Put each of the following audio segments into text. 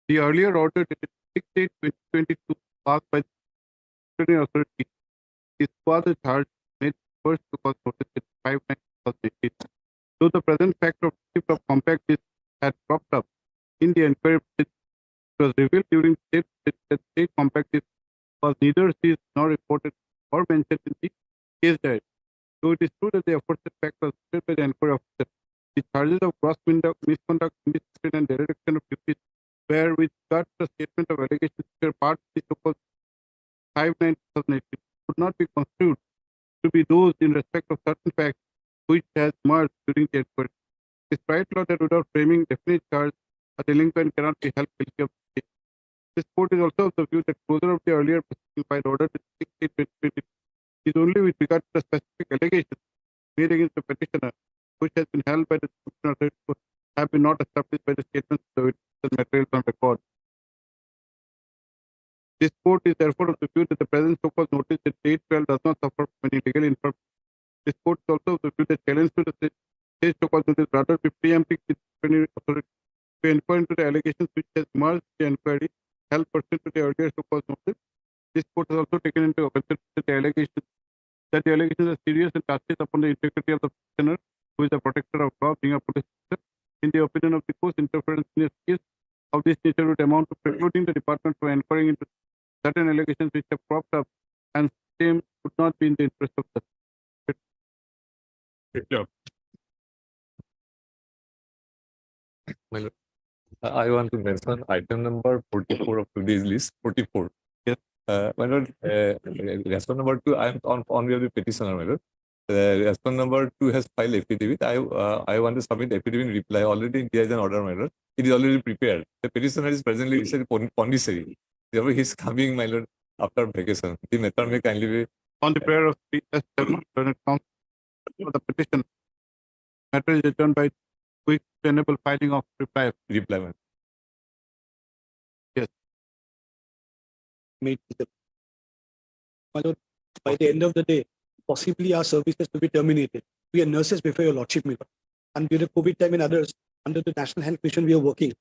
The earlier order dated 6/8/2022 passed by the disciplinary authority is for the charge made first to cause notice at 5/9/2018. Though the present fact of receipt of compact list had cropped up in the inquiry, it was revealed during that state compact list was neither seized nor reported or mentioned in the case diary. Though it is true that the aforesaid fact was noted by the inquiry officer, the charges of gross misconduct, indiscipline, and dereliction of duties were, with regard to the statement of allegations which were part of the so-called 5/9/2018, could not be construed to be those in respect of certain facts which has emerged during the inquiry. It is right law that without framing definite charge, a delinquent cannot be held guilty of the case. This court is also of the view that closure of the earlier proceeding by order to 6/8/2020 is only with regard to the specific allegations made against the petitioner, which has been held by the Supreme Court have been not established by the statements of the witnesses and materials on record. This court is therefore of the view that the present so-called notice that 8/12 does not suffer from any legal information. This court is also of the view that challenge to the state so-called notice rather be preempting the disciplinary authority to inquire into the allegations which has emerged in the inquiry held pursuant to the earlier so-called notice. This court has also taken into consideration the allegations are serious and touches upon the integrity of the petitioner, who is the protector of law, being a police officer. In the opinion of the court, interference in a case of this nature would amount to precluding the department from inquiring into certain allegations which have cropped up, and same would not be in the interest of the Yeah. I want to mention item number 44 of today's list. 44. Yes. My lord, response number 2, I am on behalf of the petitioner, my lord. Response number 2 has filed affidavit. I want to submit affidavit in reply. Already there is an order, my lord. It is already prepared. The petitioner is presently in Pondicherry. Therefore, he is coming, my lord, after vacation. The matter may kindly be on the prayer of the when it comes for the petition. Matter is returned by quick to enable filing of reply. reply. Yes. Made to them. My lord, by the end of the day, possibly our services to be terminated. We are nurses before your lordship, my lord. And during the COVID time and others, under the National Health Mission, we are working.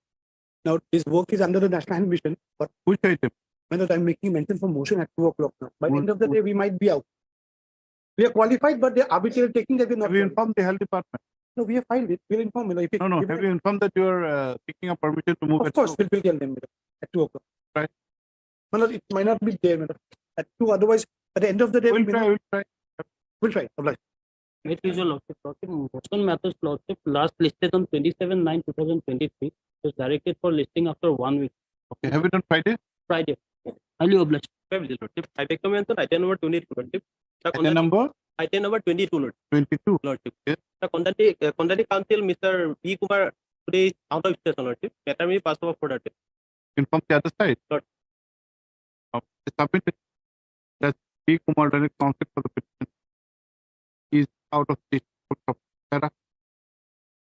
Now, this work is under the National Health Mission, but Which item? my lord, I'm making mention for motion at 2 o'clock now. By the end of the day, we might be out. We are qualified, but they're arbitrarily taking that we're not. Have you informed the health department? No, we have filed it. We'll inform you. If it, No. Have you informed that you are seeking a permission to move? Of course, we'll tell them at 2 o'clock. Right. My lord, it might not be there, madam. At 2, otherwise, at the end of the day, We'll try. We'll try. Oblige. It is your lordship. Motion matters lordship last listed on 27/9/2023. Was directed for listing after 1 week. Okay. Have you done Friday? Friday. Highly obliged. Lordship. I recommend that item number 22. Lordship. Item number Item number 22. Lordship. 22. Lordship. Yes. The Contempt Council, Mr. B. Kumar, today is out of station. Lordship. Matter may pass over for that. Inform the other side. Lord. Submitted that B. Kumar direct counsel for the petition is out of state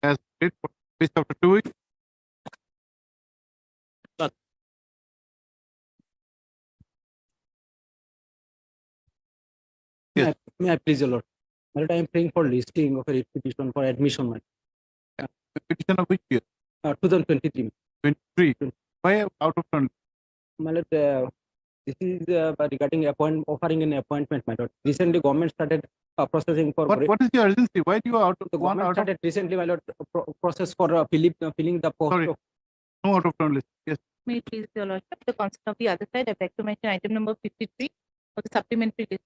as paid for this after 2 weeks. Yes. May I please, your lord? My lord, I am praying for listing of a petition for admission. The petition of which year? 2023. 23. Why out of turn? My lord, this is regarding offering an appointment, my lord. Recently, government started processing for. What is the urgency? Why do you out of the one government out of started recently, my lord, process for filling the post. Sorry. No out of turn list? Yes. May it please your lordship, the concern of the other side, I'd like to mention item number 53 for the supplementary list.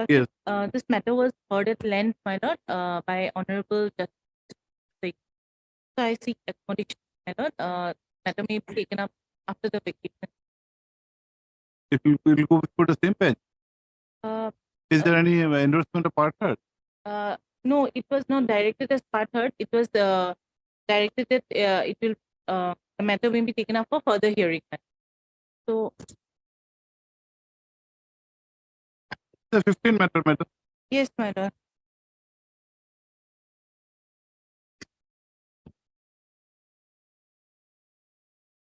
Yes. This matter was heard at length, my lord, by Honorable Justice. So I seek accommodation, my lord. Matter may be taken up after the vacation. If you will go for the same page. Uh, Is there any endorsement of part third? No, it was not directed as part third. It was directed that it will the matter may be taken up for further hearing. So The 15 matter. yes, my lord.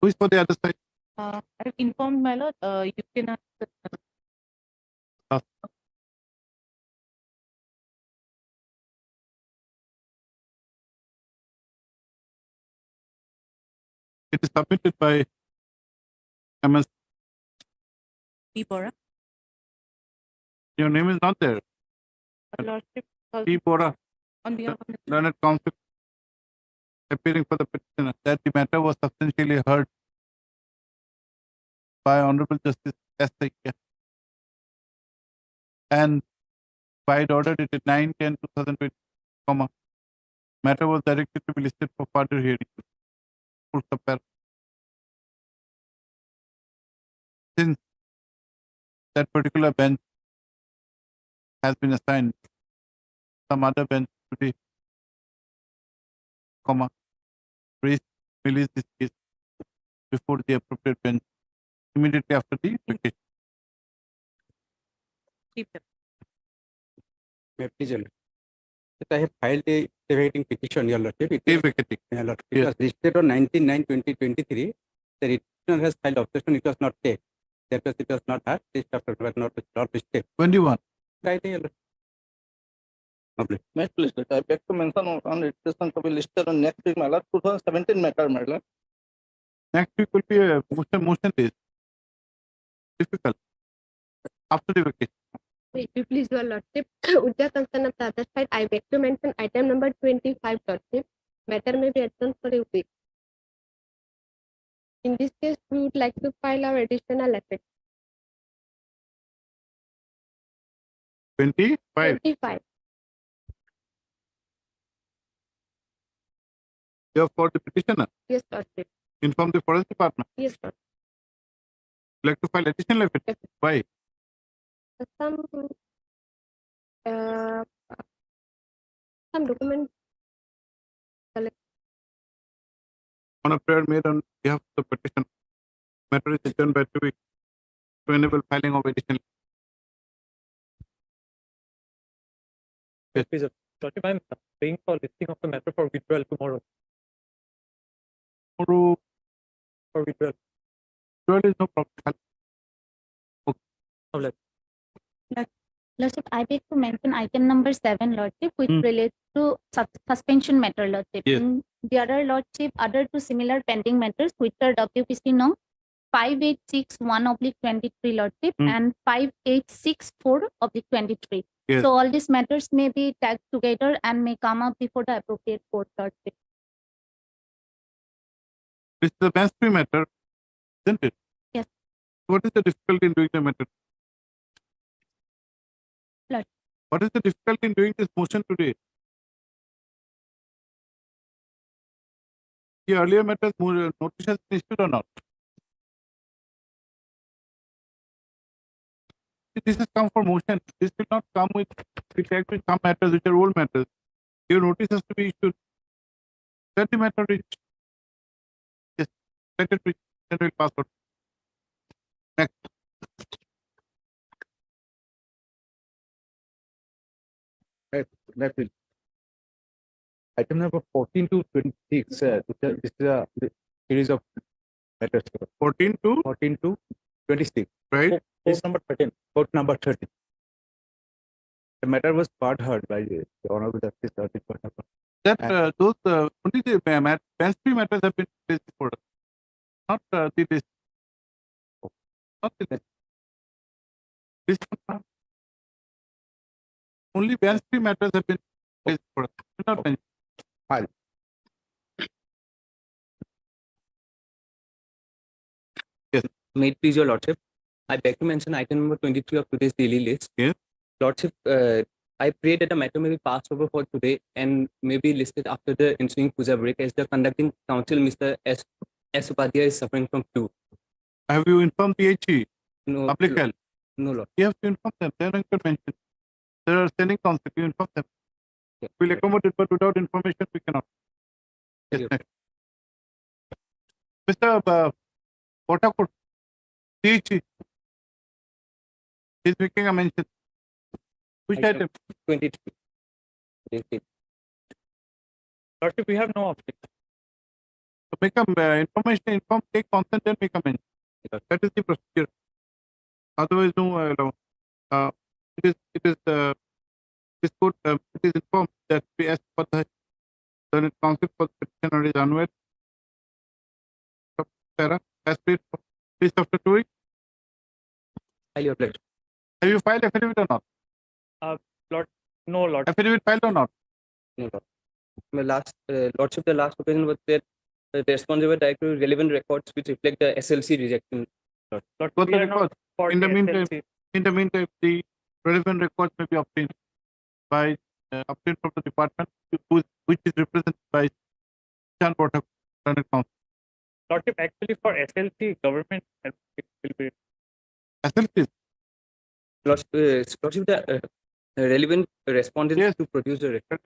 Who is for the other side? I've informed my lord. You can ask It is submitted by MS. P. Bora. Your name is not there. Lordship, P. Bora, on behalf of the learned counsel, appearing for the petitioner, that the matter was substantially heard by Honorable Justice S. Saikia and by order dated 9/10/2020, matter was directed to be listed for further hearing. Full compare. Since that particular bench has been assigned some other bench today, release this case before the appropriate bench immediately after the vacation. Chief Justice. May I please, Your Lordship? That I have filed a vacating petition, Your Lordship. A vacating. Your Lordship, Yes. it was registered on 19/9/2023. The petitioner has filed objection, it was not taken. Therefore, it was not heard, this chapter was not listed. When do you want? Friday, Your Lordship. Lovely. May I please, I beg to mention on it is to be listed on next week, my lord, 2017 matter, my lord. Next week will be a motion days. Difficult. After the vacation. If you please, Your Lordship, with the concern of the other side, I beg to mention item number 25, Lordship. Matter may be adjourned for a week. In this case, we would like to file our additional effect. 25. 25. You have for the petitioner. Yes, Lordship. Inform the forest department. Yes, Lord. Like to file additional effort. Yes. Why? Some uh, some document On a prayer made on behalf of the petition, matter is adjourned by 2 weeks to enable filing of additional. Yes, please. Lordship, I'm paying for listing of the matter for withdrawal tomorrow. Tomorrow, For withdrawal. there is no problem. Lordship, I beg to mention item number 7, Lordship, which relates to suspension matter, Lordship. Yes. In the other Lordship, other two similar pending matters, which are WPC no 5861/23, Lordship, and 5864/23. Yes. So all these matters may be tagged together and may come up before the appropriate court, Lordship. This is a bench free matter, isn't it? Yes. What is the difficulty in doing the matter? Lord. What is the difficulty in doing this motion today? The earlier matters notice has been issued or not? This has come for motion. This will not come with some matters which are old matters. Your notice has to be issued. Let the matter reach. Yes, let it reach. Then we'll pass out. Next. That will. Item number 14 to 26, this is a series of matters. 14 to 14 to 26. right. Case number 13. Court number 13. The matter was part heard by the Honorable Justice Arjit Bhattacharya. That those only the bench free matters have been placed before us, not the list. Not the list. List only bench free matters have been placed before us. Not bench. May it please your lordship, I beg to mention item number 23 of today's daily list. Yes. Lordship, I pray that the matter may be passed over for today and may be listed after the ensuing puja break, as the conducting counsel, Mr. S. Upadhyay, is suffering from flu. Have you informed PHE? No, Public health? no, Lord. You have to inform them. They are not mentioned. There are standing counsel. You inform them. Yeah. We'll accommodate, but without information, we cannot. Yes, Yes. next. Mr. Potakut, PHE. He's making a mention. Which item? 23. Today's date. Lordship, we have no objection. To make a take consent and make a mention. That is the procedure. Otherwise, no allow. It is this court it is informed that PS for the counsel for the petitioner is unwed Sarah, has been released after 2 weeks. Highly obliged. Have you filed affidavit or not? No, Lord. Affidavit filed or not? No, Lord. My last, Lordship, the last occasion was that the responsible director relevant records which reflect the SLC rejection. Lord, Got we the are not records. for In the meantime, SLC. the relevant records may be obtained by obtained from the department which is represented by Chan Protocol Council. Lordship, actually for SLC, government will be SLPs. Lordship, the relevant respondents Yes. to produce the record.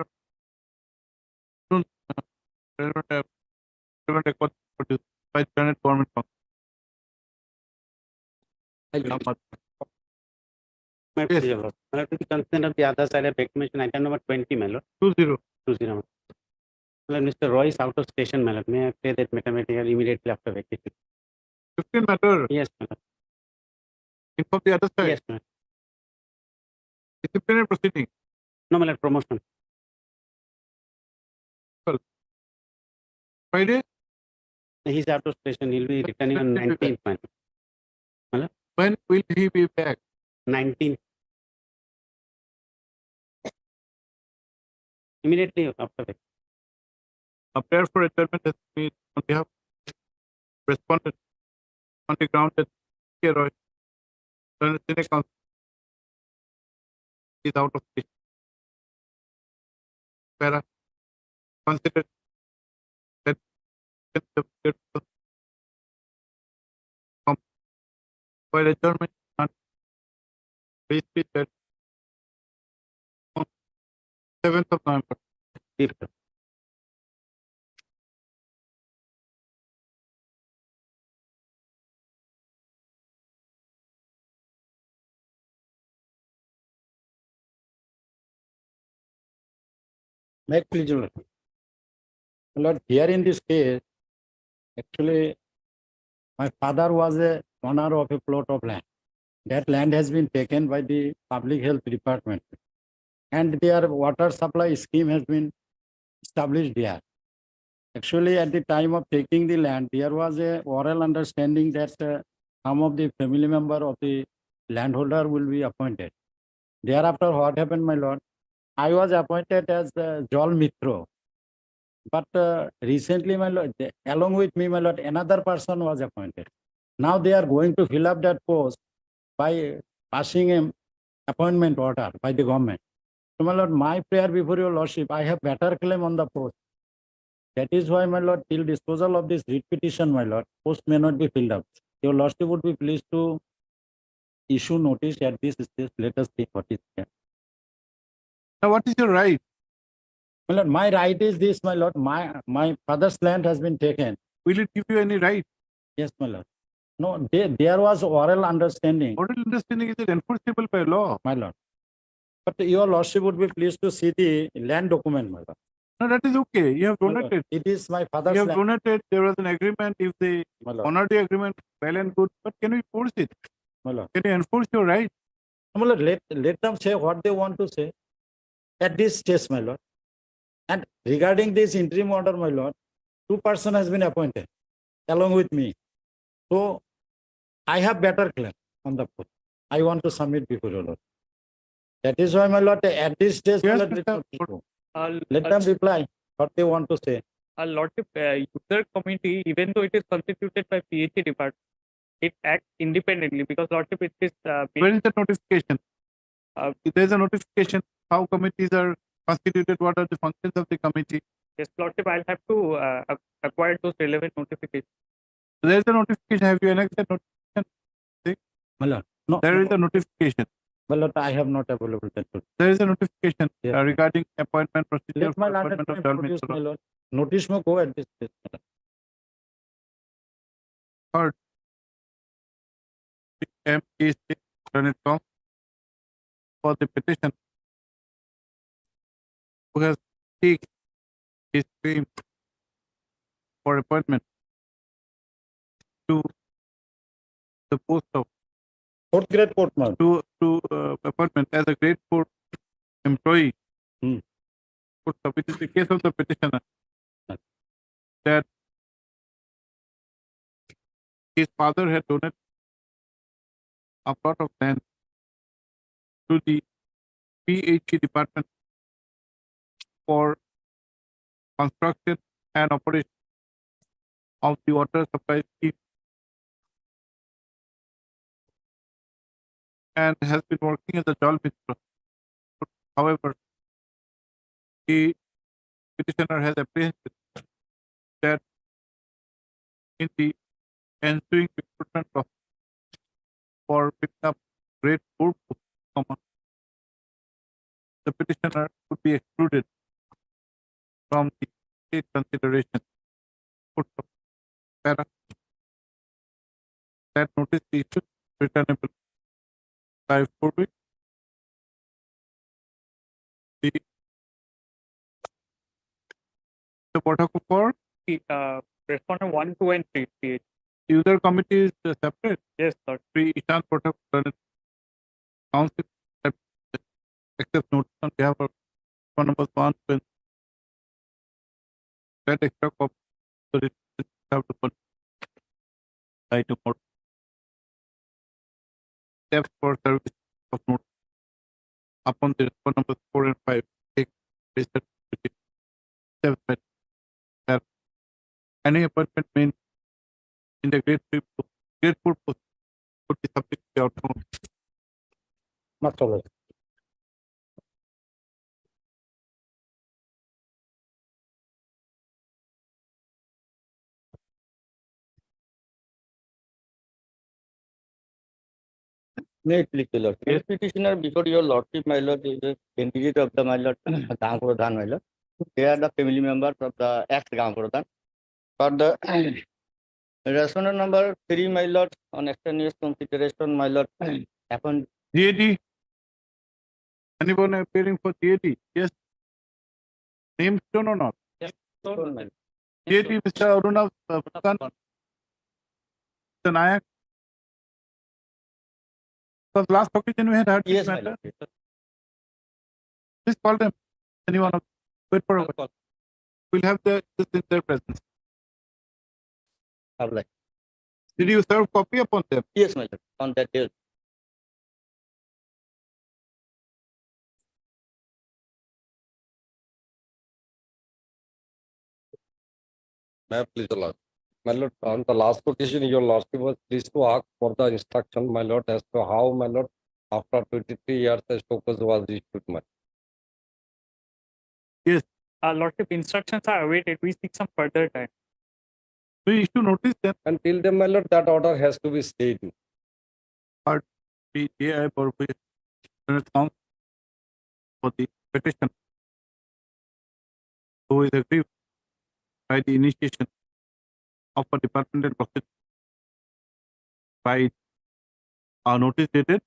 Relevant records produced by Senate Government Council. My Yes. pleasure, Lord. My Lord, to the consent of the other side, I beg to mention item number 20, my Lord. 20. 20, my Lord. My Lord, Mr. Roy is out of station, my Lord. May I pay that mathematical immediately after vacation? 15 matter. Yes, my Lord. Inform the other side. Yes, my Lord. Disciplinary proceeding. No, my Lord, promotion. Friday. He's out of station. He'll be returning on When will he be 19th, my Lord. When will he be back? 19th. Immediately after vacation. A prayer for adjournment has been made on behalf of respondent on the ground that K. Roy, Senate Council, is out of station. Para consider that while adjournment on please be that on 7th of November. Yes, sir. Make pleasure. Lord. Lord, here in this case, actually, my father was a owner of a plot of land. That land has been taken by the public health department, and their water supply scheme has been established there. Actually, at the time of taking the land, there was a oral understanding that some of the family member of the landholder will be appointed. Thereafter, what happened, my lord? I was appointed as Jol Mitro. But recently, my lord, along with me, my lord, another person was appointed. Now they are going to fill up that post by passing an appointment order by the government. So, my lord, my prayer before your lordship, I have better claim on the post. That is why, my lord, till disposal of this writ petition, my lord, post may not be filled up. Your lordship would be pleased to issue notice at this stage. Let us see what is there. Now, what is your right? My lord, my right is this, my lord. My father's land has been taken. Will it give you any right? Yes, my lord. No, there was oral understanding, Oral understanding is enforceable by law. my lord. But your lordship would be pleased to see the land document, my lord. No, that is okay. You have My lord, donated. it is my You father's have land, donated. There was an agreement. If they my lord. honor the agreement, well and good. But can we force it? My lord. Can you enforce your right? My lord, let them say what they want to say at this stage, my lord. And regarding this interim order, my lord, 2 persons has been appointed along with me. So I have better claim on the post. I want to submit before your lord. That is why, my lord, at this stage, my Yes, lord, Mr. let them reply what they want to say. Lordship, user committee, even though it is constituted by PhD department, it acts independently because Lordship, it is Where is the notification? Uh, If there is a notification, how committees are constituted, what are the functions of the committee? yes, Lordship, I'll have to acquire those relevant notifications. There is a notification. Have you annexed that notification? My lord, no, There is no, a notification. my lord, I have not available that. There is a notification Yes. Regarding appointment procedure Let my for lord appointment of produce, my Dalmit. lord. Notice may go at this stage. Third, MPC Senator for the petition who has seeked his claim for appointment to the post of 4th grade court, my lord. to appointment as a grade 4 employee. Hmm. Which is the case of the petitioner that his father had donated a plot of land to the PHE department for construction and operation of the water supply scheme and has been working as a Jal Mitra. However, the petitioner has apprehended that in the ensuing recruitment process for picking up grade 4 post, the petitioner would be excluded from the state consideration. Para that notice is issued returnable by 4 weeks. The protocol for Respondent 1, 2, and 3. PH. user committee is separate. Yes, sir. Three Ishan protocol council accept notice on behalf of phone numbers 1 and that extra copy so it have to put item or steps for service of notice upon the phone numbers 4 and 5 take registered steps by step. Any appointment made in the grade 3 post, grade 4 post would be subject to the outcome. Much over. Yes, petitioner, before your lordship, my lord, is the candidate of the my lord, Gang Pradhan, my lord. They are the family members of the ex Gang Pradhan. For the respondent number 3, my lord, on extraneous consideration, my lord, upon GAD. Anyone appearing for GAD? Yes. Name shown or not? Yes. GAD, Mr. Aruna Khan, Mr. Nayak. Because last occasion we had heard Yes, this my matter. lord. Please call them. Anyone of wait for a while. We'll have this in their presence. Have like. Did you serve copy upon them? Yes, my lord, on that day. May I please the lord. My lord, on the last occasion, your lordship was pleased to ask for the instruction, my lord, as to how, my lord, after 23 years, the focus was issued, my. Yes. Lordship, instructions are awaited. We seek some further time. We issue notice them. Until then, my lord, that order has to be stayed. Part PAI for response for the petition. Who is aggrieved by the initiation of a departmental process by a notice dated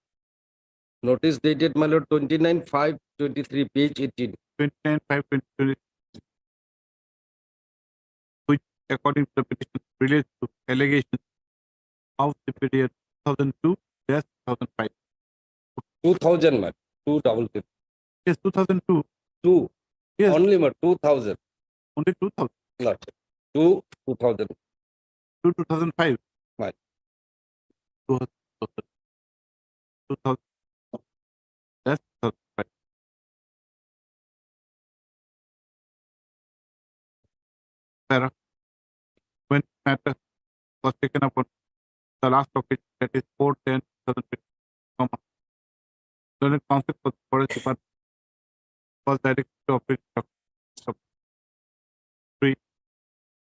Notice dated, my lord, 29/5/23, page 18. 29/5/2020, which according to the petition relates to allegations of the period 2002-2005. 2000, my 2000. Yes, 2002. 2. Yes. Only, my 2000. Only 2000. Lordship. 2000. To 2005. Right. 2000. That's 2005. Para when matter was taken up on the last occasion, that is 4/10/2015, Learned Council for the Forest Department was directed to operate 3.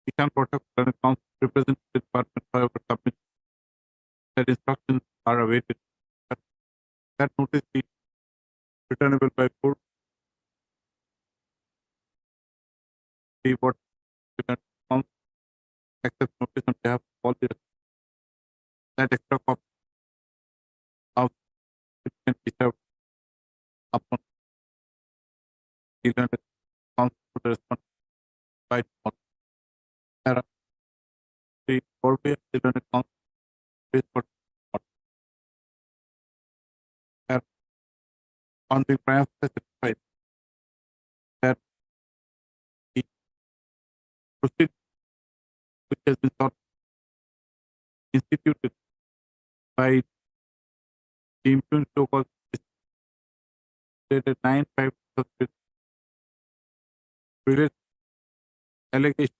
Ishan Protocol Learned Council represents the department, however, submit that instructions are awaited. That notice be returnable by 4. The what council accept notice on behalf of all the that extra copy of it can be served upon the learned council to the response by tomorrow. The forbay of the learned council is for on the ground specified that the proceed which has been sought instituted by the impugn so-called dated 9/5 related allegation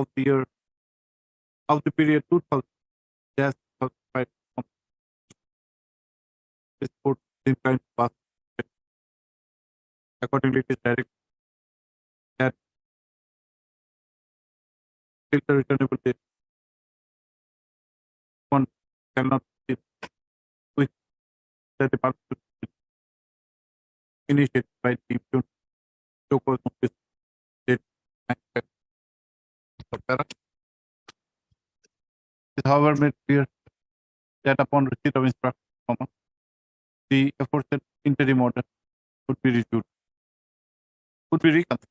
of the year of the period 2000 dash 2005 this court is inclined to pass. Accordingly, it is directed that till the returnable date one cannot be with the department initiated by the impugn so-called notice date 9/5. Is however made clear that upon receipt of instruction, the aforesaid interim order would be reviewed, would be reconsidered.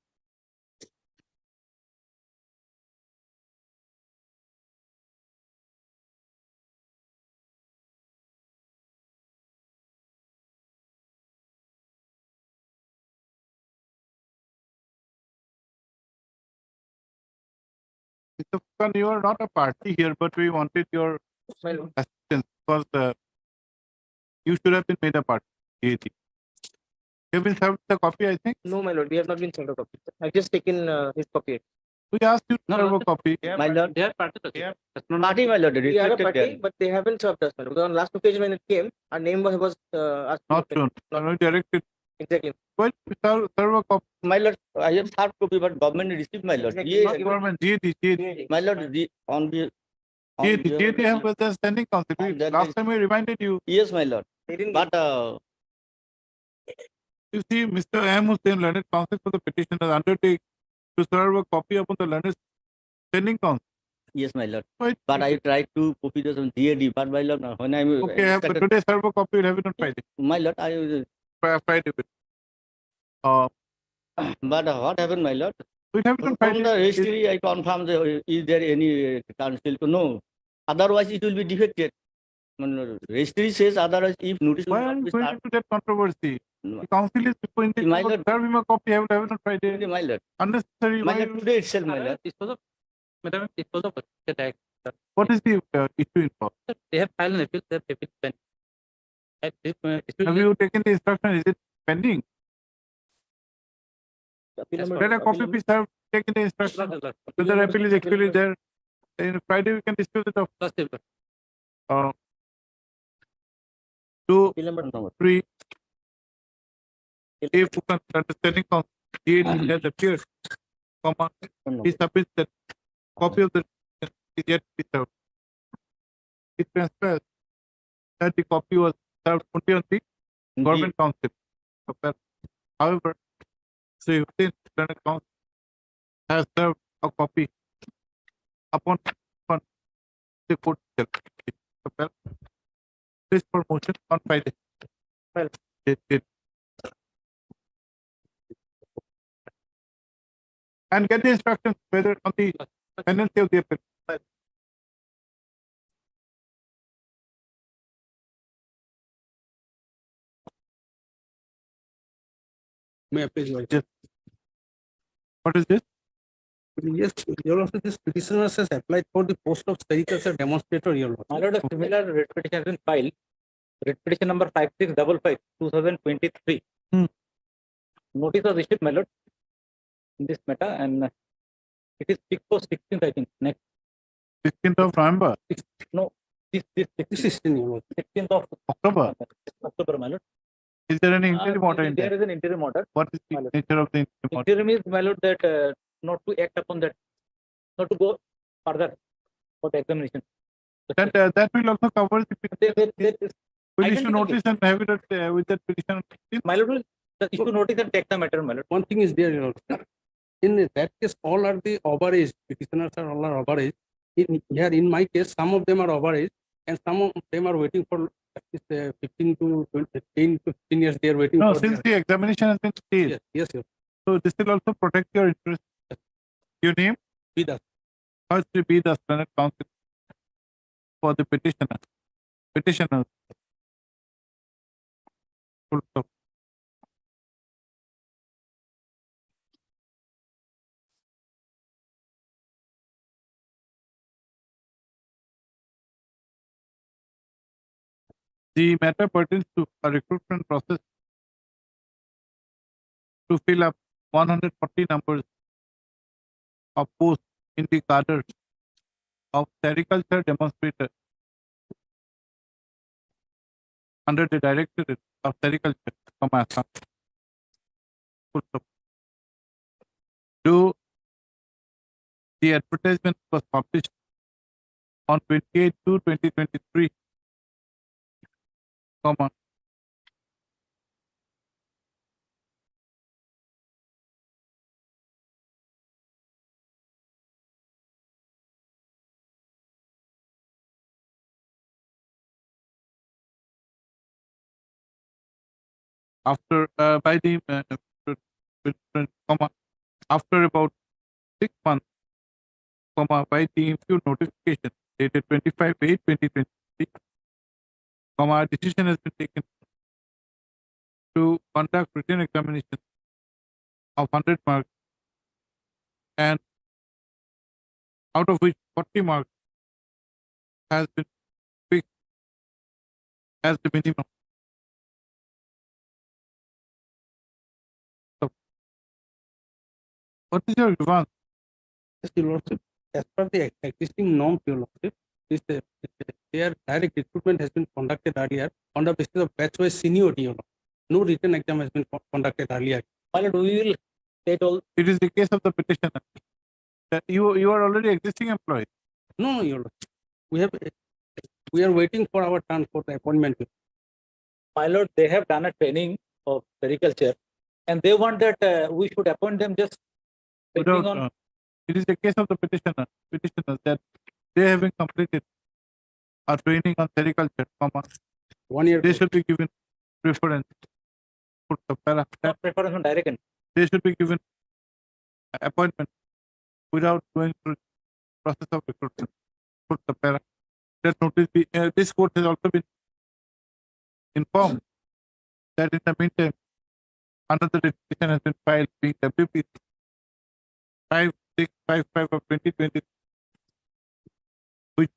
Mr. Furkan, you are not a party here, but we wanted your assistance because you should have been made a party. GAT. You have been served the copy, I think. No, my lord, we have not been sent a copy. I've just taken his copy. We asked you to serve a copy. My lord, They are part of the party, my lord, We are a reflected party, there. but they haven't served us, my lord. Because on last occasion when it came, our name was asked. Not shown. Not directed. Exactly. Well, serve a copy. My lord, I have hard copy, but government received, my lord. Exactly. Not government. GAT. My lord, on the GAT have with the standing council. Last time we reminded you. yes, my lord. They didn't But You see, Mr. M. Hussain, learned counsel for the petitioner, undertake to serve a copy upon the learned standing council. yes, my lord. Right. But I tried to copy this on GAD, but my lord, when I Okay, but today serve a copy, will have it on Friday. my lord, Friday. but what happened, my lord? We'll have it on From the Friday. history, I confirm is there any council to know? Otherwise, it will be defected. History says otherwise, if notice will Why are not you be going started, into that controversy? No. The council is appointed My to lord. serve him a copy, I will have it on Friday. my lord, Unnecessary. my Why? lord, today itself, my lord. Madam, it was of attack. What is the issue involved? They have filed an appeal, their appeal pen. Have you taken the instruction? Is it pending? Let a copy be served, taken the instruction. Whether appeal is actually there. Then Friday we can discuss it of. Uh, 2, 3. If Furkan understanding of GAT has appeared, he submits that copy of the is yet to be served. It transpires that the copy was served only on the government council. However, Sri Hussain Learned Council has served a copy upon the court itself. This for motion on Friday. Well. And get the instructions whether on the pendency of the appeal. May I please, Lord? Yes. What is this? Yes, Your Honor, this petitioner has applied for the post of sericulture demonstrator, Your Honor. My lord, a similar writ petition has been filed. Writ petition number 5655, 2023. Notice was issued, my lord, in this matter, and it is fixed for 16th, I think. Next. 16th of November. No, this 16, Your Honor. 16th of October. October, my lord. Is there any interim order in There there? is an interim order. What is the nature of the interim order? Interim is, my lord, that not to act upon that, not to go further for the examination. That will also cover the will I issue can notice and have it with that petition. My lord will issue notice and take the matter, my lord. One thing is there, Your Honor. In that case, all are the overage. Petitioners are all are overage. In my case, some of them are overage, and some of them are waiting for at least 15 to 10 to 15 years. They are waiting. No, for since the examination has been staged. Yes, yes. So this will also protect your interest. Your name? Bidas. First to be the Senate Council for the petitioner. Petitioners. Full stop. The matter pertains to a recruitment process to fill up 140 numbers of posts in the cadre of sericulture demonstrator under the Directorate of Sericulture, Assam. Full stop. Do the advertisement was published on 28/2/2023, comma, after by the comma, after about 6 months, comma, by the issue notification dated 25/8/2023, comma, a decision has been taken to conduct written examination of 100 marks, and out of which 40 marks has been fixed as the minimum. So, what is your grievance? Yes, Your Lordship, as per the existing norms, Your Lordship, their direct recruitment has been conducted earlier on the basis of batch-wise seniority, Your Lord. No written exam has been conducted earlier. My lord, we will state all. It is the case of the petitioner. That you are already existing employee. No, Your Lord. We are waiting for our turn for the appointment. My lord, they have done a training of sericulture, and they want that we should appoint them just depending Without, on. it is the case of the petitioners that they having completed a training on sericulture, comma, 1 year. they should be given preference. Put the para, Not preference on direct. they should be given appointment without going through process of recruitment. Put the para. That notice be, this court has also been informed that in the meantime, another petition has been filed being WP 5655 of 2020, which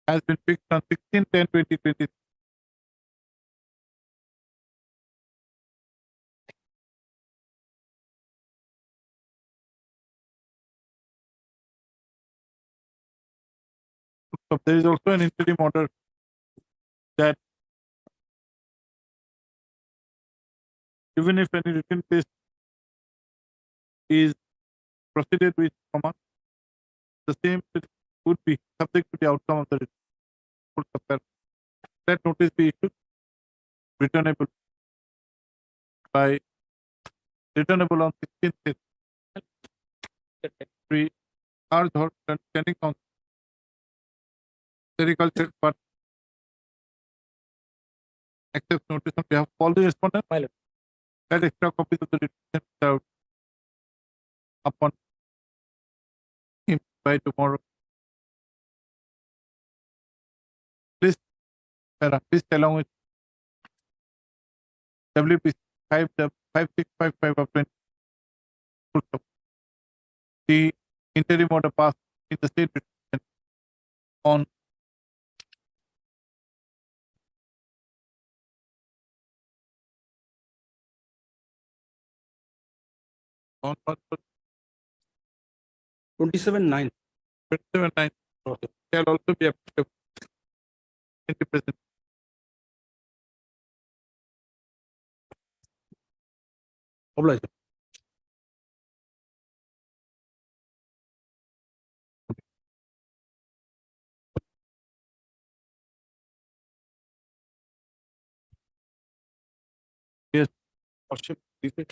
has been fixed on 16/10/2020. So there is also an interim order that even if any written test is proceeded with, comma, the same would be subject to the outcome of the report. That notice be issued, returnable on 16th. We urge her standing council, sericulture, but accept notice on behalf of all the respondents. My lord. That extra copies of the petition served upon him by tomorrow. Please along with WP 5655 of 20. The interim order passed in the state petition on on 27/9. 27/9. Shall also be applicable in the present. Obliged. Worship, this is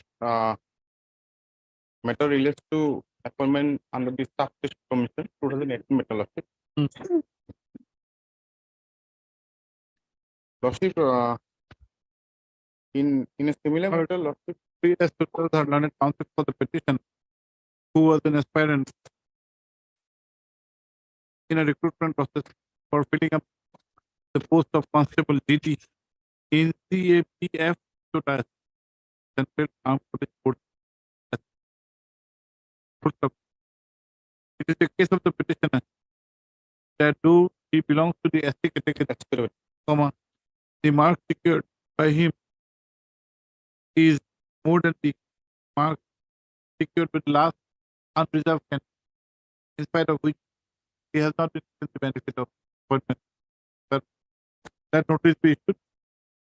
matter relates to appointment under the Staff Test Commission 2018 matter, Lordship. Lordship, in a similar matter, Lordship, as to the learned counsel for the petition, who was an aspirant in a recruitment process for filling up the post of Constable DT in CAPF Sotas, Central Armed Police Force. It is the case of the petitioner that though he belongs to the ST category, comma, the mark secured by him is more than the mark secured with last unreserved candidate, in spite of which he has not been given the benefit of appointment. That notice be issued,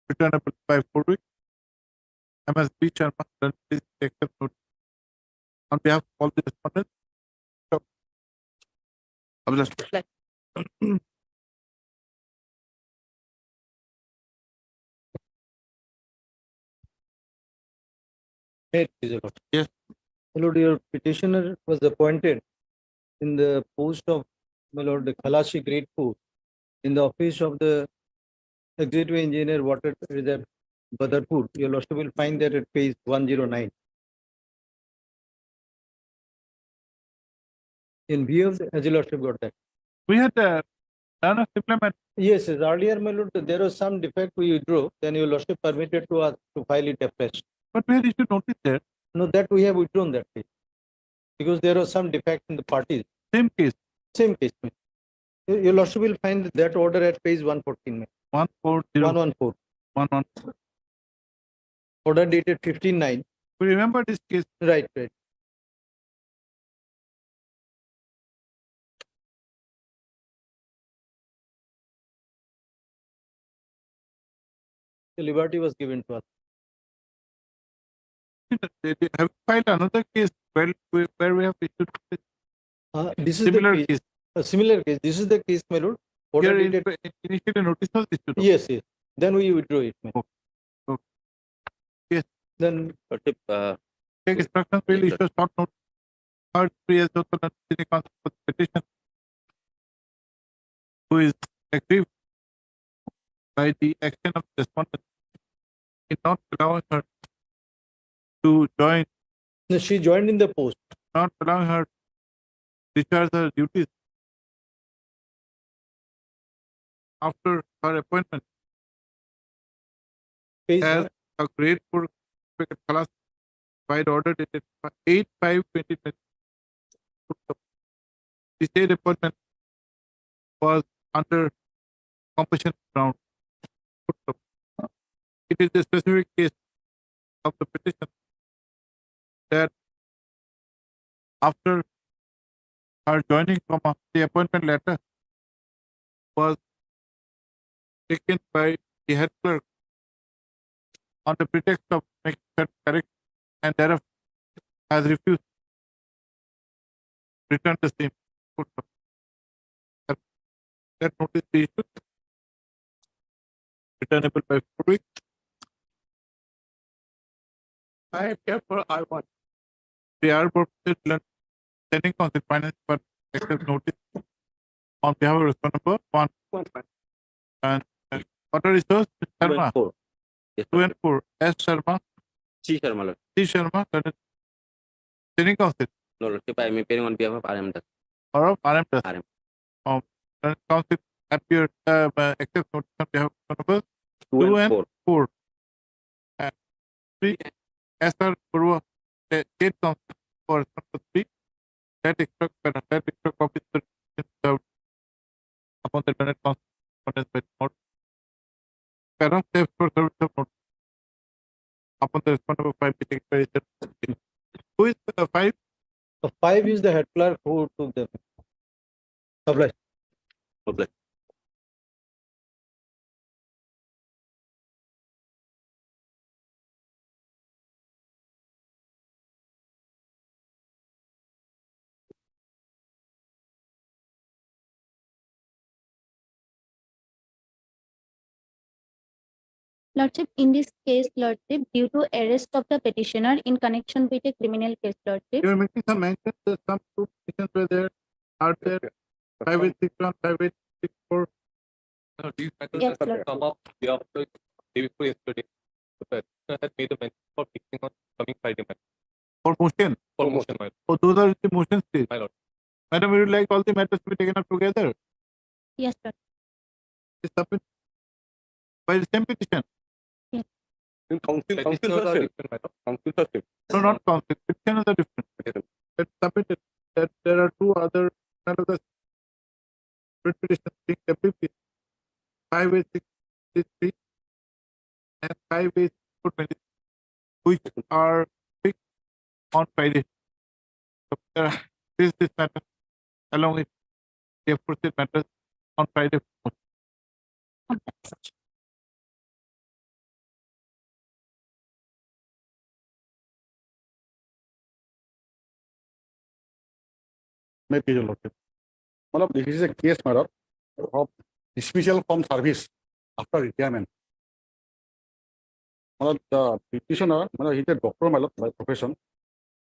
returnable by 4 weeks. MSB Sharma, please accept notice. On behalf of all the respondents, Abhilash. Yes. My lord, your petitioner was appointed in the post of, my lord, the Khalashi Grade 4 in the office of the Executive Engineer Water Reserve, Badarpur. Your lordship will find that at page 109. In view of, as your lordship got that. We had done a supplement. Yes, yes, earlier, my lord, there was some defect we withdrew, then your lordship permitted to us to file it afresh. But where you should notice there? No, that we have withdrawn that case. Because there was some defect in the parties. Same case. Same case. Your lordship will find that order at page 114. 140. 114. 114. Order dated 15/9. We remember this case. Right, right. The liberty was given to us. Have you filed another case where we have issued This is similar the case? A similar case. This is the case, my lord. Order Here dated. initially notice was issued. Yes, yes. Then we withdraw it. Okay. Okay. Yes. Then take instructions will issue a short note. Third, three years also not the concept of the petition, who is aggrieved by the action of the respondent in not allowing her to join, no, she joined in the post. not allowing her to discharge her duties after her appointment Page as a grade 4 class by the order dated 8/5/2020. The state appointment was under compulsion ground. It is a specific case of the petition that after her joining comma, the appointment letter was taken by the head clerk on the pretext of making her correct and thereafter has refused to return the same. That notice be issued, returnable by 4 weeks. I am careful. I want the Arbor sending council finance for accept notice on behalf of respondent number 1. And order is yours, Sharma. 2 and 4. S. Sharma. C. Sharma. C. Sharma. Sending council. No, Lordship, I am appearing on behalf of RM. Or of RM. RM. Council appeared accept notice on behalf of number 2 and 4. 4. And 3. SR Purva State Council for number 3. That extra officer served upon the Senate Council by note. Para steps for service of note upon the respondent of 5 expiration. Who is 5? So 5 is the head clerk who took the supply. Lordship, in this case, Lordship, due to arrest of the petitioner in connection with a criminal case, Lordship. You are making some mention that some two petitions were there. Are there 5861, 5864? No, these matters Yes, have Lord. come up day after, day before yesterday. The petitioner has made a mention for fixing on coming Friday, my For motion. for motion, my So those are the motion stage. My lord. Madam, we would like all the matters to be taken up together. Yes, Lord. It's submitted by the same petition. In council are different, my lord. Councils are different. No, not council. Petitions are different. It's submitted that there are two other analogous petitions being WP 5863 Friday. So, this matter along with the aforesaid matters on Friday. Maybe your lordship. Well, this is a case, my lord, of dismissal from service after retirement. Well, the petitioner, well, he's a doctor, my lord, by profession.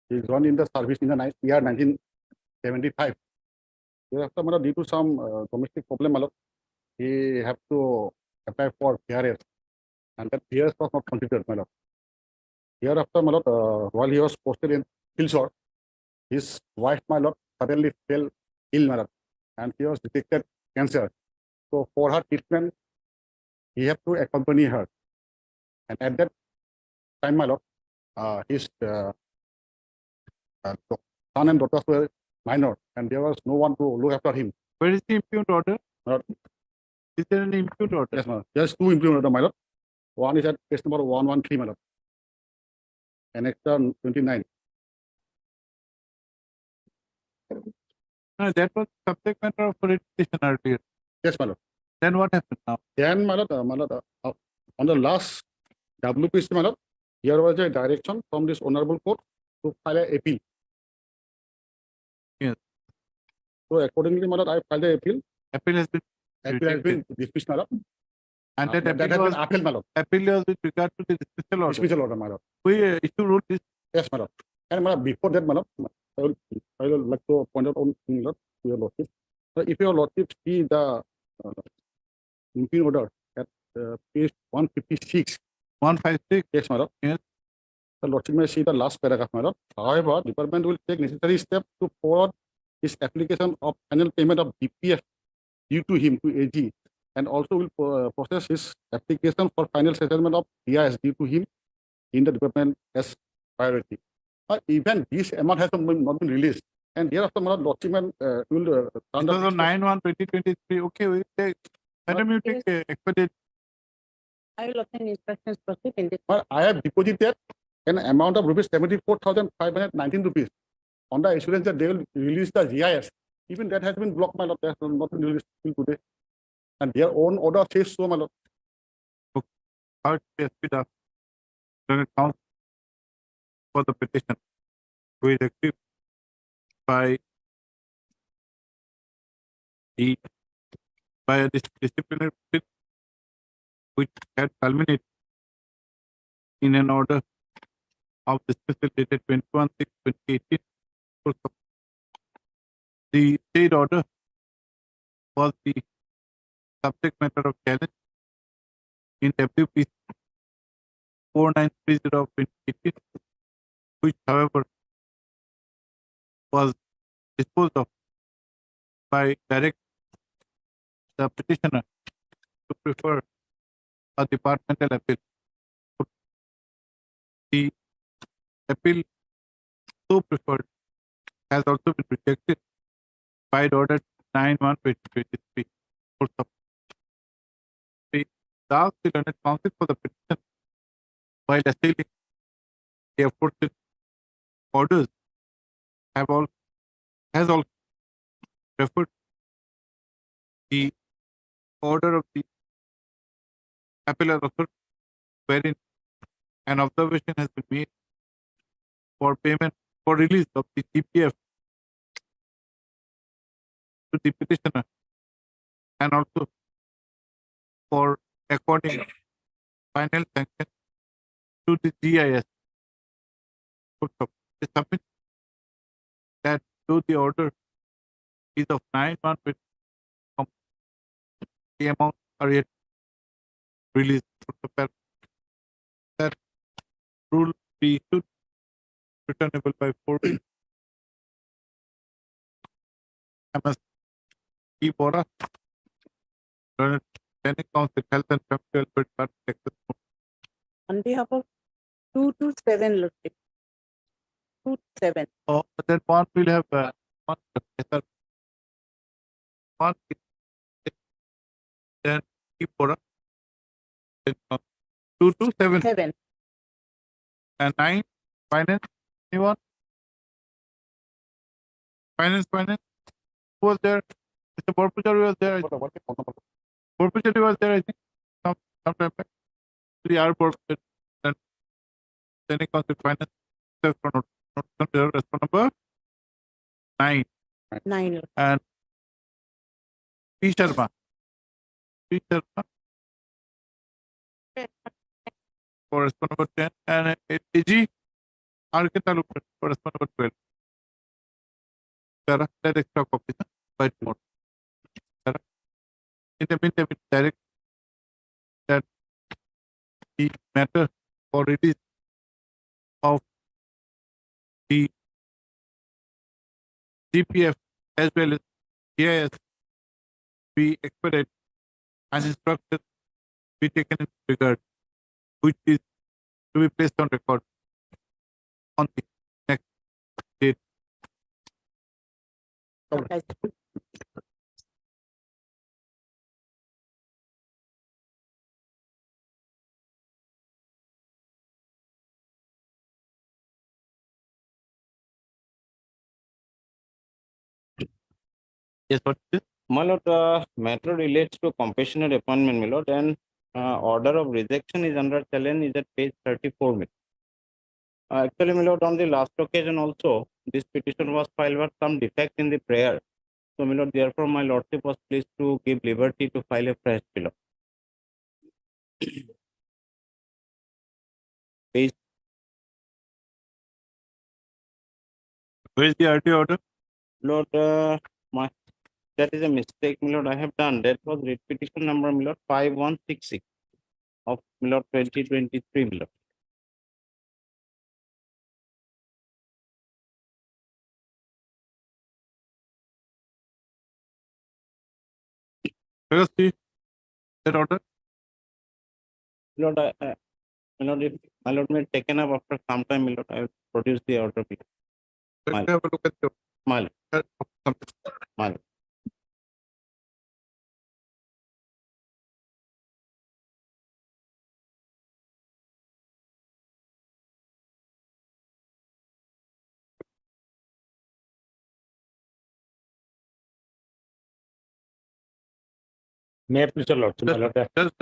He joined in the service in the year 1975. Thereafter, my lord, due to some domestic problem, my lord, he have to apply for PRS, and that PRS was not considered, my lord. Hereafter, my lord, while he was posted in Hillshore, his wife, my lord, suddenly fell ill, my lord, and he was detected cancer. So for her treatment, he had to accompany her. And at that time, my lord, his son and daughters were minor, and there was no one to look after him. Where is the impugned order? Is there an impugned order? Yes, my lord. There's two impugned orders, my lord. One is at case number 113, my lord. And next 29. No, that was subject matter of petition earlier. Yes, my lord. Then what happened now? Then, my lord, on the last WPC, my lord, here was a direction from this honorable court to file an appeal. Yes. So accordingly, my lord, I filed an appeal. Appeal has been Dismissed, my lord. and that That has appeal been was appealed, my lord. appeal was with regard to the dismissal order. Dismissal order, my lord. We issue wrote this. Yes, my lord. And my lord, before that, my lord, I will like to point out on thing, lord, to your lordship. So if your lordship see the impugned order at page 156. 156. Yes, my lord. Yes. The lordship may see the last paragraph, my lord. However, department will take necessary steps to forward his application of final payment of DPF due to him to AG, and also will process his application for final settlement of DIS due to him in the department as priority. Even this amount has not been released, and thereafter, my lordship will turn the 9/1/2023. Okay, we take. Madam, you take expedite. I will obtain instructions proceed in this. But I have deposited an amount of rupees 74,519 rupees on the assurance that they will release the GIS. Even that has been blocked, my lord. That has not been released till today. And their own order says so, my lord. How it is speed up. Then it counts for the petition. We receive by a disciplinary proceeding which had culminated in an order of dismissal dated 21/6/2018. The said order was the subject matter of challenge in WPC 4930 of 2018, which, however, was disposed of by direct the petitioner to prefer a departmental appeal. The appeal so preferred has also been rejected by order 9/1/2023. The last learned counsel for the petition, while assailing the aforesaid orders, has also referred the order of the appellate authority, wherein an observation has been made for payment for release of the GPF to the petitioner, and also for according final sanction to the GIS. They submit that though the order is of 9/1, the amount are yet released. That rule be issued returnable by 4 weeks. MS E. Bora, Learned Planning Council, Health and Family Welfare Department, Texas. On behalf of 227, Lordship. 227. Oh, then one will have one professor. One then E. Bora. 227 7. and 9 finance. Anyone? Finance. Who was there? Mr. Borpujari was there. Borpujari was there, I think. Sometime back. The R Borpujari. And then it comes to finance. Response number 9. 9. And P. Sharma. For response number 10. And AG R.K. Talukar for response number 12. Sarah, that extra copy. By tomorrow. In the meantime, it's direct that the matter or release of the GPF as well as GIS be expedite and instructed be taken into regard, which is to be placed on record on the next date. Yes, what is? My lord, matter relates to compassionate appointment, my lord, and order of rejection is under challenge is at page 34. Actually, my lord, on the last occasion also, this petition was filed with some defect in the prayer. So, my lord, therefore, my lordship was pleased to give liberty to file a fresh below. Page. Where is the RT order? Lord, that is a mistake, my lord, I have done. That was writ petition number, my lord, 5166 of my lord 2023, my lord. Let us see that order. Lord, my lord, if my lord may taken up after some time, my lord, I will produce the order. Let's have a look at the My lord. My lord. May I please, your lordship, my lord? Just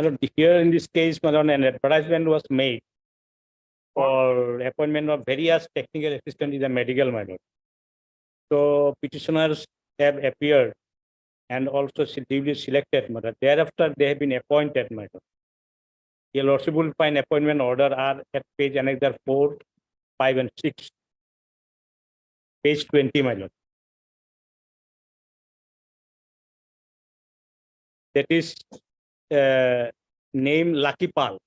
My lord, here in this case, my lord, an advertisement was made for appointment of various technical assistant in the medical, my lord. So petitioners have appeared and also duly selected, my lord. Thereafter, they have been appointed, my lord. Your lordship will find appointment order are at page another 4, 5, and 6. Page 20, my lord. That is name Lucky Pal.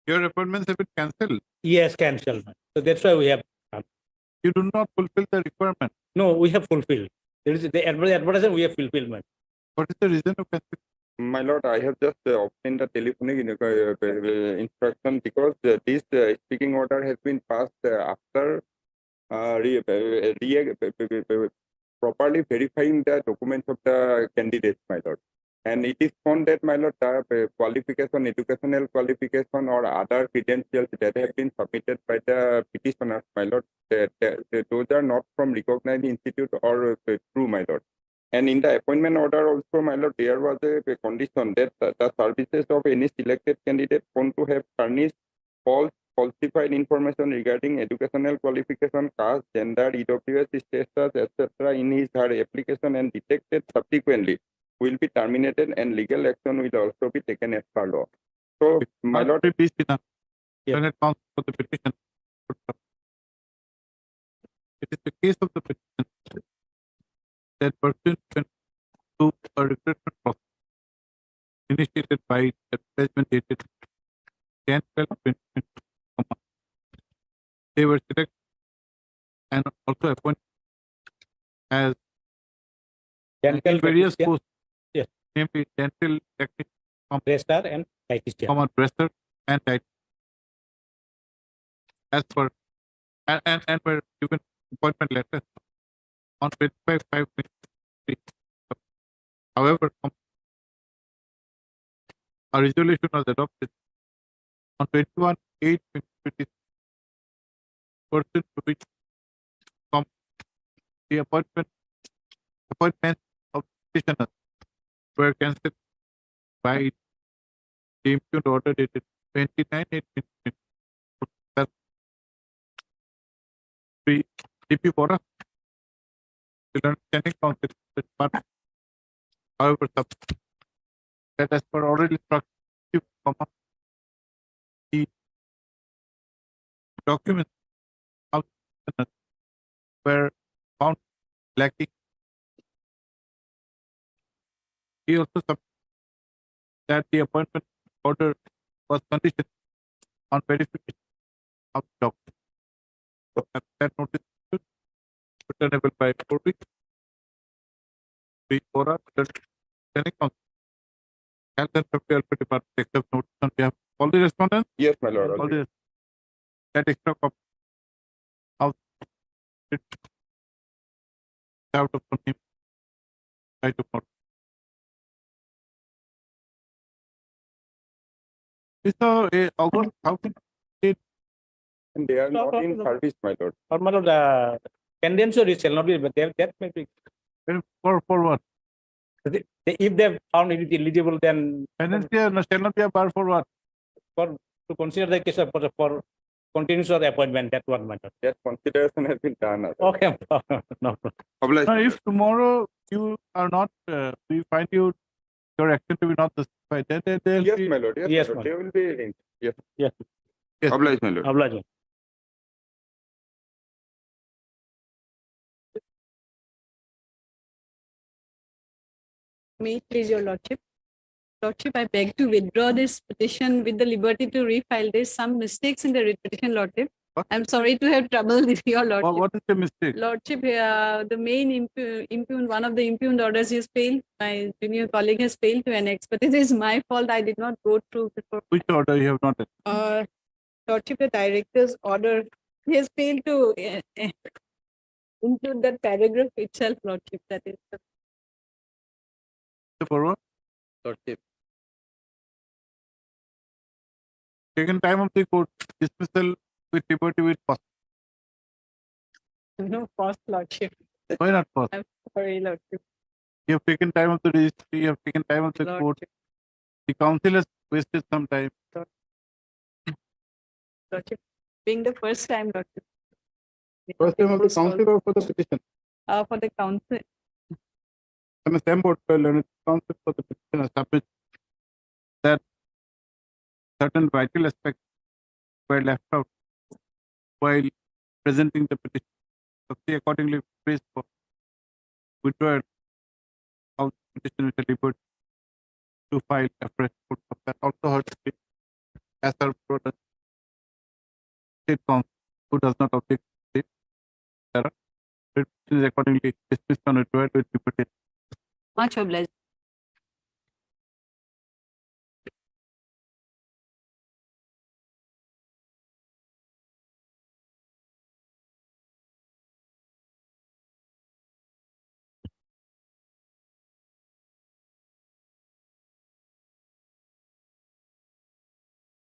your appointments have been cancelled. Yes, cancelled. So that's why we have. You do not fulfill the requirement. No, we have fulfilled. There is the advertisement we have fulfillment. What is the reason of cancellation? My lord, I have just obtained a telephonic instruction because this speaking order has been passed after properly verifying the documents of the candidates, my lord. And it is found that, my lord, the qualification, educational qualification or other credentials that have been submitted by the petitioners, my lord, those are not from recognized institute or true, my lord. And in the appointment order also, my lord, there was a condition that the services of any selected candidate found to have furnished falsified information regarding educational qualification, caste, gender, EWS status, etc. in his or her application and detected subsequently will be terminated and legal action will also be taken as per law. So, my lord, when it comes to the petition, it is the case of the petition that pursuant to a recruitment process, initiated by advertisement dated 10/12/2020, they were selected and also appointed as in various posts, Yes. namely dental technician, Registrar and dietitian. dresser and diet. As per and were given appointment letters on 25/5/2023. However, a resolution was adopted on 21/8/2023, pursuant to which the appointments of petitioners were cancelled by the impugned order dated 29/8/2023. The DP Bora, the Standing Council, the department, however, that as per already instructed, the documents of petitioners were found lacking. He also submitted that the appointment order was conditioned on verification of the document. So that notice is returnable by 4 weeks. Before the Standing Council, Health and Safety Welfare Department accepts notice on behalf of all the respondents. Yes, my lord. All already. the that extra copy of it out of him by tomorrow. So, August, how can And they are not in service, my lord. Or my lord, candidates shall not be, but that may be. for what? If they have found it eligible, then Financial shall not be a bar for what? to consider the case for continuous of the appointment. That's what matters. That consideration has been done. Okay. No. Obliged. Now, if tomorrow you are not, we find your action to be not justified, then they'll Yes, be. my lord. Yes, Yes, my lord. my They will be linked. Yes. Yes. Yes. Obliged, my lord. Obliging. May it please your lordship. Lordship, I beg to withdraw this petition with the liberty to refile. There's some mistakes in the petition, lordship. What? I'm sorry to have trouble with your lordship. What is the mistake? Lordship, the main one of the impugned orders is failed. My junior colleague has failed to annex, but it is my fault. I did not go through before. Which order you have not? Lordship, the director's order, he has failed to include that paragraph itself, lordship. That is For what? Lordship. Taken time of the court, dismissal with liberty with first. no first, lordship. Why not first? I'm sorry, lordship. You have taken time of the registry, you have taken time of the court. Lordship. The council has wasted some time. Lordship, being the first time, lordship. First time of the council or for the petition? For the council. I'm a same board learned council for the petition established that certain vital aspects were left out while presenting the petition. So they accordingly praised for withdrawal of the petition with the liberty to file a fresh court of that also heard as our brother state council who does not object to it. Petition is accordingly dismissed on withdrawal with liberty. Much obliged.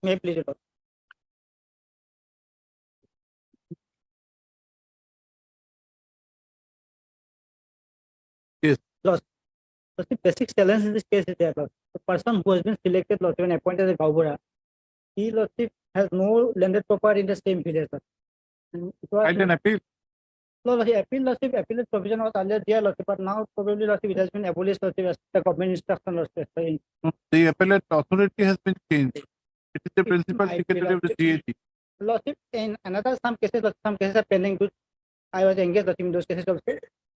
May I please, your lord. Yes. Lord, the basic challenge in this case is that the person who has been selected, lordship, and appointed as a Gaubura, he, lordship, has no landed property in the same village, sir. And it was, Filed an appeal. Lord, he appealed, lordship, appellate provision was earlier there, lordship, but now probably, lordship, it has been abolished, lordship, as the government instruction, lordship. No, the appellate authority has been changed. It is the principal I secretary of the CAG. Lordship, in another some cases are pending. I was engaged Lordship in those cases also.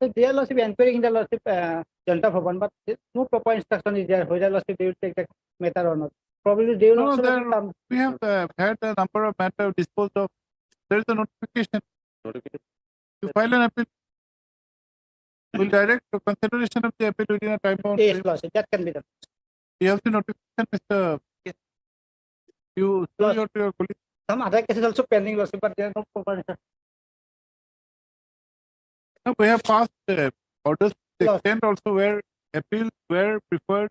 So their Lordship inquiring the Lordship Janta Bhavan, but no proper instruction is there whether Lordship they will take the matter or not. Probably they will No, also there, come. we have had a number of matters disposed of. There is a notification. You file an appeal. Will direct the consideration of the appeal within a time bound. Yes, Lordship, that can be done. You have the notification, Mr. Yes. You show your to your colleague. Some other cases also pending, Lordship, but there are no proper instruction. No, we have passed orders to the Lord. extent also where appeals were preferred.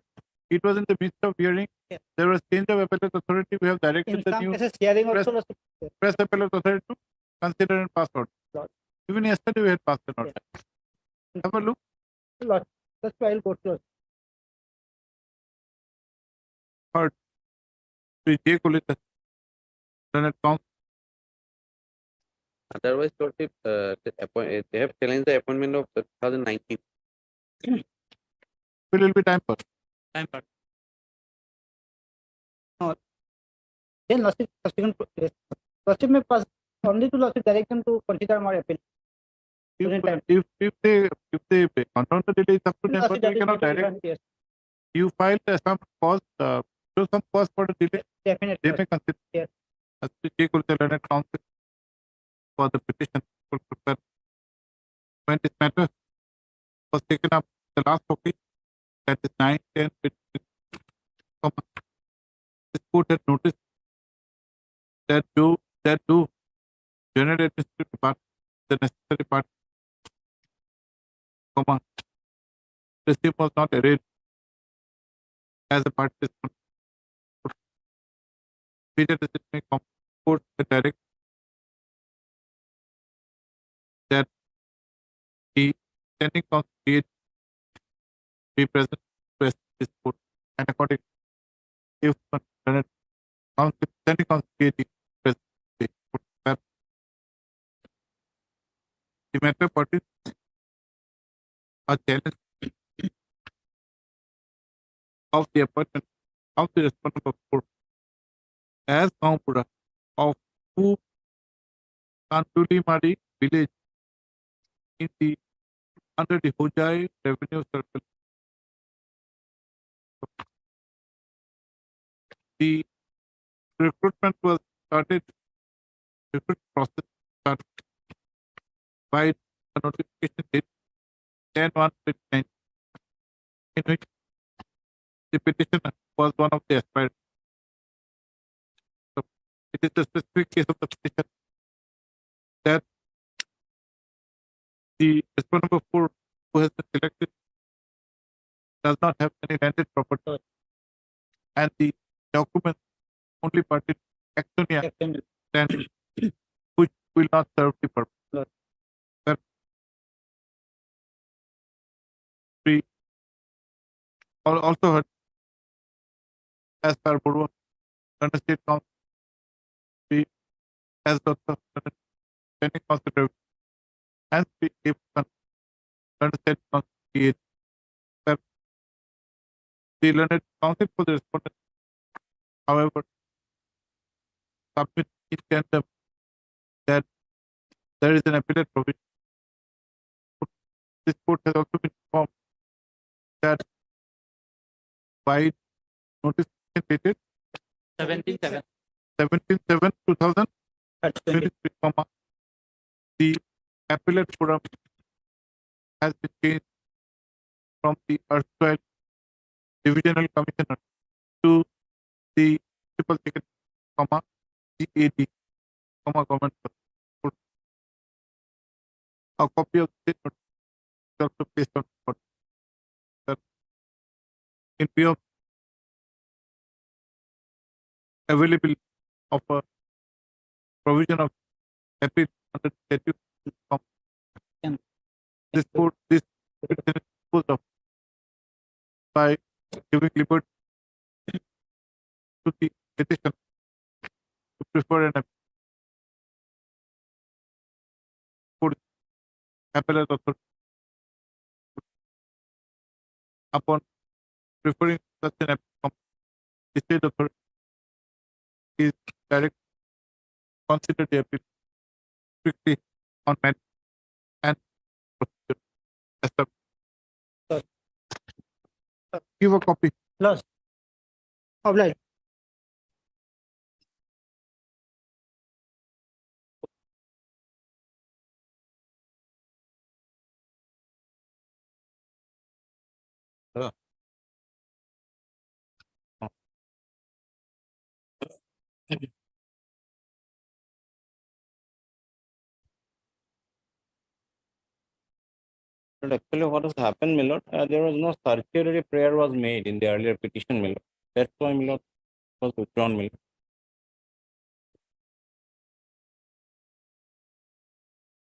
It was in the midst of hearing. Yeah. There was change of appellate authority. We have directed In the some new cases, hearing press, also Lordship. press appellate authority to consider and pass order. Lord. Even yesterday we had passed an order. Have a look. Lord, that's why I'll go to Heard. Sri J. Kulita. Senate Council. Otherwise, Lordship, they have challenged the appointment of 2019. Will be time for. time for. No. Then Lordship, subsequent Lordship may pass only to Lordship direct them to consider more appeal. If they confront the delay is up to them, but we cannot direct. Yes, You filed some cause, show some cause for the delay. definitely. They may consider. Yes. As to take the Senate Council for the petition to prepare. When this matter was taken up the last occasion, that is 9-10, this court had noticed that do General Administrative Department, the necessary part, the same was not arrayed as a participant. Peter does it make court the direct that the standing council be present to assist this court, and according if standing council present the matter parties are challenged of the appointment of the respondent of court as Kampura of who Kantulimari village in the under the Hojai revenue circle. The recruitment was started, recruitment process started by a notification date 10/1/2019, in which the petitioner was one of the aspirants. So it is the specific case of the petition that the respondent of court who has been selected does not have any landed property, and the document only party actionia and which will not serve the purpose. That we also heard as per Budwa, London State Council, we as Dr. Standing Council as we if London State Council that the London Council for the respondent, however, submit in tandem that there is an appellate provision. This court has also been informed that by notification dated 17/7/2023, the appellate forum has been changed from the erstwhile divisional commissioner to the municipal secretary, GAD, government. A copy of this notice is also placed on board. In view of availability of a provision of appeal under the statute, this court, this petition is disposed of by giving liberty to the petition to prefer an appellate authority upon preferring such an appeal. The state authority is direct consider the appeal strictly on merit Give a copy. Lost. Obliged. But actually, what has happened, my lord, there was no circular prayer was made in the earlier petition, my lord. That's why, my lord, was withdrawn, my lord.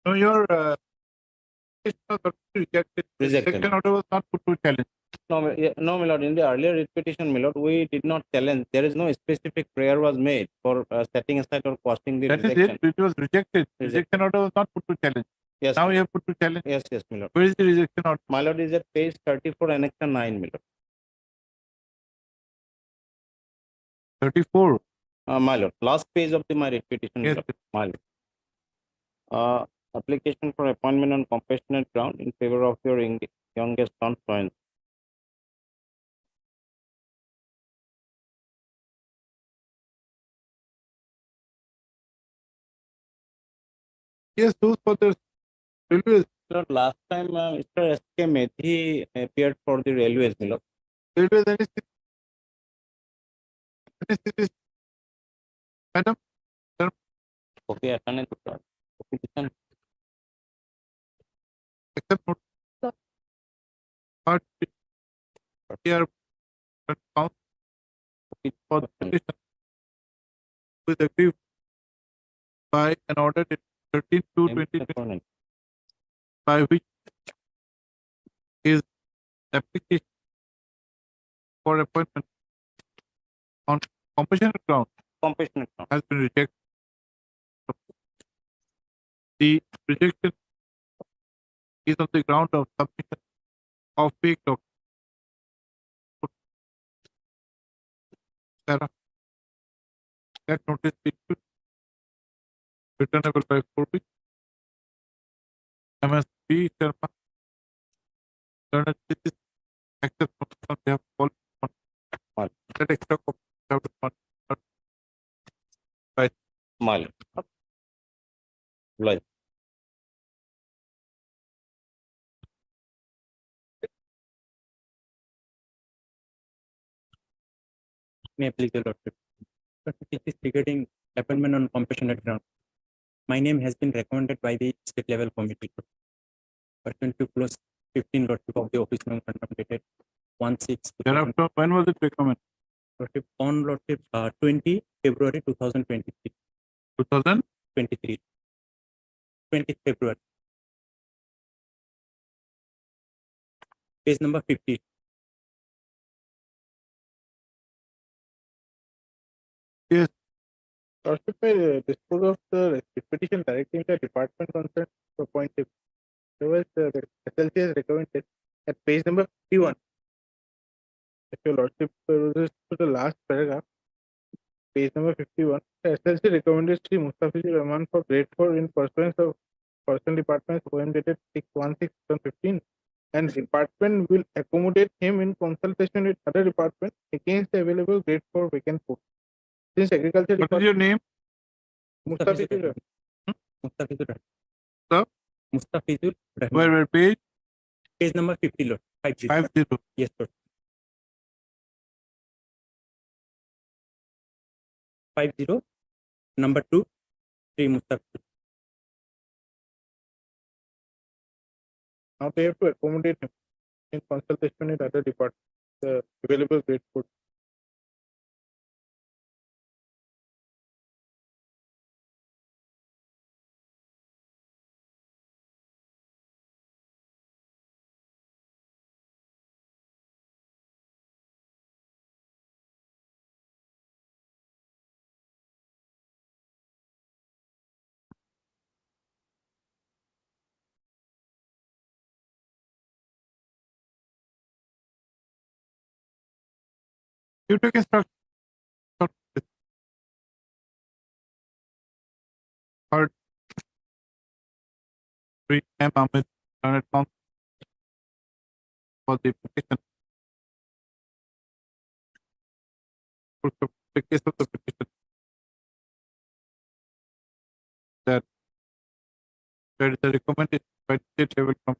No, your rejected. Rejected. Rejection order was not put to challenge. No, no, my lord. In the earlier writ petition, my lord, we did not challenge. There is no specific prayer was made for setting aside or quashing the That is rejection. it. It was rejected. Rejected. Rejection order was not put to challenge. Yes. Now my you lord. have put to challenge. Yes, yes, my lord. Where is the rejection order? My lord is at page 34, annexure 9, my lord. 34. My lord, last page of my writ petition, my Yes. lord. My lord. Application for appointment on compassionate ground in favor of your youngest son, Soin. Yes, those for the railways. Lord, last time Mr. S.K. Methi appeared for the railways, my lord. Railways Madam, Okay, attendance. Okay, accept note. Part here found for the petition with aggrieved by an order dated 13/2/2020 by which his application for appointment on compassionate ground has been rejected. The rejection is on the ground of submission of fake documents. Sarah, that notice is returnable by 4 weeks. MSP Sharma, learned this accept on behalf of all. That extra copy have to right. Mal. Right. May I please your lordship. It is regarding appointment on compassionate ground. My name has been recommended by the state level committee. Pursuant to clause 15 lordship of the office number dated 16. Thereafter, when was it recommended? Lordship on lordship 20 February 2023. 2023. 20 February. Page number 50. Yes. Lordship may dispose of the petition directing the department concerned to appoint him. Otherwise, the SLC has recommended at page number 51. If your Lordship perusses to the last paragraph, page number 51, the SLC recommended Sri Mustafizur Rahman for grade 4 in pursuance of Personnel Department's OM dated 6/16/2015, and department will accommodate him in consultation with other departments against the available grade 4 vacant post. Since agriculture What is your name? Mustafizur Rahman. Mustafizur Rahman. Sir? Mustafizur Rahman. Where page? Page number 50, Lord. 50. 50. Yes, Lord. 50, number 2, 3 Mustafizur. Now they have to accommodate him in consultation with other departments. The available grade 4. You take instruction. Part 3 M. Ahmed, for the petition. For the case of the petition, that there is a recommendation by state level from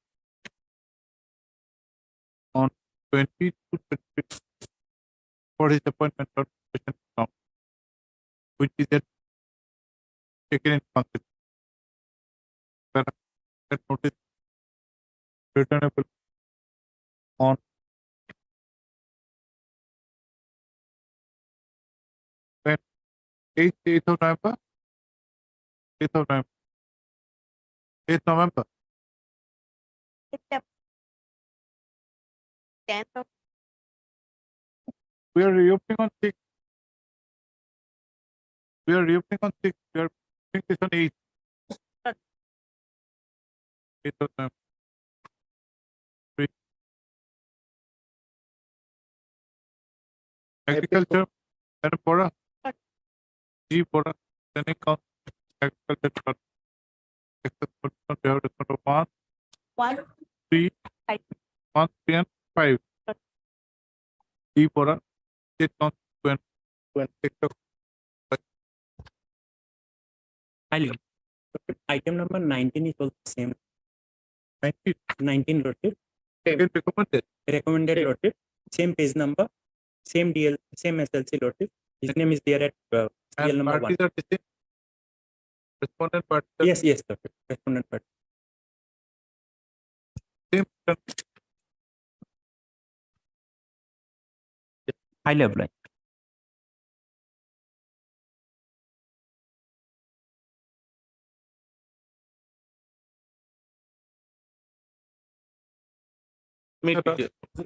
on 20 to 26 for his appointment on petition ground, which is yet taken in consideration. That notice returnable on when 8th of November, 8th of November, 8th November. 10th of We are reopening on 6th. We are reopening on 6th. We are doing this on 8th. 8th of November. Agriculture, Madam Bora. G. Bora, Senate Council, Agriculture Department. They have responded 1, 1, 3, 5. 1, 3, and 5. D. Bora, State Council, 20. Item number 19 is also same. 19. 19 Lordship. Recommended. Recommended Lordship. Same page number. Same DL, same SLC Lordship. His name is there at serial number 1. Parties are the same. Respondent party. Yes, Lordship. Respondent party. Same. High level.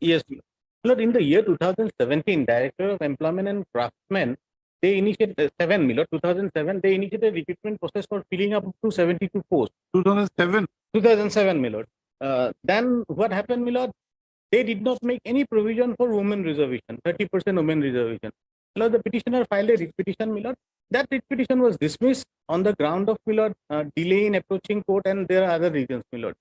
Yes, Lord, in the year 2017, Director of Employment and Craftsmen, they initiated 2007, they initiated recruitment process for filling up to 72 posts. 2007, my lord. Then what happened, my lord? They did not make any provision for women reservation, 30% women reservation. My lord, the petitioner filed a writ petition, my lord. That writ petition was dismissed on the ground of, my lord, delay in approaching court, and there are other reasons, my lord.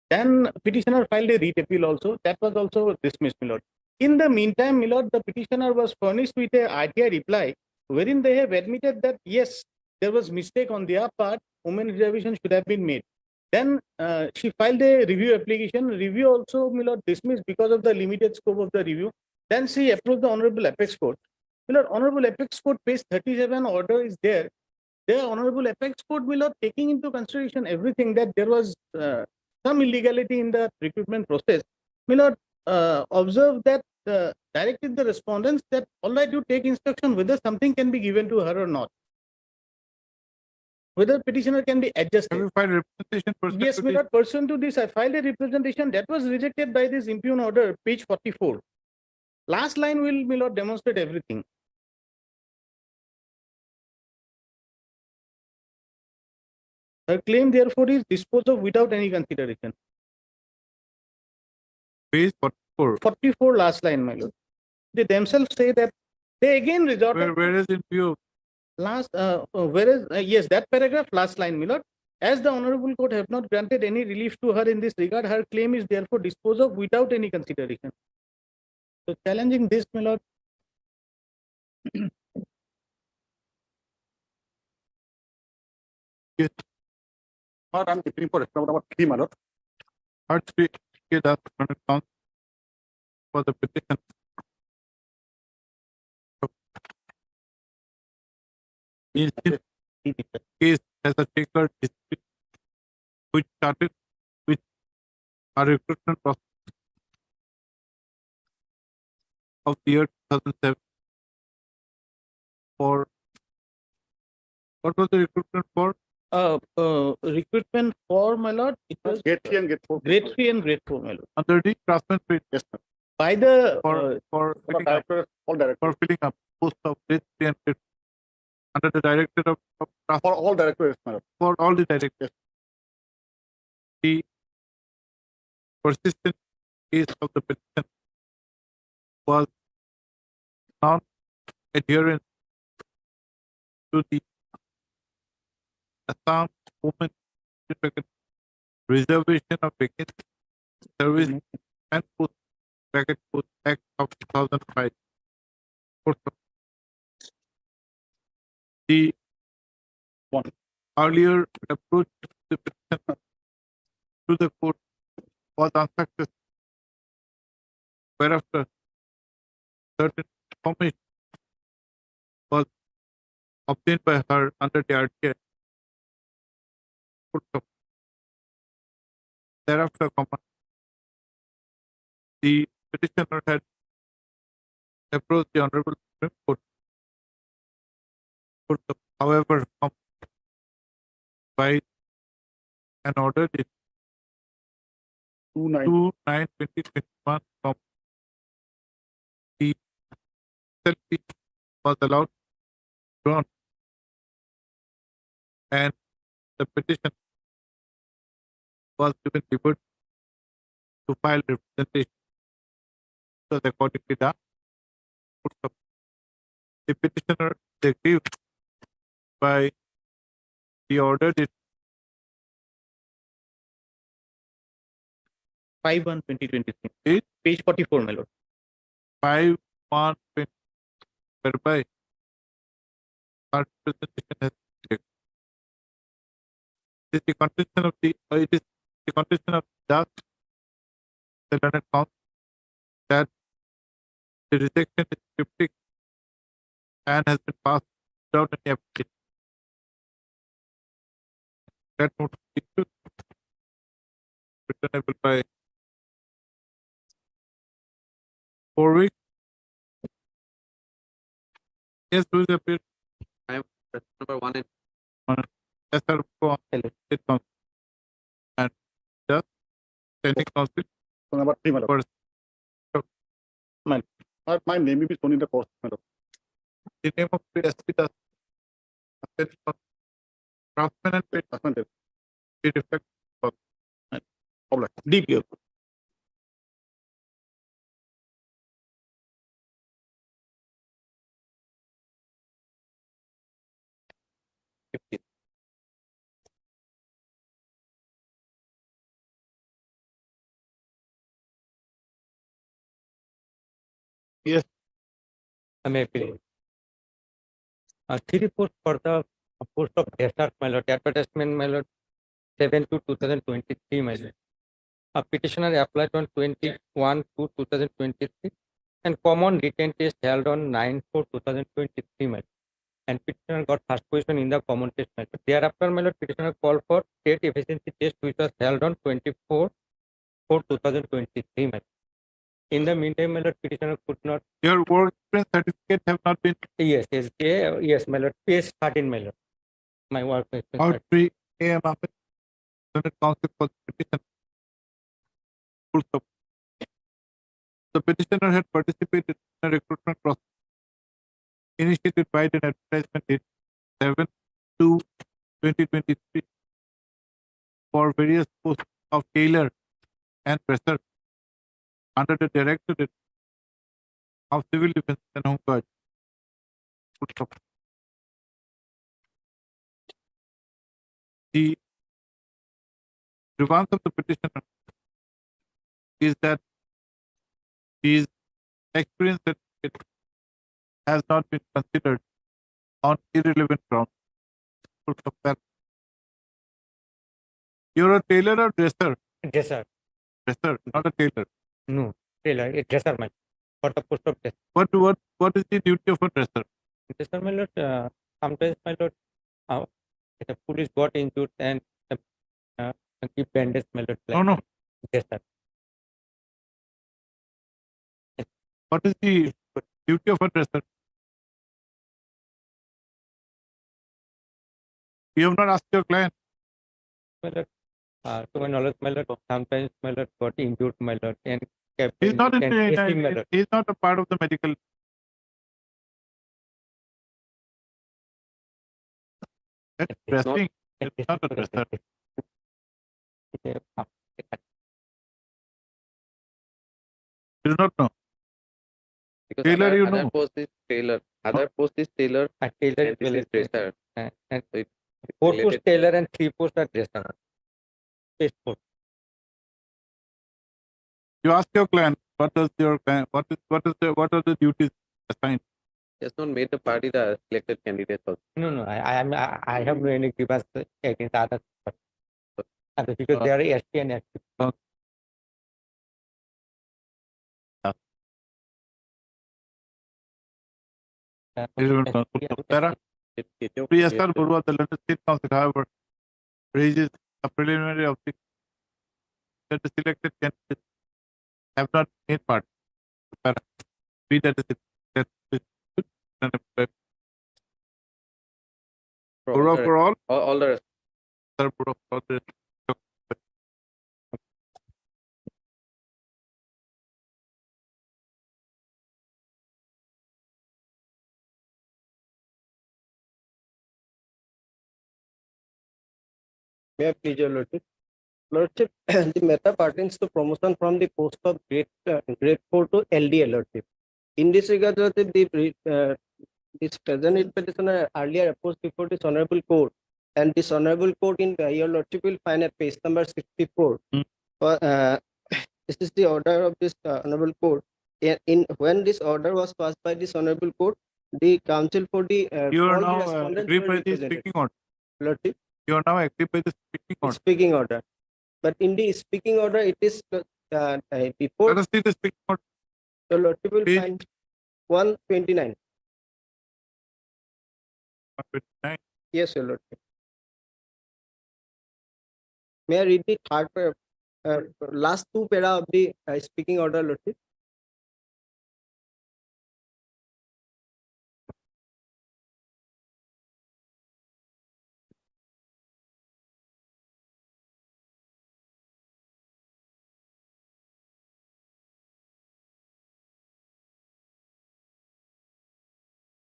Then petitioner filed a writ appeal also. That was also dismissed, my lord. In the meantime, my lord, the petitioner was furnished with a RTI reply wherein they have admitted that yes, there was mistake on their part. Women reservation should have been made. Then she filed a review application. Review also, my lord, dismissed because of the limited scope of the review. Then she approached the Honorable Apex Court. My lord, Honorable Apex Court page 37 order is there. The Honorable Apex Court, my lord, taking into consideration everything that there was some illegality in the recruitment process, my lord, observe that directed the respondents that all right, you take instruction whether something can be given to her or not. Whether petitioner can be adjusted. Have you filed representation pursuant Yes, to my this? lord, pursuant to this, I filed a representation that was rejected by this impugn order, page 44. Last line will, my lord, demonstrate everything. Her claim, therefore, is disposed of without any consideration. Page 44. 44 last line, my lord. They themselves say that they again resorted. Where is in view? Last, whereas, yes, that paragraph, last line, my lord. As the Honorable Court have not granted any relief to her in this regard, her claim is therefore disposed of without any consideration. So challenging this, my lord. Yes. Lord, I'm declaring for respondent number 3, my lord. Part 3, that counts for the petition. In this case has a checkered history which started with a recruitment process of the year 2007 for what was the recruitment for? Recruitment for, my lord, it was Grade 3 and grade 4. grade 3 and grade 4, my lord. Under the craftsman page. Yes, sir. By the For filling up, All directors. for filling up post of grade 3 and grade 4. Under the director of craftsman. For all directors, my lord. For all the directors. The persistent case of the petition was non-adherence to the Assam Women Reservation of vacancy, service and post bracket post Act of 2005. Court of- The one earlier approach to the petitioner to the court was unsuccessful. Whereafter certain information was obtained by her under the RTI. Court of- Thereafter, the petitioner had approached the Honorable Supreme Court. However, by an order dated 2/9/2021, the SLP was allowed drawn and the petition was given liberty to file representation. So accordingly done. The petitioner is aggrieved by the order dated 5/1/2023. Page 44, my lord. 5/1/20, whereby our representation has been rejected. It is the contention of the learned counsel that the rejection is cryptic and has been passed without any application. That notice issued returnable by 4 weeks. Yes, who is appeared? I am number 1 and Yes, sir. Go on. State council. And just standing council. Number 3, my lord. First. My name is shown in the court, my lord. The name of the SP does craftsman and paid it reflects Deeply. Yes. I may appeal. 3 reports for the post of SR, my lord, advertisement, my lord, 7/2/2023, my lord. A petitioner applied on 21/2/2023 and common written test held on 9/4/2023, my lord. And petitioner got first position in the common test, my lord. Thereafter, my lord, petitioner called for state efficiency test which was held on 24/4/2023, my lord. In the meantime, my lord, petitioner could not. Your work experience certificate have not been. Yes, yes, my lord. Page 13, my lord. My work experience. Out 3 a.m. after Senate council for petition. Full stop. The petitioner had participated in a recruitment process initiated by an advertisement date 7/2/2023 for various posts of tailor and presser under the Directorate of Civil Defense and Home Guard. Full stop. The grievance of the petitioner is that his experience certificate has not been considered on irrelevant grounds. Full stop. You're a tailor or dresser? Dresser. Dresser, not a tailor. No, tailor, a dresser, my lord. For the post of dresser. What is the duty of a dresser? Dresser, my lord, sometimes, my lord, the police got injured and keep bandage, my lord. No, no. Dresser. What is the duty of a dresser? You have not asked your client. My lord, to my knowledge, my lord, sometimes, my lord, got injured, my lord, and kept He's not and testing, my lord. he's not a part of the medical. That's dressing. It's not a dresser. You do not know. Because Tailor, other, you other know. post is tailor. Other post is tailor. Tailor and this is dresser. And 4 post tailor and 3 post are dresser. Space post. You ask your client. what does your what are the duties assigned? He has not made the party the selected candidate also. No, I have no any grievance against others. Because they are ST and ST. PSR Burwa, the London State Council, however, raises a preliminary object that the selected candidates have not made part. Be that as it Burwa for all the rest. Sir, Burwa for all the rest. May I please your lordship? Lordship, the matter pertains to promotion from the post of grade 4 to LDA, lordship. In this regard, lordship, this present petitioner earlier approached before this honorable court, and this honorable court in your lordship will find at page number 64. This is the order of this honorable court. When this order was passed by this honorable court, the counsel for the You are all the now respondents agreed were by the represented. speaking order. Lordship, You are now agreed by the speaking order. speaking order. But in the speaking order, it is before. Let us see the speaking order. The lordship will Page find 129. 129. Yes, your lordship. May I read the last two para of the speaking order, lordship?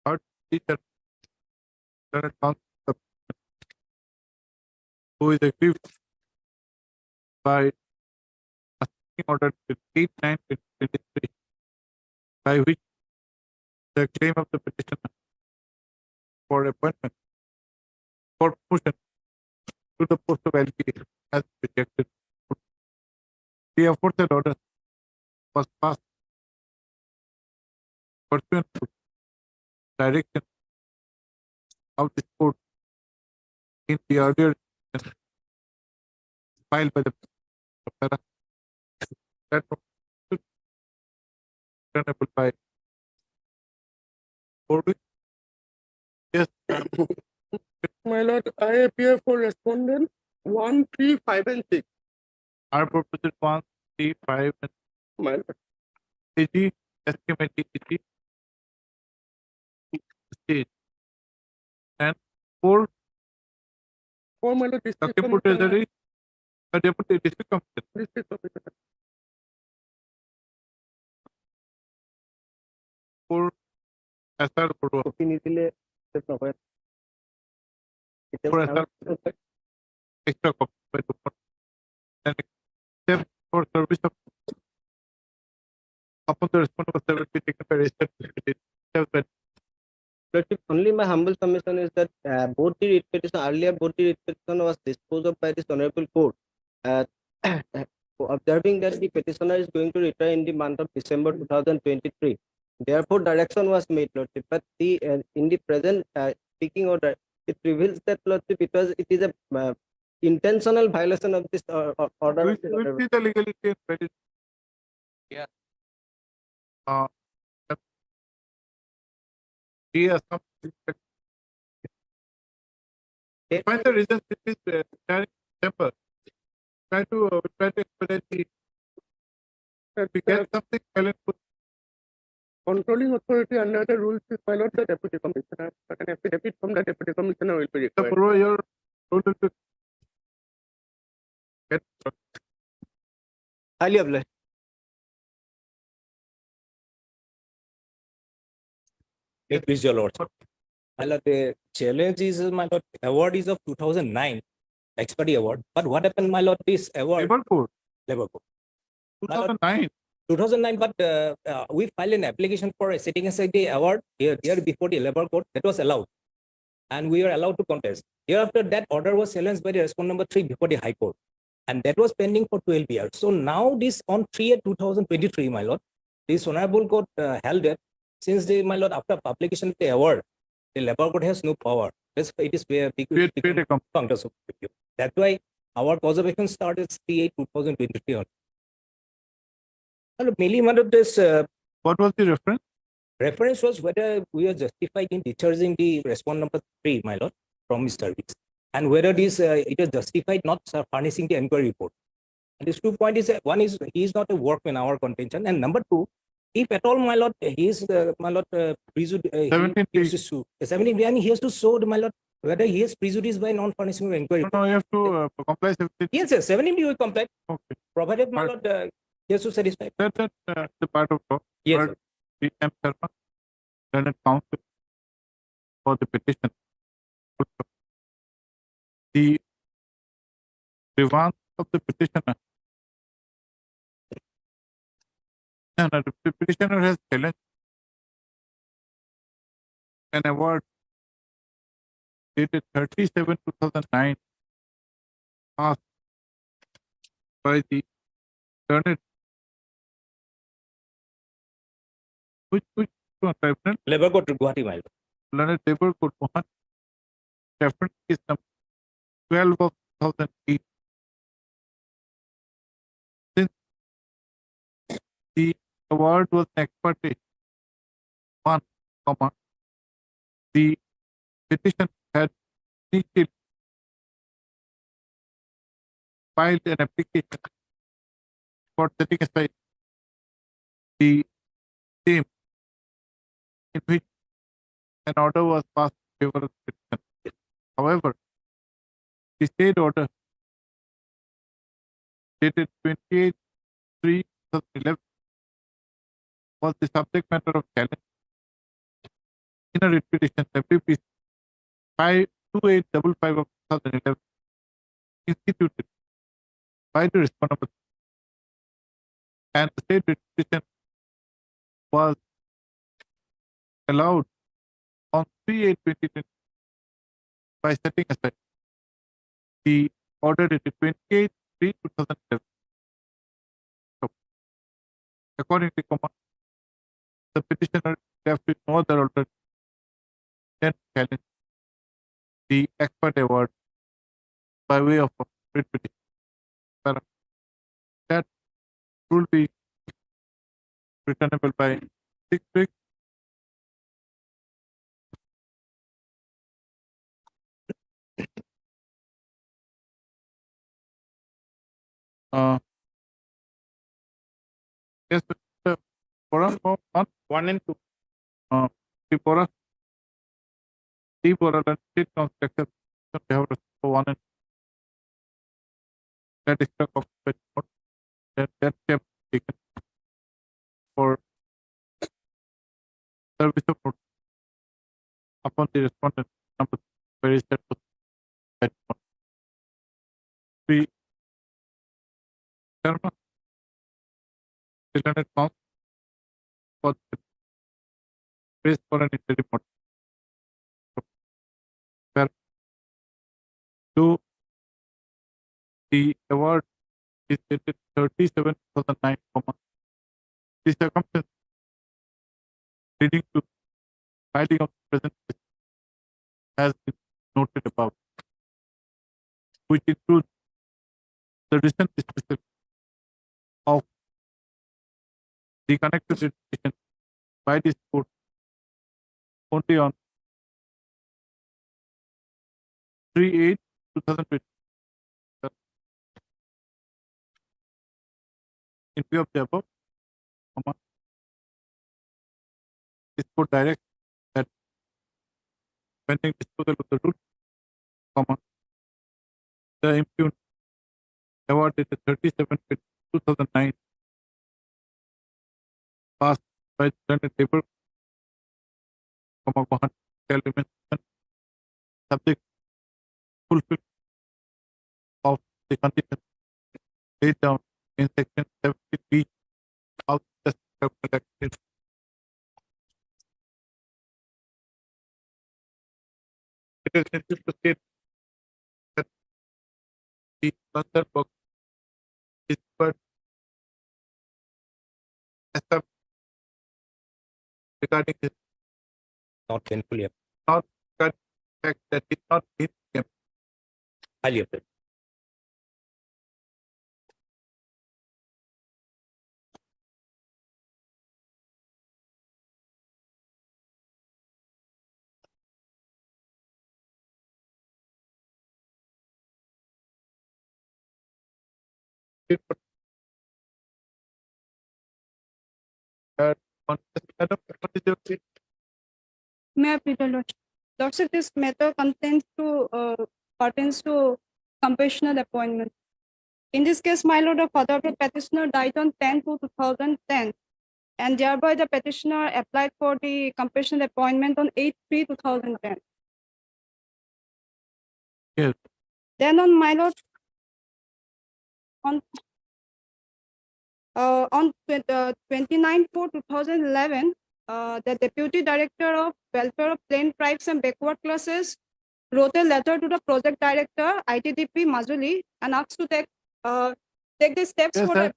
Third teacher, Lieutenant Counsel, who is aggrieved by a speaking order 8/9/2023, by which the claim of the petitioner for appointment for promotion to the post of LPA has been rejected. The aforesaid order was passed pursuant to direction of this court in the earlier filed by the that was returnable by 4 weeks. Yes, My lord, I appear for respondent 1, 3, 5, and 6. our proposal 1, 3, 5, and My lord, AG, SKMT, stage, and 4, for my lord, district Lakhimpur commissioner, Treasury, Deputy District Commissioner. district officer. 4, SR Burwa. For SR extra copy by the court. And except for service of upon the responsible service be taken by registered secretary. Lordship, only my humble submission is that both the writ petition, earlier both the writ petition was disposed of by this honorable court. Observing that the petitioner is going to retire in the month of December 2023. Therefore, direction was made, Lordship. But the in the present speaking order, it reveals that, Lordship, because it is a intentional violation of this order. Which is the legality and validity? Yeah. Yes, find the reason it is carrying temper. Try to expedite the we get something valid. Controlling authority under the rules is my lord the deputy commissioner. But an affidavit from the deputy commissioner will be The required. Burwa, your role is to get Highly obliged. Please, your lordship. My lord, the challenge is, my lord, award is of 2009, expertise award. But what happened, my lord, this award? Labor Code. Labor Code. 2009. 2009, but we filed an application for a setting aside the award here before the Labor Code. That was allowed. And we were allowed to contest. Hereafter, that order was challenged by the respondent number 3 before the High Court. And that was pending for 12 years. So now this on 3/8/2023, my lord, this honorable court held that since the, my lord, after publication of the award, the labor court has no power. It is where counter. That's why our cause of action started 3/8/2023 on. Mainly, my lord, this. What was the reference? Reference was whether we are justified in discharging the respondent number 3, my lord, from his service, and whether this it is justified not furnishing the inquiry report. And these 2 points is one is he is not a workman, our contention, and number 2, if at all, my lord, he is my lord prejudiced. 17, and he has to show my lord whether he is prejudiced by non-furnishing of inquiry. No, you have to comply. Yes, sir. 17 you will comply. Okay. Provided, my lord, he has to satisfy. That's the part of law. Yes. Sir. PM Sharma, Learned Counsel for the petition. The grievance of the petitioner. No, the petitioner has challenged an award dated 37/2009 passed by the learned which tribunal? Labor Court Guwahati, my lord. Learned Labor Court Guwahati. Reference is number 12 of 2008. Since the award was ex parte 1, the petition had initially filed an application for setting aside the same in which an order was passed in favor of the petition. However, the state order dated 28/3/2011 was the subject matter of challenge in a writ petition WPC 52855 of 2011 instituted by the respondent, and the state writ petition was allowed on 3/8/2020 by setting aside the order dated 28/3/2011. So, according to command, the petitioner left with no other alternative than to challenge the expert award by way of a writ petition. That will be returnable by 6 weeks. Yes, forum 1 and 2. The forum, the forum and state council accept have 1 and 2. That is the of that step taken for service of notice upon the respondent number where is that one. 3. Sharma, the learned counsel for the raised for an interim order. Where 2. The award is dated 37/2009, the circumstance leading to filing of the present case has been noted above, which includes the recent dismissal of the connected petition by this court only on 3/8/2020. In view of the above, this court directs that pending disposal of the rule, the impugned award dated 37/2009 passed by the learned labor, Guwahati shall remain subject fulfillment of the conditions laid down in section 70B of the Criminal Act. It is necessary to state that the concerned work established regarding his Not painfully not regarding the fact that he not been highly applied. on Madam, what is your opinion? May I plead the Lordship? Lordship, this matter pertains to compassionate appointment. In this case, my lord, the father of the petitioner died on 10/2/2010, and thereby the petitioner applied for the compassionate appointment on 8/3/2010. Yes. Then on my lord, on 29/4/2011, the Deputy Director of Welfare of Plain Tribes and Backward Classes wrote a letter to the Project Director, ITDP Majuli, and asked to take the steps Yes, for has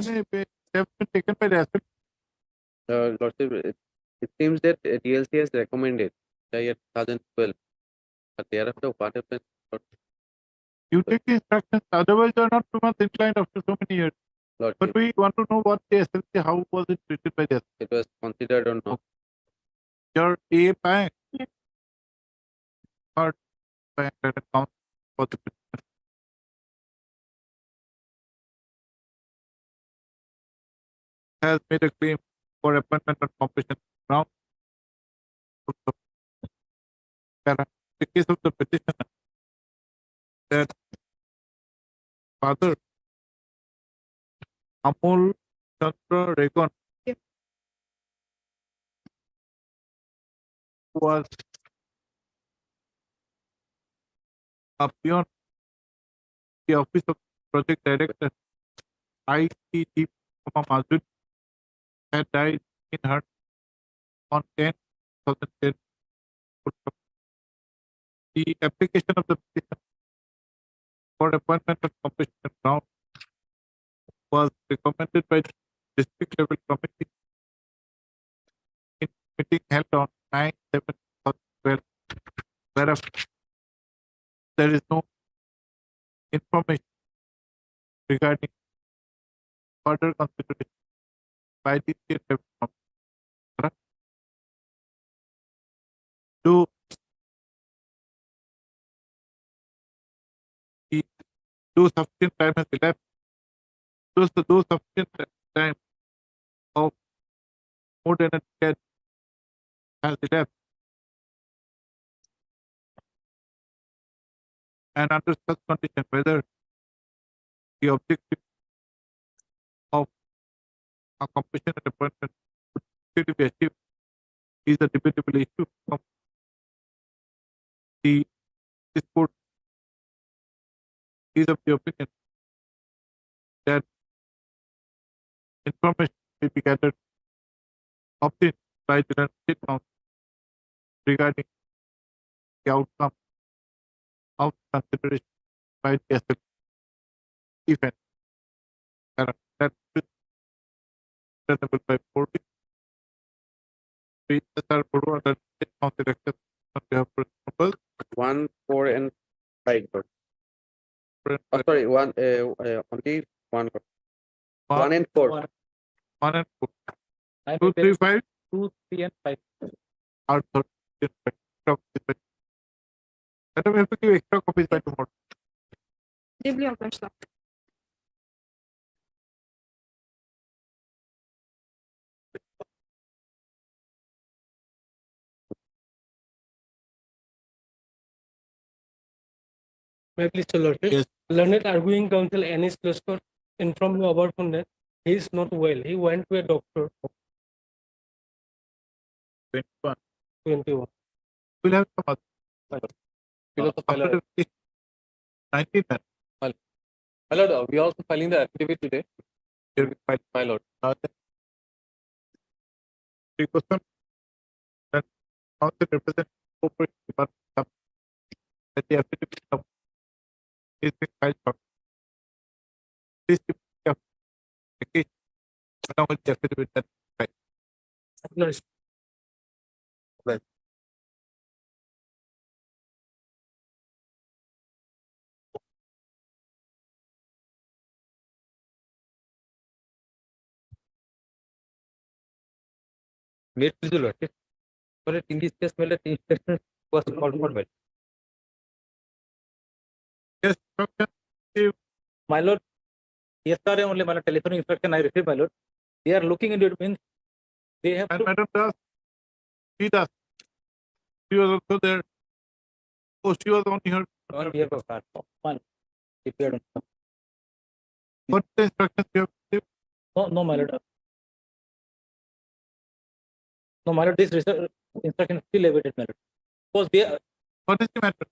any step been taken by the assembly? Lordship, it seems that DLC has recommended the year 2012, but thereafter what happened? You take the instructions, otherwise you are not too much inclined after so many years. Lordship, But we want to know what the SLC, how was it treated by the SLC? it was considered or not? Your A bank or bank that account for the petitioner has made a claim for appointment on completion ground. The case of the petitioner, that father Amol Chandra Regon was a peon the office of project director ICD Mazud had died in her on 10/2010. The application of the petition for appointment of completion ground was recommended by the district level committee in meeting held on 9/7/2012, whereas there is no information regarding further consideration by the state level committee. Do sufficient time has elapsed. Those sufficient time of more than a decade has elapsed. And under such condition, whether the objective of a compassionate appointment should be achieved is a debatable issue. This court is of the opinion that information may be gathered, obtained by the State Council regarding the outcome of consideration by the SL event. That is reasonable by 40. Sir, forward and State Council accepts on behalf of principals. 1, 4, and 5. Oh, sorry, only 1. 1 and 4. 1 and 4. 2, 3, 5. 2, 3, and 5. Are 30. Madam, we have to give extra copies by tomorrow. Deeply obliged, sir. May I please, Your Lordship? Yes. Learned arguing counsel Anis Kluskor informed me about him that he is not well. He went to a doctor. 21. 21. We'll have some other. Below the file. After the 19. My lord, we are also filing the affidavit today. My lord. The question that council represents corporate department that the affidavit of is being filed for. Please keep the case along with the affidavit that Wait, please, your lordship. But in this case, my lord, inspection was called for well. yes, My lord, yesterday only my lord, telephone instruction I received, my lord. They are looking into it, means they have and to. Madam Das, she does. She was also there. Oh, she was on here. On behalf of her. One. Prepared on. What the instructions you have received? No, my lord. No, my lord, this instruction is still awaited, my lord. Because they are. What is the matter?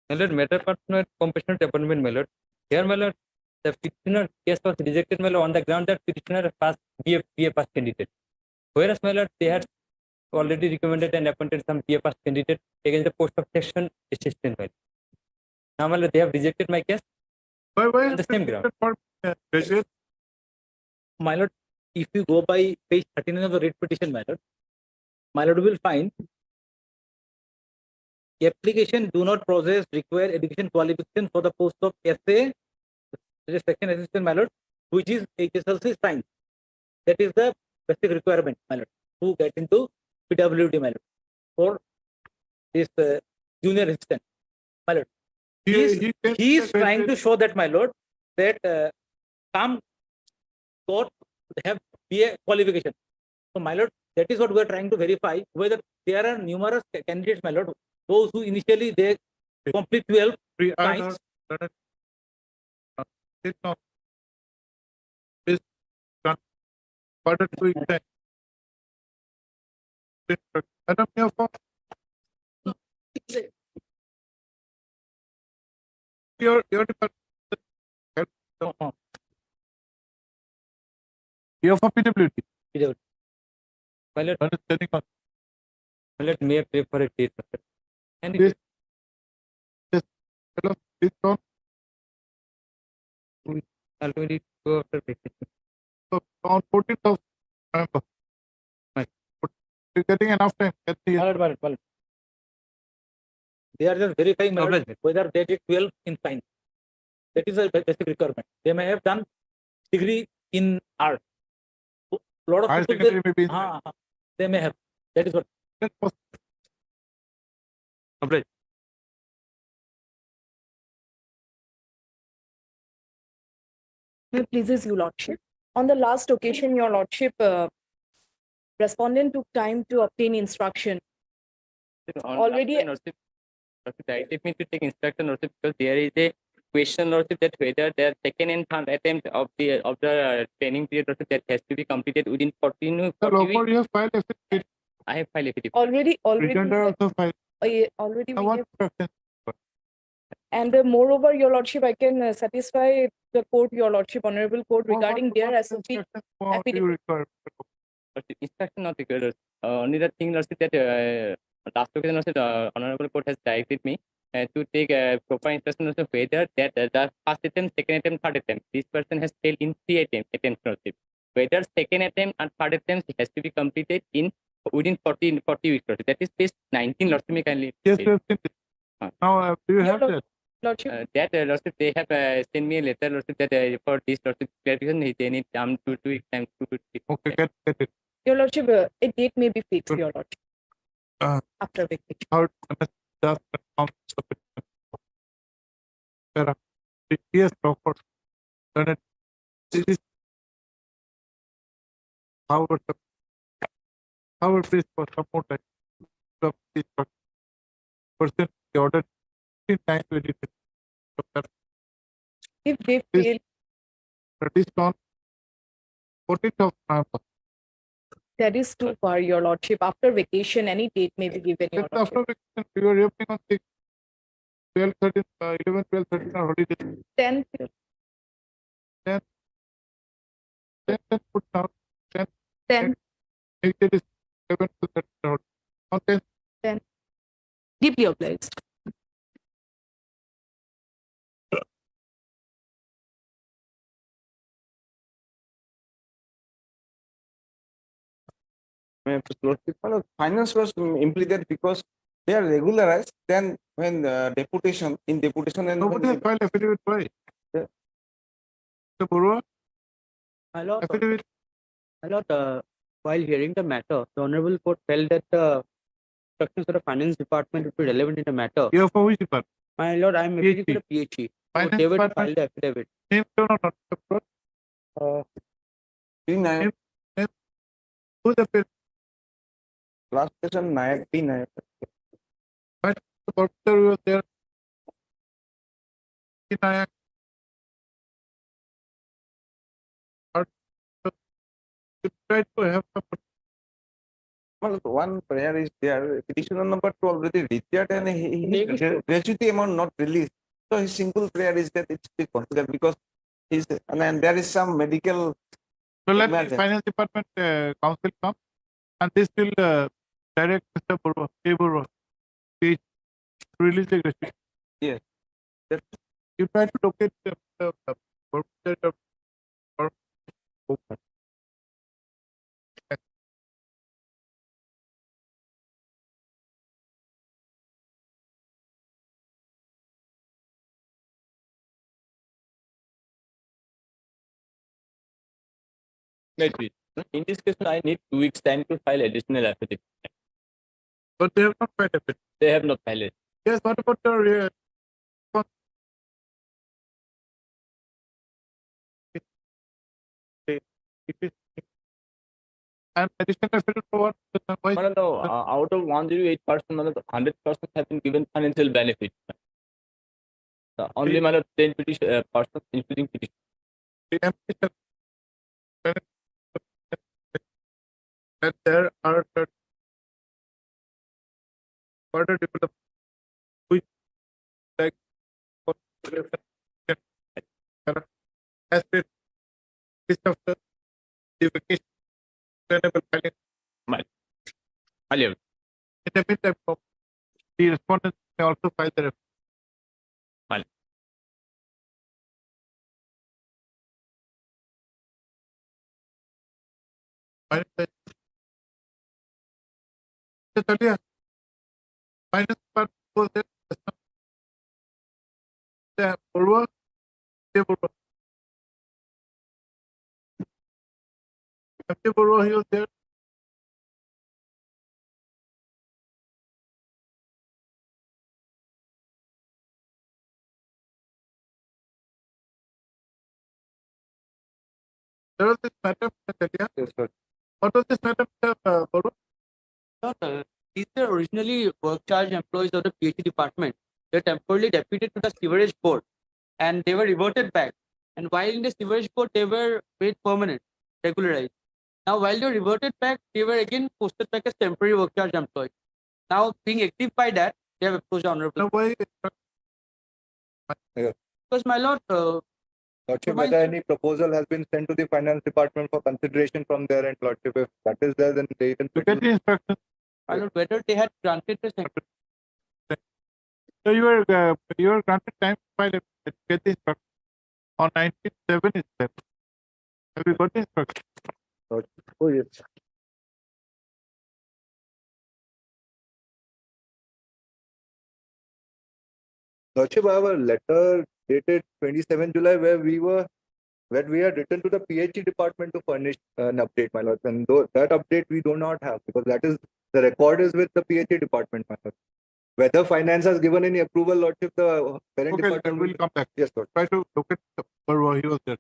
My lord, matter partner compassionate appointment, my lord. Here, my lord, the petitioner case was rejected, my lord, on the ground that petitioner passed BA pass candidate. Whereas, my lord, they had already recommended and appointed some BA pass candidate against the post of section assistant. My lord. Now, my lord, they have rejected my case Why on the same ground. My lord, if you go by page 39 of the writ petition, my lord will find application do not process require education qualification for the post of SA, section assistant, my lord, which is HSLC science. That is the basic requirement, my lord, to get into PWD, my lord, for this junior assistant, my lord. He is trying to show that, my lord, that some courts have BA qualification. So, my lord, that is what we are trying to verify, whether there are numerous candidates, my lord, those who initially they complete 12 science. Order to extend. Madam, your phone. Your department. Your for PWD. My lord, Understanding on my lord, may I pray for a date? And this. Yes. Hello. This on. Already go after vacation. So on 14th of November. You're getting enough time. They are just verifying whether they did 12 in science. That is a basic requirement. They may have done degree in art. Lot of people they may have. That is what. Pleases you, Lordship. On the last occasion, your Lordship, respondent took time to obtain instruction. Already. Directed me to take instruction lordship because there is a question lordship that whether their second and third attempt of the training period lordship that has to be completed within 14 So, local, you have filed affidavit. I have filed affidavit. Already. Pretender also filed. Already. Now, what preference? And moreover, your Lordship, I can satisfy the court, your Lordship, Honorable Court, regarding their SSP affidavit. Instruction not required. Only the thing lordship that last occasion lordship Honorable Court has directed me to take proper instruction lordship whether that the first attempt, second attempt, third attempt, this person has failed in 3 attempts lordship. Whether second attempt and third attempt has to be completed in within 40 weeks lordship. That is page 19 lordship. Me kindly. Yes, now do you have that? Lordship. That lordship they have sent me a letter lordship that for this lordship clarification they need 2 weeks time to. Okay, get it. Your Lordship, a date may be fixed, your Lordship. After vacation. How yes, proper. However, please for some more time. Person the order 15 times very If they fail. That is on 14th of November. That is too far, your Lordship. After vacation, any date may be given, your Lordship. After vacation, you are reopening on 6, 12, 13, 11, 12, 13 are holidays. 10. 10 put down. 10. 10. Next date is 11 to 13 on 10. 10. Deeply obliged. Finance was implicated because they are regularized. Then when deputation and Nobody has filed affidavit, why? Yeah. The borrower, My lord, affidavit, while hearing the matter, the Honorable Court felt that the instructions of the Finance Department would be relevant in the matter. you have for which department? My lord, I am appealing for the PHE. So Finance they would Department? file the affidavit. Name, no, not the borrower. Nayak, Name, who's the appeal? last session Nayak, P Nayak. Why the borrower was there? P. Nayak. Or- You try to have some. Well, one prayer is there. Petitioner number 2 already rejected and he gratuity amount not released. So his simple prayer is that it's still considered because he's and there is some medical. So let the emergency. finance department council come and this will direct Mr. Burwa, A. Burwa, to release the gratuity. Yes. That's You try to locate the website of or Wait, please. In this case, I need 2 weeks time to file additional affidavit. but they have not filed affidavit. They have not filed it. Yes, what about your and additional affidavit for what? Why? No, out of 108%, 100% have been given financial benefit. Only 10 persons, including petition. That there are further development which like as per list of the vacation available filing. In the meantime, the respondents may also file their finance part was there. The Burwa, the Burwa. The Burwa, he was there. There was this matter, yes, sir. what was this matter, Burwa? These were originally work charge employees of the PhD department. They were temporarily deputed to the sewerage board and they were reverted back. And while in the sewerage board, they were made permanent, regularized. Now, while they were reverted back, they were again posted back as temporary work charge employees. Now, being aggrieved by that, they have approached the honorable. Now, why? Because, my lord, Lordship, whether any proposal has been sent to the finance department for consideration from their end, Lordship, if that is there, then they can. To get the instruction. my lord, whether they had granted the So you were granted time to file a get the instruction on 19/7 itself. Have you got the instruction? Oh yes. Lordship, I have a letter dated 27 July where we had written to the PhD department to furnish an update, my lord. And that update we do not have because that is the record is with the PhD department, my lord. Whether finance has given any approval, Lordship, the parent department will come back. Yes, Lord. Try to look at where he was there.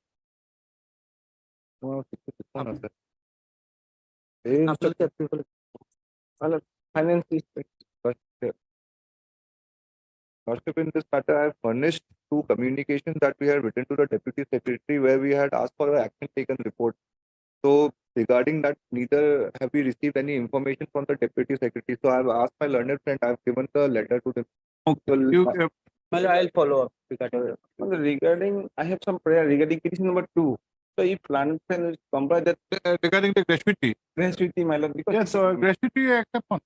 Finance is Lordship, in this matter, I have furnished 2 communications that we had written to the Deputy Secretary where we had asked for an action taken report. So regarding that, neither have we received any information from the Deputy Secretary. So I have asked my learned friend, I have given the letter to them. I'll follow up regarding. I have some prayer regarding petition number 2. So if learned friend is comply that regarding the gratuity, my lord, because yes, so gratuity accept on.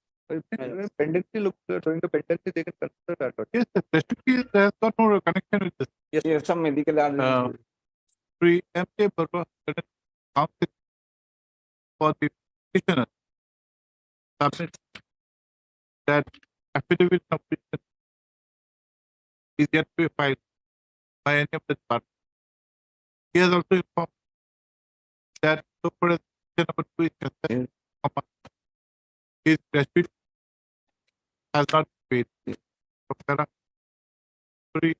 Pendency look showing the pendency, they can consider that. Lord. Yes, the gratuity has got no connection with this. Yes, some medical Free MK Burwa council for the petitioner submits that affidavit of petition is yet to be filed by any of the department. He has also informed that so far as petition number 2 is concerned, his gratuity has not been paid. So, para three,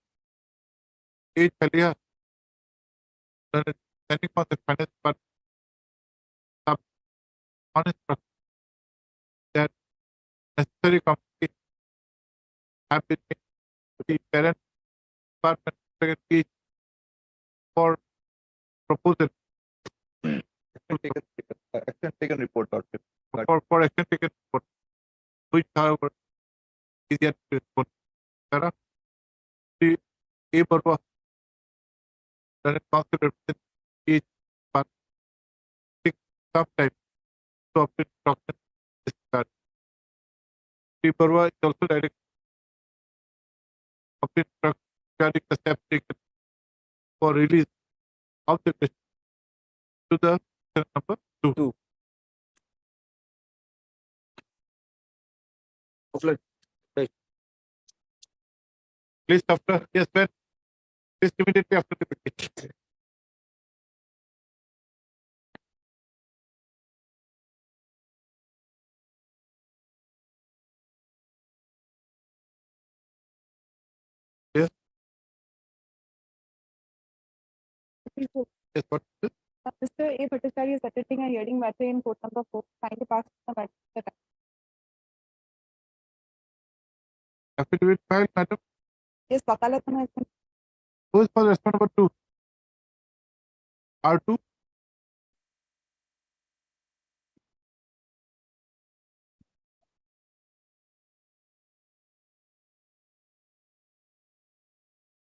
eight earlier, sending for the finance but some on instruction that necessary communication have been made to the parent department secretary for proposal Action taken report, Lordship. for action taken report, which however is yet to respond. Sarah, the A. Barwa, the council representative each but take some time to obtain instruction this regard. The Barwa is also direct of instruction regarding the steps taken for release of the question to the section number 2. Please after, yes, sir. Please immediately after the petition. Yes. Yes, what is it? Mr. A. Bhattacharya is attending a hearing matter in court number 4. Kindly pass the matter. Affidavit filed, madam. Yes, Vakalatana has been. Who is for response number 2? R2?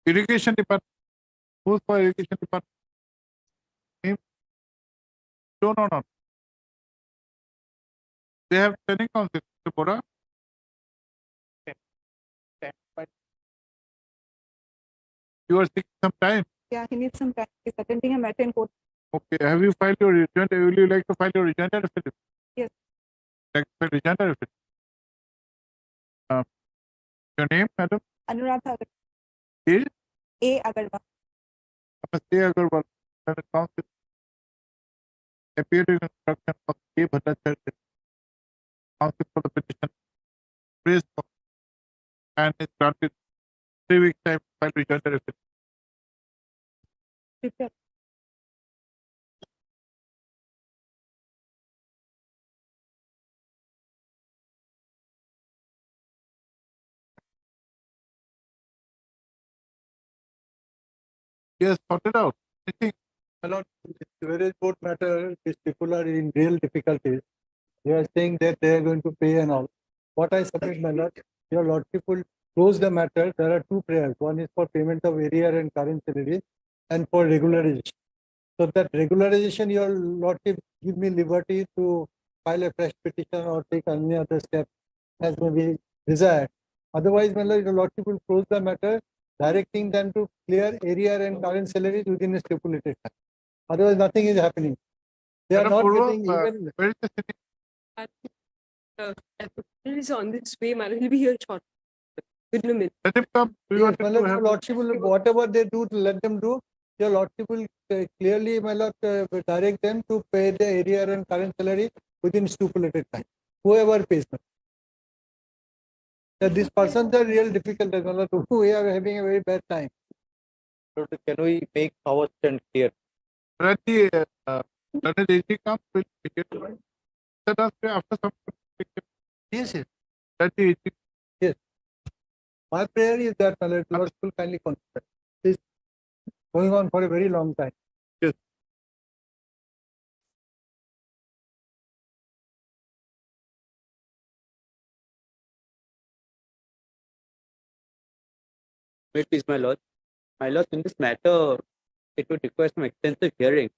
Irrigation department. Who is for irrigation department? Name? No. They have training council, Mr. Bora. You are taking some time. Yeah, he needs some time. He's attending a matter in court. Okay, have you filed your rejoinder? Will you like to file your rejoinder affidavit? Yes. Like to file rejoinder affidavit? Your name, madam? Anuradha Is? A. Agarwal. Namaste, Agarwal. And the council appeared in instruction of A. Bhattacharya, counsel for the petition, praised for and is granted 3 weeks time to file rejoinder affidavit. Prepare. Yes, sort it out. I think My lord, this sewerage board matter, these people are in real difficulties. They are saying that they are going to pay and all. What I submit, my lord, your lordship will close the matter. There are 2 prayers. One is for payment of arrear and current salaries and for regularization. So that regularization, your lordship give me liberty to file a fresh petition or take any other step as may be desired. Otherwise, my lord, your lordship will close the matter, directing them to clear arrear and current salaries within a stipulated time. Otherwise, nothing is happening. They are not getting even. Where is the city? Is on this way, man. He'll be here short. Within a minute. Let him come. Yes, my lord, your lordship will, whatever they do, to let them do. Your lordship will clearly, my lord, direct them to pay the arrear and current salary within stipulated time. Whoever pays them. These persons are real difficult, my lord. We are having a very bad time. So can we make our stand clear? Let the AG come. Will begin. Let us pay after some. Yes, yes. Let the AG. Yes. My prayer is that, my lord, Lord will kindly consider. This is going on for a very long time. Yes. Wait, please, my lord. My lord, in this matter, it would require some extensive hearing.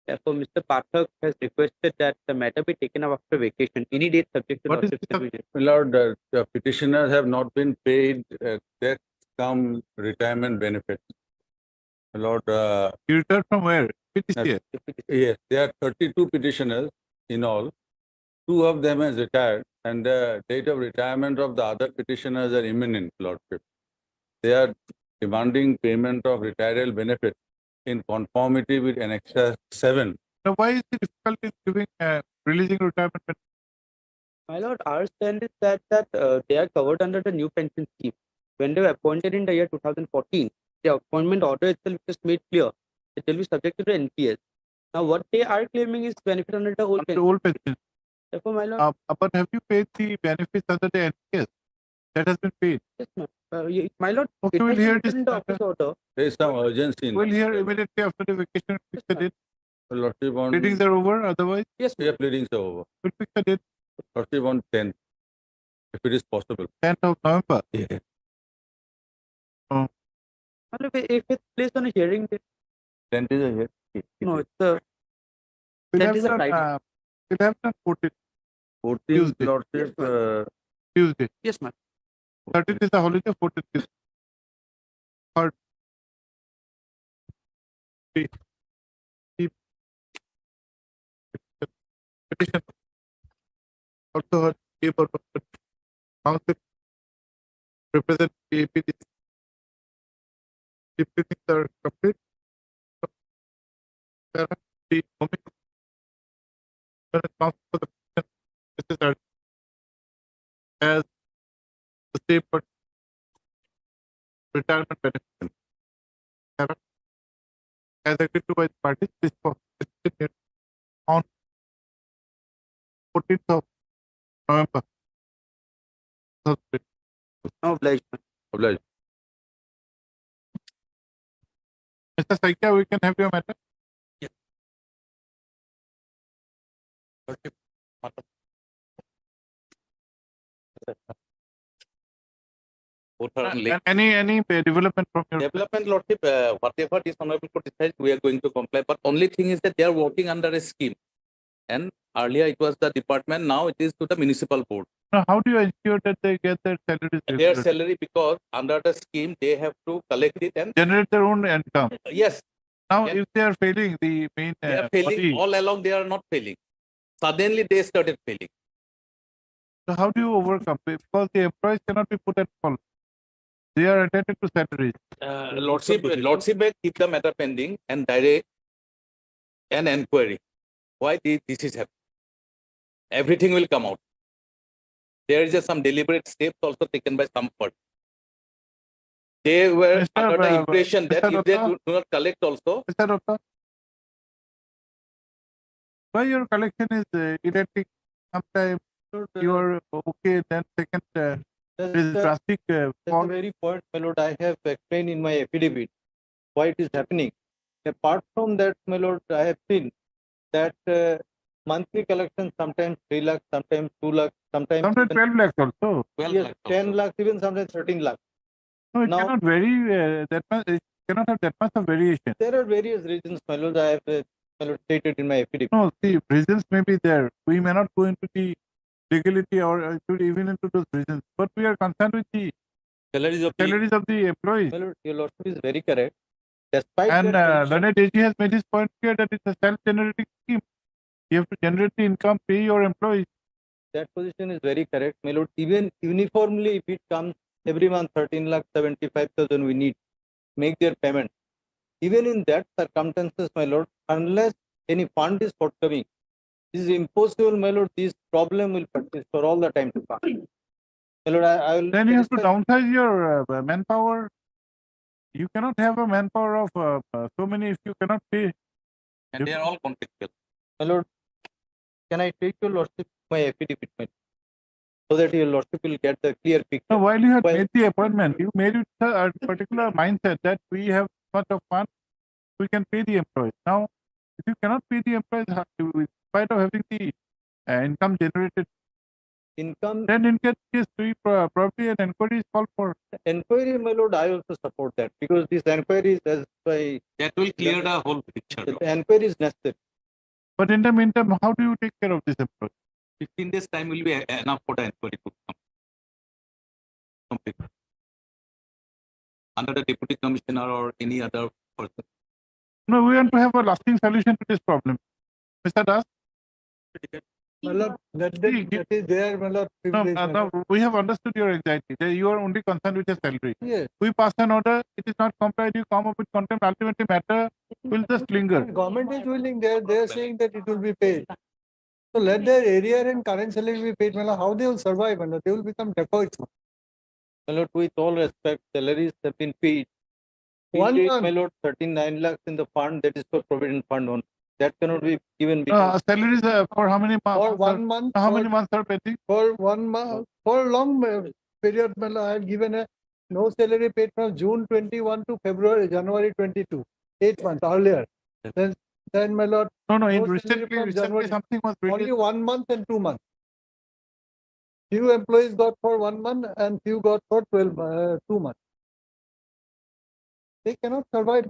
Therefore, Mr. Pathak has requested that the matter be taken up after vacation. Any date subject to What is lordship's the- supervision. My lord, the petitioners have not been paid death cum retirement benefits. My lord, You returned from where? PTCA. yes, there are 32 petitioners in all. 2 of them has retired. And the date of retirement of the other petitioners are imminent, Lordship. They are demanding payment of retirement benefit in conformity with Annexure 7. Now, why is it difficult in giving, releasing retirement benefit? My lord, our stand is that they are covered under the new pension scheme. When they were appointed in the year 2014, the appointment order itself is made clear. It will be subject to the NPS. Now, what they are claiming is benefit under the old Under pension. old pension. Therefore, my lord, But have you paid the benefits under the NPS? That has been paid. yes, ma'am. My lord, Okay, it we'll has hear been this written in the matter. office order. There is some urgency in We'll that. hear immediately after the vacation, fix the date. Lordship on, Pleadings are over, otherwise Yes, yeah, pleadings are over. we'll fix the date, Lordship on 10th, if it is possible. 10th of November. Yeah. Oh, My lord, if it's placed on a hearing date, 10th is a here. no, it's the we'll that have is a done, Friday. we'll have done 14th, 14th, Tuesday. Lordship, Tuesday. Yes, ma'am. 13th is a holiday, 14th is third. The petition also heard paper council represent PAP. The pleadings are complete. The moment council for the petition necessary as the same but retirement benefit as agreed to by the parties. This was on 14th of November. Obliged, ma'am. obliged. Mr. Saikya, we can have your matter. And any development from your Development, Lordship, whatever this honorable court decides, we are going to comply. But only thing is that they are working under a scheme. And earlier it was the department, now it is to the municipal board. Now, how do you ensure that they get their salaries? Their salary, because under the scheme, they have to collect it and Generate their own income. yes, Now, Yeah. if they are failing, the main they are failing. body, All along, they are not failing. Suddenly, they started failing. so how do you overcome? Because the employees cannot be put at fault. They are entitled to salaries. Lordship may keep the matter pending and direct an inquiry. Why this is happening? Everything will come out. There is some deliberate steps also taken by some party. They were Mr. under the Ba- impression that Mr. if they Dutta? do not collect also, Mr. Dutta, why your collection is erratic? Sometimes you are okay, then second there is drastic That's fall. the very point, my lord, I have explained in my affidavit why it is happening. Apart from that, my lord, I have seen that monthly collection sometimes 3 lakhs, sometimes 2 lakhs, sometimes Sometimes 12 lakhs also. 12 yes, lakhs 10 also. lakhs, even sometimes 13 lakhs. No, it Now- cannot vary that much. It cannot have that much of variation. There are various reasons, my lord, I have my lord, stated in my affidavit. No, see, reasons may be there. We may not go into the legality or even into those reasons, but we are concerned with the Salaries of the salaries of the employees. My lord, your lordship is very correct. Despite And that, Learned AG has made his point clear that it's a self-generating scheme. You have to generate the income, pay your employees. that position is very correct, my lord. Even uniformly, if it comes every month 13 lakh 75,000, we need make their payment. Even in that circumstances, my lord, unless any fund is forthcoming, this is impossible, my lord. This problem will persist for all the time to come. My lord, I will. Then you have to downsize your manpower. You cannot have a manpower of so many if you cannot pay. and they are all contractual. My lord, can I take your lordship my affidavit, my lord, so that your lordship will get the clear picture? So while you had Well- made the appointment, you made it a particular mindset that we have much of fun, we can pay the employees. Now, if you cannot pay the employees, in spite of having the income generated, Income then in that case, probably an inquiry is called for. enquiry, my lord, I also support that because this enquiry is as by That will clear the whole picture. the enquiry is necessary. But in the meantime, how do you take care of this employee? 15 days time will be enough for the inquiry to come. Complete. Under the deputy commissioner or any other person. No, we want to have a lasting solution to this problem. Mr. Das? See, now we have understood your anxiety. That you are only concerned with your salary. Yes. We pass an order, it is not complied, you come up with contempt, ultimately matter will just linger. Government is willing, they're saying that it will be paid. So let their area and current salary be paid. How they will survive? They will become dacoits. My lord, with all respect, salaries have been paid. One Paid, month. my lord, 39 lakhs in the fund, that is for provident fund only. That cannot be given. Salaries for how many months? For 1 month. How many months are pending? For 1 month, for a long period, I have given a no salary paid from June 21 to January 22, 8 months earlier. Then my lord. No, salary recently from January. something was Only released. 1 month and 2 months. Few employees got for 1 month and few got for 2 months. They cannot survive.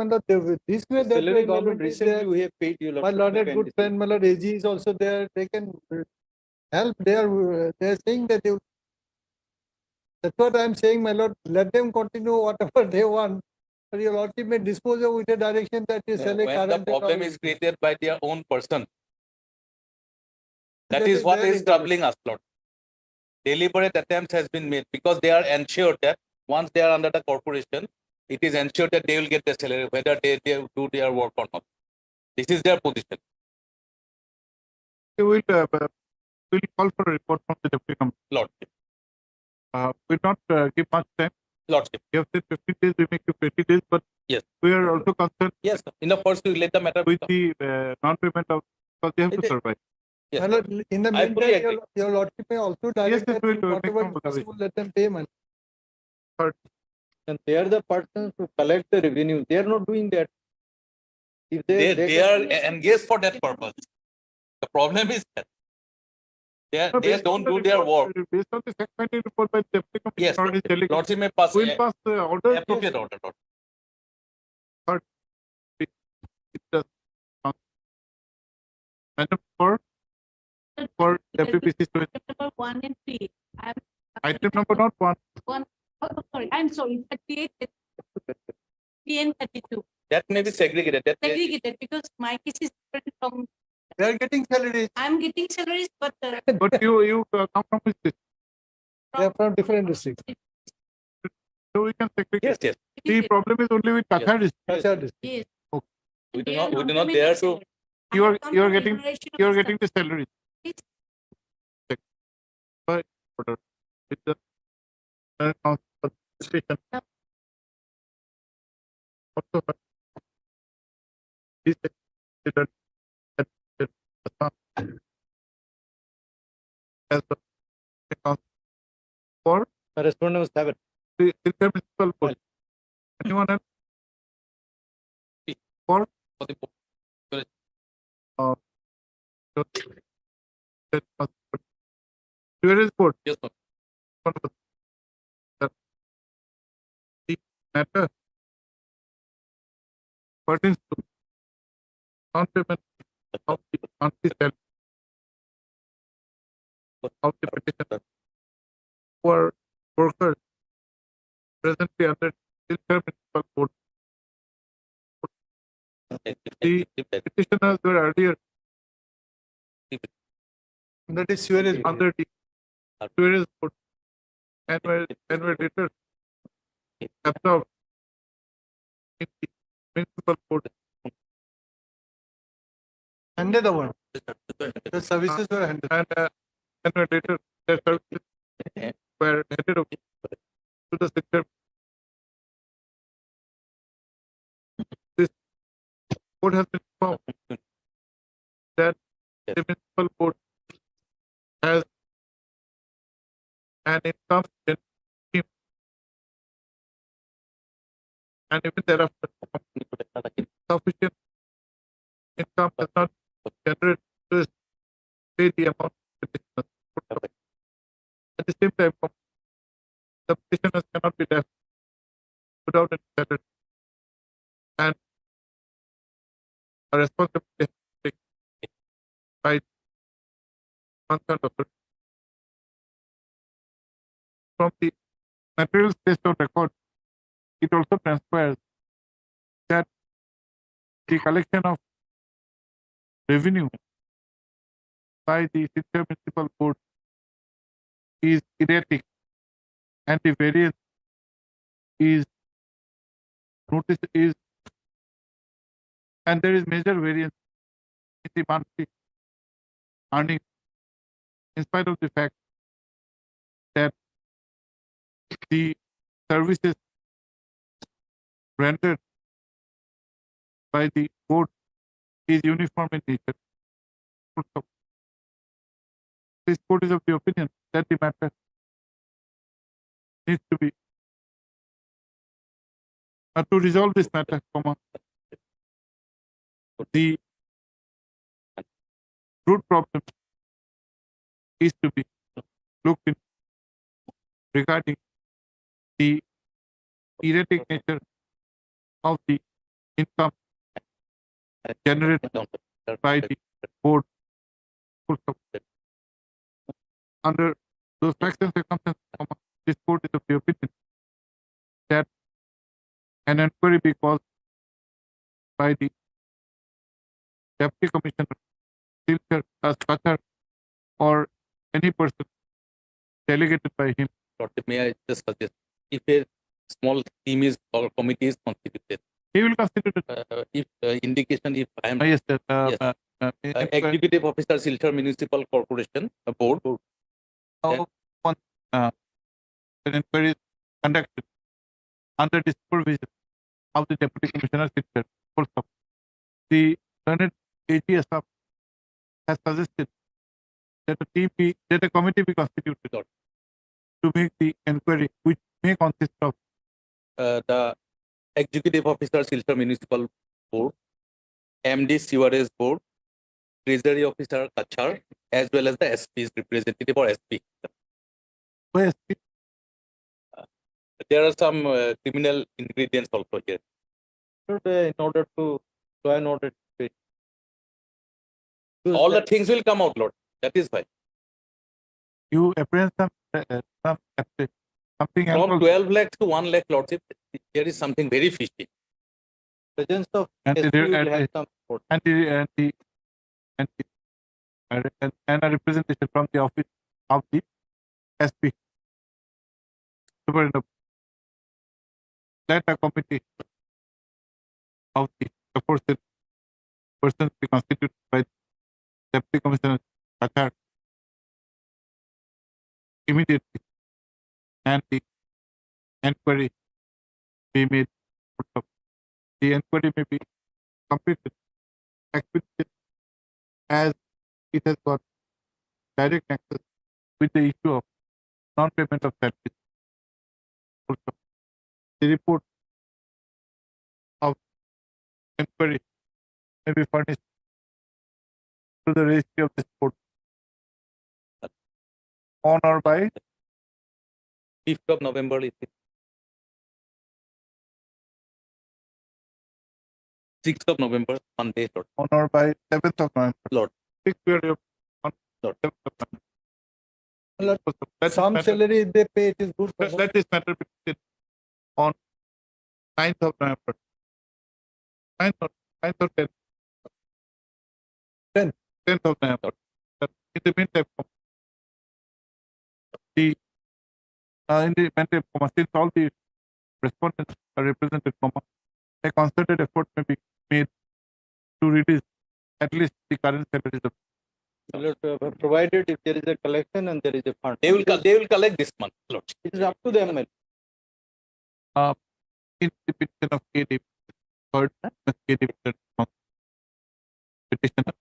This way, that way, government is there. Recently, we have paid you. My lord, good friend, my lord, AG is also there. They can help. They're saying that they. That's what I'm saying, my lord. Let them continue whatever they want. But your lordship may dispose of with a direction that is When the problem is created by their own person, that is what is troubling us, Lord. Deliberate attempts has been made because they are ensured that once they are under the corporation, it is ensured that they will get the salary, whether they do their work or not. This is their position. We will call for a report from the deputy commissioner. Lordship. We not give much time. Lordship. You have said 15 days, we make it 20 days, but yes, we are also concerned. Yes, in the first we let the matter with the non-payment of, because they have to survive. Yes, my lord, in the I fully meantime, your lordship may also direct that we'll whatever make some possible, let them pay money. And they are the persons who collect the revenue. They are not doing that. If they are engaged for that purpose. The problem is that they don't do their work. Based on the segmented report by the deputy Yes, commissioner, his delegate, Lordship may pass we'll pass the order. appropriate order. Lord. Third, it does item for WPC. Number 1 and 3. Item number not 1. Sorry, I'm sorry. 38, 3 and 32. That may be segregated. Segregated because my case is different from. They are getting salaries. I'm getting salaries, but. But you come from which district? They are from different districts. So we can segregate. Yes. The problem is only with Kachar district. Kachar district. Yes. Okay. We do not dare to. You are getting the salary. By order. With the station. Also, this considered as the for respondent was 7. the municipal board. Anyone else? For the Sewerage board. Yes, sir. The matter pertains to non-payment of the monthly salary of the petitioner for workers presently under municipal board. The petitioners were earlier That is sewerage. under the sewerage board and were later absorbed in the municipal board. Handed over. The services were handed. And were later their services were handed over to the sector. This board has been informed that the municipal board has an income scheme and even thereafter sufficient income has not generated to pay the amount of petitioners. At the same time, the petitioners cannot be left without any salary and a responsibility by concerned authority. From the materials based on record, it also transpires that the collection of revenue by the Silchar Municipal Board is erratic and the variance is notice is and there is major variance in the monthly earning in spite of the fact that the services rendered by the board is uniform in nature. This board is of the opinion that the matter needs to be to resolve this matter, the root problem is to be looked in regarding the erratic nature of the income generated by the board. Under those facts and circumstances, this board is of the opinion that an inquiry be caused by the Deputy Commissioner, Silchar, as Qatar, or any person delegated by him. May I just suggest, if a small team is or committee is constituted, he will constitute it. if indication, if I am Yes, sir. yes. Executive Officer, Silchar Municipal Corporation, Board. An inquiry is conducted under the supervision of the Deputy Commissioner Silchar. Also, the learned AGSF has suggested that a committee be constituted to make the inquiry, which may consist of the Executive Officer, Silchar Municipal Board, MD, Sewerage Board, Treasury Officer, Kachar, as well as the SP's representative or SP. There are some criminal ingredients also here. In order to an audit. All the things will come out, Lord. That is why. you apprehend something else. From 12 lakhs to 1 lakh, Lordship, there is something very fishy. Presence of and SP the- will and have the- some support. and a representation from the office of the SP. Superintendent. Let a committee of the aforesaid persons be constituted by Deputy Commissioner Qatar immediately, and the inquiry be made. The inquiry may be completed expeditiously as it has got direct access with the issue of non-payment of salaries. Also, the report of inquiry may be furnished to the registry of this board on or by 5th of November. 6th of November, Monday, Lord. on or by 7th of November. Lord. 6th period on Lord. 7th of November. Let Some this matter- salary they pay, it is good for let this matter be decided on 9th of November. 9th or 10th. 10th of November. In the meantime, since all the respondents are represented, a concerted effort may be made to reduce at least the current salaries of provided if there is a collection and there is a fund. They will collect this month, Lord. It is up to them. in the petition of KD, third KD petitioner.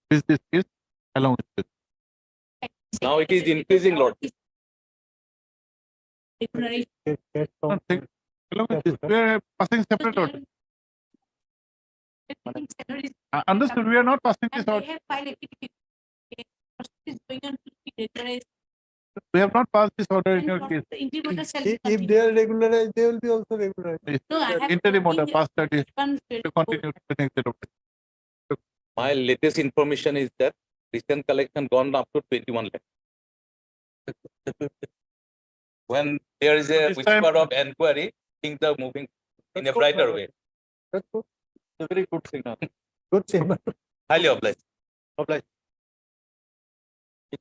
This is along with this. Now it is increasing, Lord. Along with this, we are passing separate order. Understood. We are not passing this order. We have not passed this order in your case. If they are regularized, they will be also regularized. Interim order passed that is to continue to the next order. My latest information is that recent collection gone up to 21 lakh. When there is a This time- whisper of inquiry, things are moving in a brighter way. That's good. It's a very good signal. Good signal. Highly obliged. Obliged. Please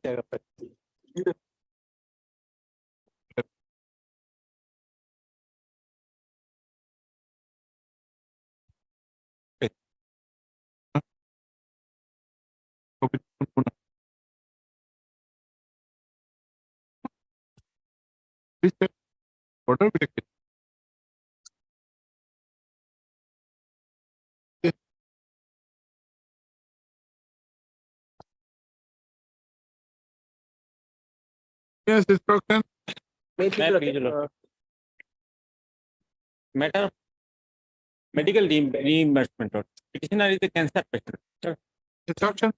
check. What are we taking? Yes, instruction. Matter of medical reimbursement or petitioner is a cancer patient. Instruction.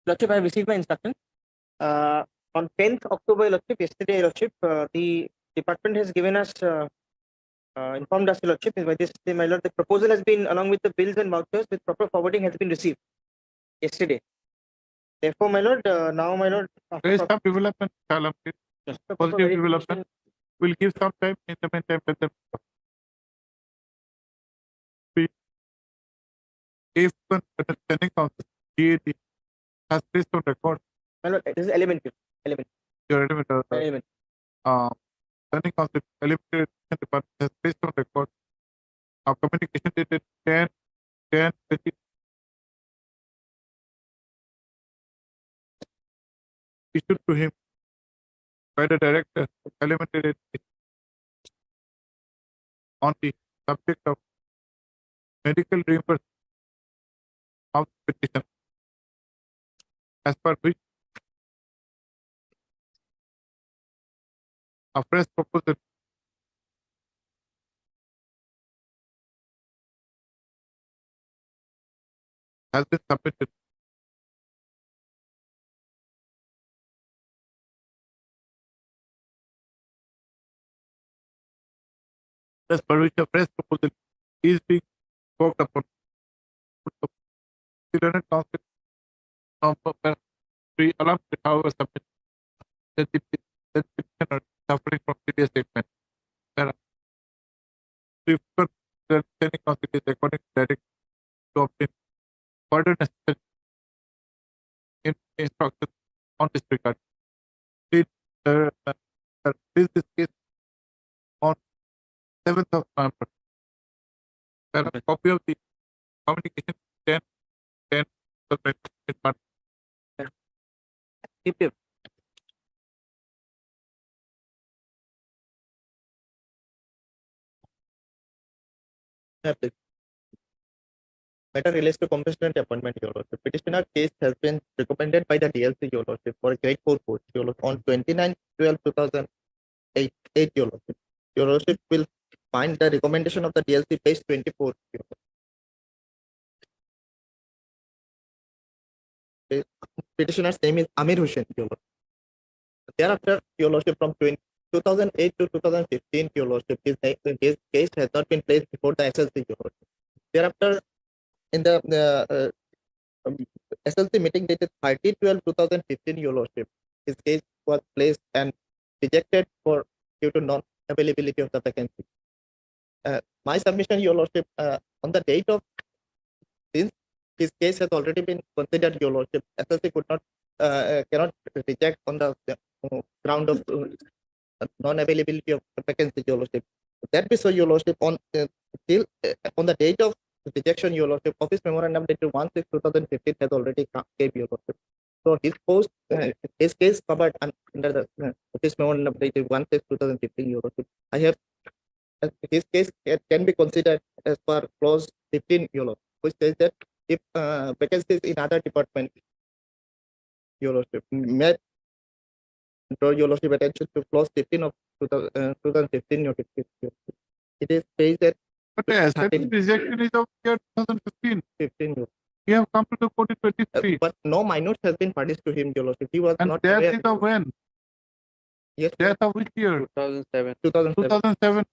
Lordship, I have received my instruction. On 10th October, Lordship, yesterday, Lordship, the department has given us, informed us, Lordship, by this, my Lord, the proposal has been, along with the bills and vouchers with proper forwarding, has been received yesterday. Therefore, my Lord, now, my Lord, There is some development, Kalam. Positive development. We'll give some time in the meantime. Let them. If the standing council, DAD, has placed on record. My Lord, this is elementary. Your element. Standing council, elementary department has placed on record. Our communication dated 10 issued to him by the director of elementary on the subject of medical reimbursement of the petition, as per which a fresh proposal has been submitted. As per which a fresh proposal is being worked upon. The Learned Council along with however submit that the petitioner is suffering from serious ailment. The Standing Council is according to direct to obtain further necessary instructions on this regard. Please raise this case on 7th of November. A copy of the communication 10 Matter relates to compassionate appointment, Your Lordship. Petitioner case has been recommended by the DLC, Your Lordship, for grade 4 post, Your Lordship, on 29/12/2008, Your Lordship. Your Lordship will find the recommendation of the DLC page 24, Your Lordship. The petitioner's name is Amir Hussain, Your Lordship. Thereafter, Your Lordship, from 2008 to 2015, Your Lordship, his case has not been placed before the SLC, Your Lordship. Thereafter, in the SLC meeting dated 30/12/2015, Your Lordship, his case was placed and rejected due to non-availability of the vacancy. My submission, Your Lordship, on the date of, since his case has already been considered, Your Lordship, SLC cannot reject on the ground of non-availability of the vacancy, Your Lordship. That be so, Your Lordship, on the date of rejection, Your Lordship, office memorandum dated 1/6/2015 has already came, Your Lordship. So his case covered under the office memorandum dated 1/6/2015, Your Lordship. His case can be considered as per clause 15, Your Lordship, which says that if vacancies in other department, Your Lordship, may draw Your Lordship attention to clause 15 of 2015 notification. It is based that. But the SLC rejection is of year 2015. 15. We have come to the court in 23. But no minute has been furnished to him, Your Lordship. He was and not death aware. is of when? Yes. Death of which year? 2007. 2007.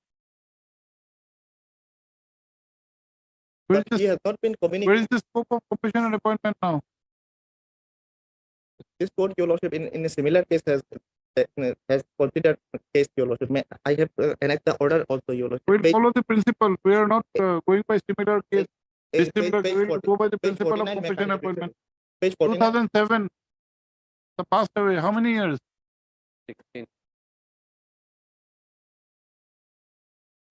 Where is, He has not been communicated. where is the scope of compassionate appointment now? This court, Your Lordship, in a similar case has considered case, Your Lordship. I have enacted the order also, Your Lordship. We'll follow the principle. We are not going by similar case. Page Dissimilar, we will 40, go by the page principle of 49, compassionate appointment. Page 49. 2007, the passed away. How many years? 16.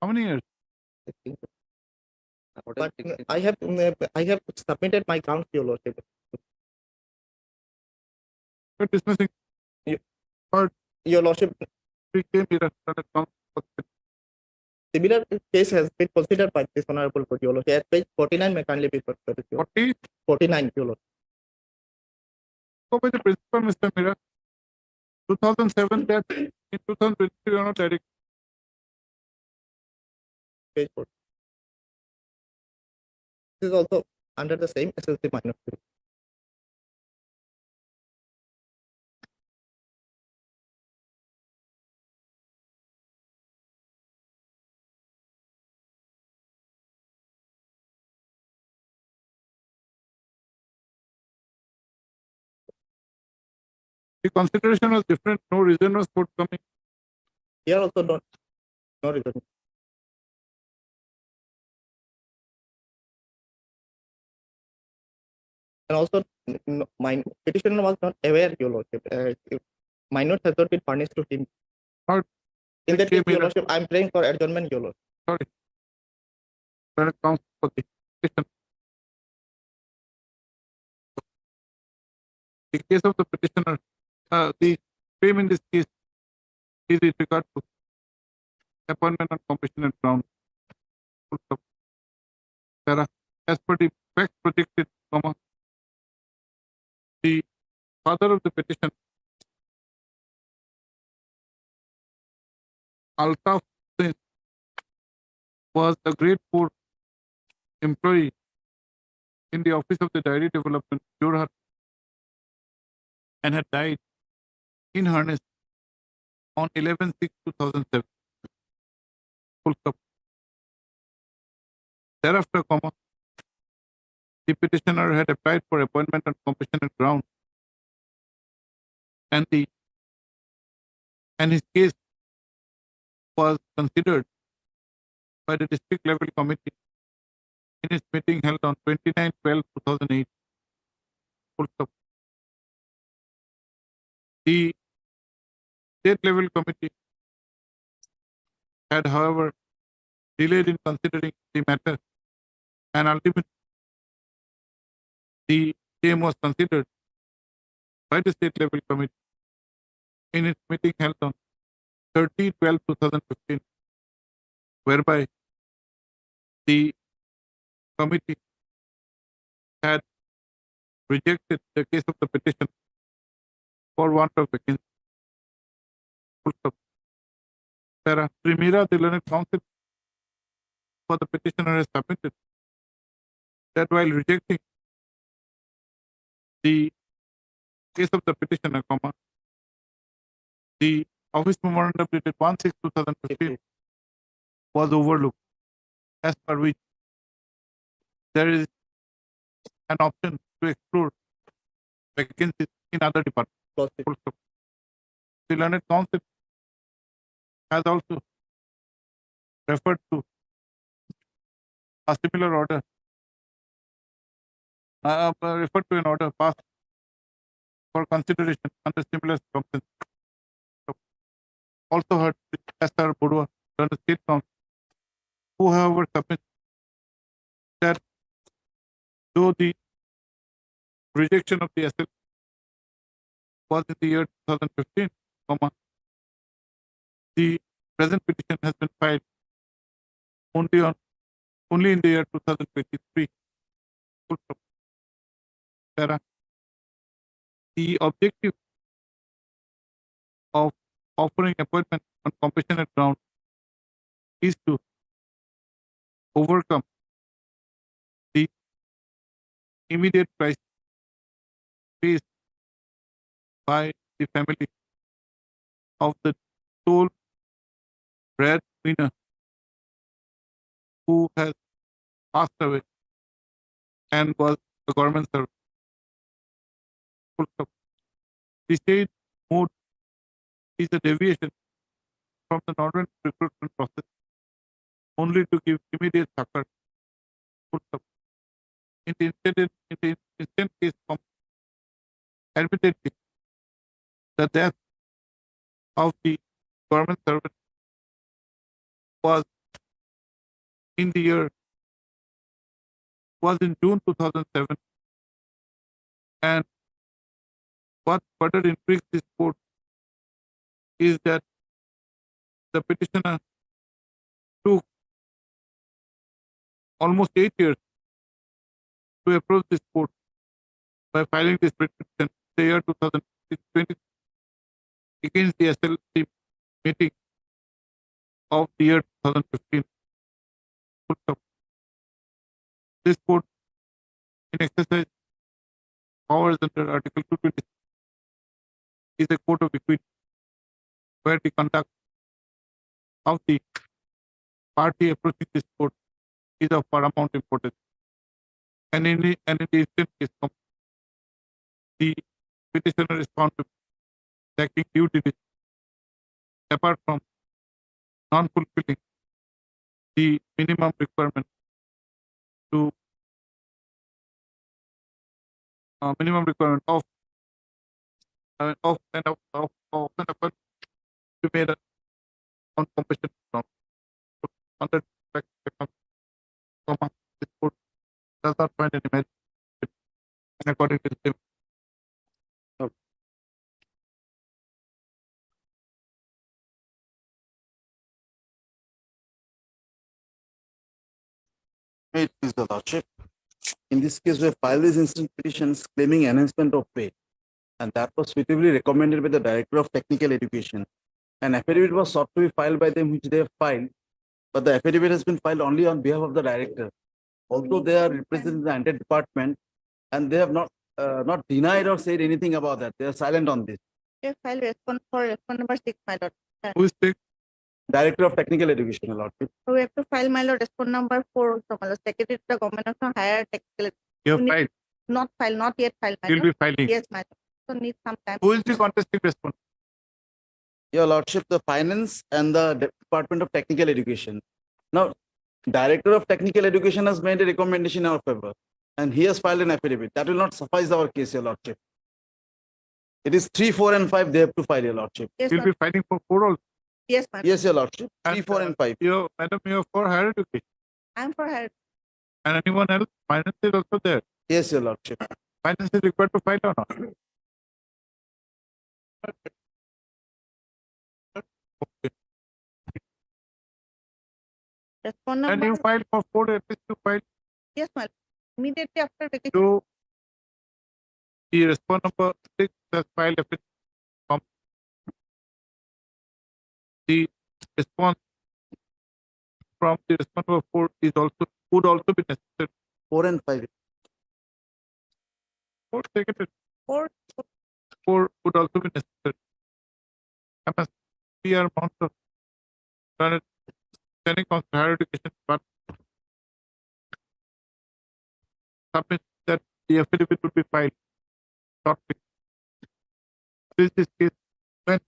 How many years? But I have submitted my grounds to your lordship. You're dismissing. Your lordship, We came here and similar case has been considered by this honorable court, your lordship. At page 49 may kindly be put. 49, your lordship. Go by the principal, Mr. Mira. 2007 that in 2023 you are not direct. Page 4. This is also under the same SLC minor. The consideration was different. No reason was forthcoming. Here also no reason. And also, my petitioner was not aware, your lordship. My note has not been furnished to him. In that case, your lordship, I'm praying for adjournment, your lordship. Sorry. When it comes to the petition, the case of the petitioner, the claim in this case is with regard to appointment on compassionate ground. As per the facts projected, the father of the petition, Altaf Singh, was a grade 4 employee in the office of the Dairy Development, Jorhat, and had died in harness on 11/6/2007. Full stop. Thereafter, the petitioner had applied for appointment on compassionate ground, and his case was considered by the district level committee in its meeting held on 29/12/2008. Full stop. The state level committee had, however, delayed in considering the matter, and ultimately the same was considered by the state level committee in its meeting held on 30/12/2015, whereby the committee had rejected the case of the petition for want of vacancy. Full stop. Primera, the learned counsel for the petitioner has submitted that while rejecting the case of the petitioner, the office memorandum dated 1/6/2015 was overlooked, as per which there is an option to explore vacancies in other departments. Full stop. The learned counsel has also referred to a similar order, referred to an order passed for consideration under similar circumstances. Also heard Esther Budua, the state council, who however submit that though the rejection of the SL was in the year 2015, the present petition has been filed only in the year 2023. The objective of offering appointment on compassionate ground is to overcome the immediate crisis faced by the family of the sole breadwinner who has passed away and was a government servant. Full stop. The state mode is a deviation from the normal recruitment process only to give immediate succor. Full stop. In the instant case, admittedly the death of the government servant was in the year was in June 2007, and what further intrigues this court is that the petitioner took almost 8 years to approach this court by filing this petition in the year 2020 against the SLC meeting of the year 2015. This court, in exercise powers under Article 220, is a court of equity, where the conduct of the party approaching this court is of paramount importance. And in the instant case, the petitioner is found to be lacking due diligence, apart from non-fulfilling the minimum requirement to of an offense to made on compassion ground. Under this court does not find any merit and according to the same. It is the Lordship. In this case, we filed these instant petitions claiming enhancement of pay, and that was suitably recommended by the Director of Technical Education. An affidavit was sought to be filed by them, which they have filed, but the affidavit has been filed only on behalf of the Director. Although they are representing the entire department, and they have not denied or said anything about that. They are silent on this. They file response number 6, my lord. Who is the Director of Technical Education, Lord. So we have to file, my lord, response number 4 also, my lord. Secretary to the Government of Higher Technical. You have need- filed? Not yet filed, my You'll lord. be filing. Yes, my lord. So need some time. Who is the contesting response? Your Lordship, the Finance and the Department of Technical Education. Now, Director of Technical Education has made a recommendation in our favor, and he has filed an affidavit. That will not suffice our case, Your Lordship. It is 3, 4, and 5 they have to file, Your Lordship. Yes, You'll be lord. fighting for 4 also. Yes, my lord. Yes, Your Lordship. 3, And, 4, and 5. Madam, you are for higher education. I'm for her. And anyone else? Finance is also there. Yes, Your Lordship. Finance is required to file or not? Okay. Response And number. you filed for 4, at least you filed Yes, my lord. Immediately after vacation. to the response number 6 has filed a from the response from the response number 4 is also would also be necessary. 4 and 5. 4 second, 4. 4 would also be necessary. We are monster. Standing on higher education, but submit that the affidavit will be filed shortly. This is case when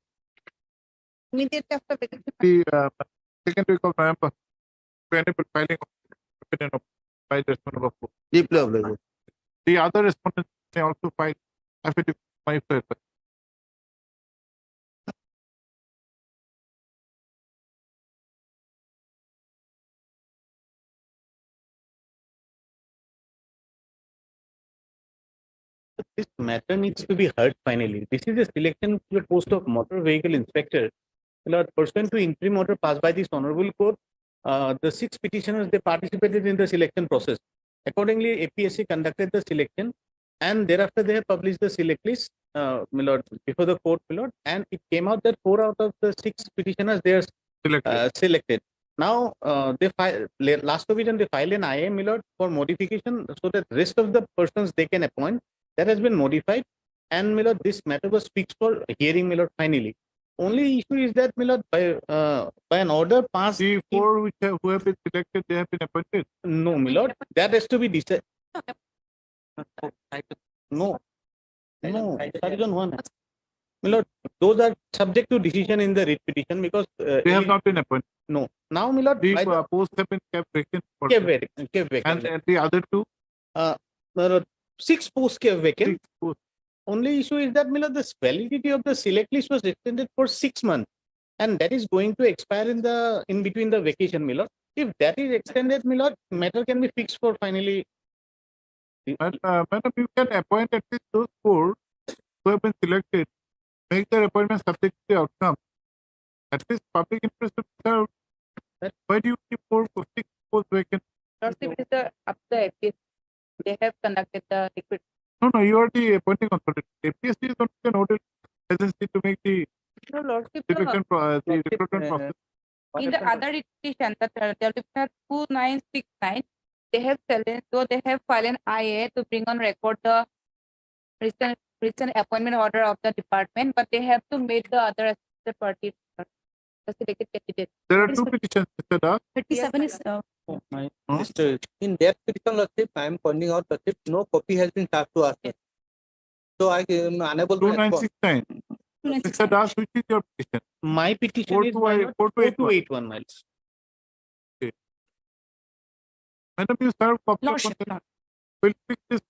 Immediately after vacation. the second week of November, we enable filing of opinion of by the respondent number 4. Deeply obliged. The other respondents may also file affidavit by favor. This matter needs to be heard finally. This is a selection to the post of motor vehicle inspector. Lord, pursuant to interim order passed by this honorable court, the 6 petitioners, they participated in the selection process. Accordingly, APSC conducted the selection, and thereafter they have published the select list, my lord, before the court, my lord, and it came out that 4 out of the 6 petitioners they are selected. Now, they file last provision they filed an IA, my lord, for modification so that rest of the persons they can appoint. That has been modified, and my lord, this matter was fixed for hearing, my lord, finally. Only issue is that, my lord, by an order passed. The 4 which who have been selected, they have been appointed. No, my lord, that has to be decided. No, Sergeant 1. My lord, those are subject to decision in the writ petition because They have not been appointed. No. Now, my lord, The by the- posts have been kept vacant. for kept them. vacant. And the other 2? My lord, 6 posts kept vacant. 6 posts. only issue is that, Miller, the validity of the select list was extended for 6 months. And that is going to expire in between the vacation, Miller. If that is extended, Miller, matter can be fixed for finally. Madam, you can appoint at least those 4 who have been selected, make their appointment subject to the outcome. At least public interest should be served. Why do you keep 6 posts vacant? Lordship, it is the up to the APS. They have conducted the recruitment. No, you are the appointing authority. APSC is not an audit agency to make the No, Lordship, selection the recruitment process. in the other petition, the petitioner 2969, they have challenged, so they have filed an IA to bring on record the recent appointment order of the department, but they have to meet the other party, the selected candidate. There are 2 petitions, Mr. Das. 37 is, In that petition, Lordship, I am pointing out that no copy has been tagged to us. So I am unable to respond. 2969. Mr. Das, which is your petition? My petition is 4281. miles. Okay. Madam, you serve copy of Lordship, consent. We'll fix this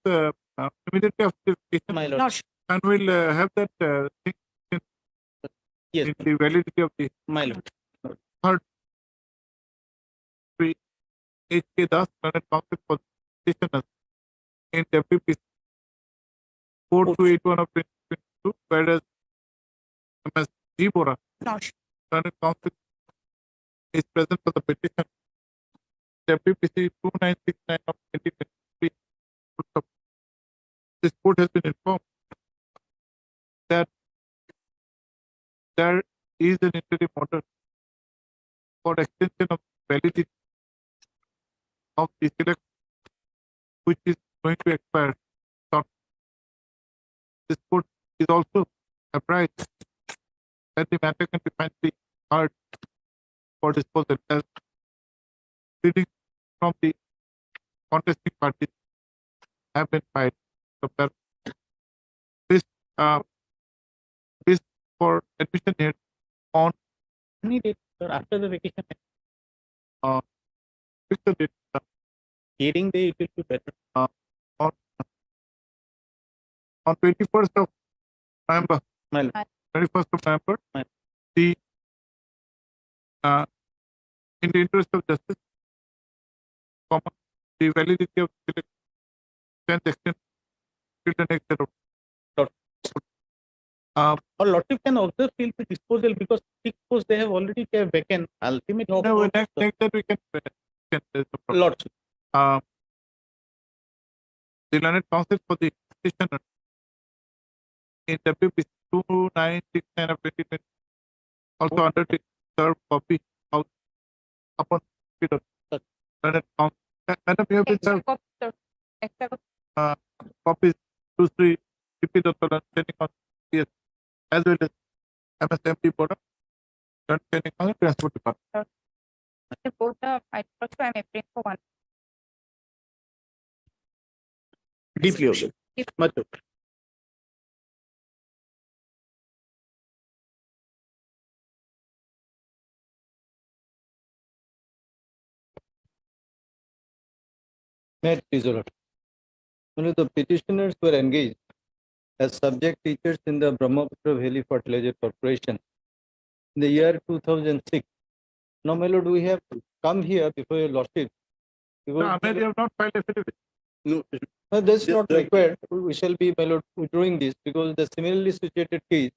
immediately after this petition. My lord. Lordship. And we'll have that thing Yes, in the validity of the my lord. third H.K. Das Planet Conflict for petitioners in WPC 4281 of 2022, whereas MS G. Bora Lordship. Planet Conflict is present for the petition WPC 2969 of 2023. This court has been informed that there is an interim order for extension of validity of the selection, which is going to expire short. This court is also apprised that the matter can be finally heard for disposal as pleadings from the contesting parties have been filed. So that this for admission here on Any date, sir, after the vacation. fix the date Hearing day, it will be better. on 21st of November. My lord. 21st of November. Right. The in the interest of justice, the validity of the selection extent till the next year. Or lordship can also feel the disposal because 6 posts they have already kept vacant. Ultimately, No, next that we can lordship. The learned counsel for the petitioner in WPC 2969 of 2020 also undertake serve copy of upon learned counsel. Madam, you have been served copies to Sri CP Dr. Training on PS as well as MSMP Board of Training on the Transport Department. Both I am applying for one. Deeply ocean. Much okay. May it please, Lord. Only the petitioners were engaged as subject teachers in the Brahmaputra Valley Fertilizer Corporation in the year 2006. Now, my lord, we have come here before your lordship. No, Ahmed, you have not filed affidavit. No, that's not required. We shall be, my lord, withdrawing this because the similarly situated case,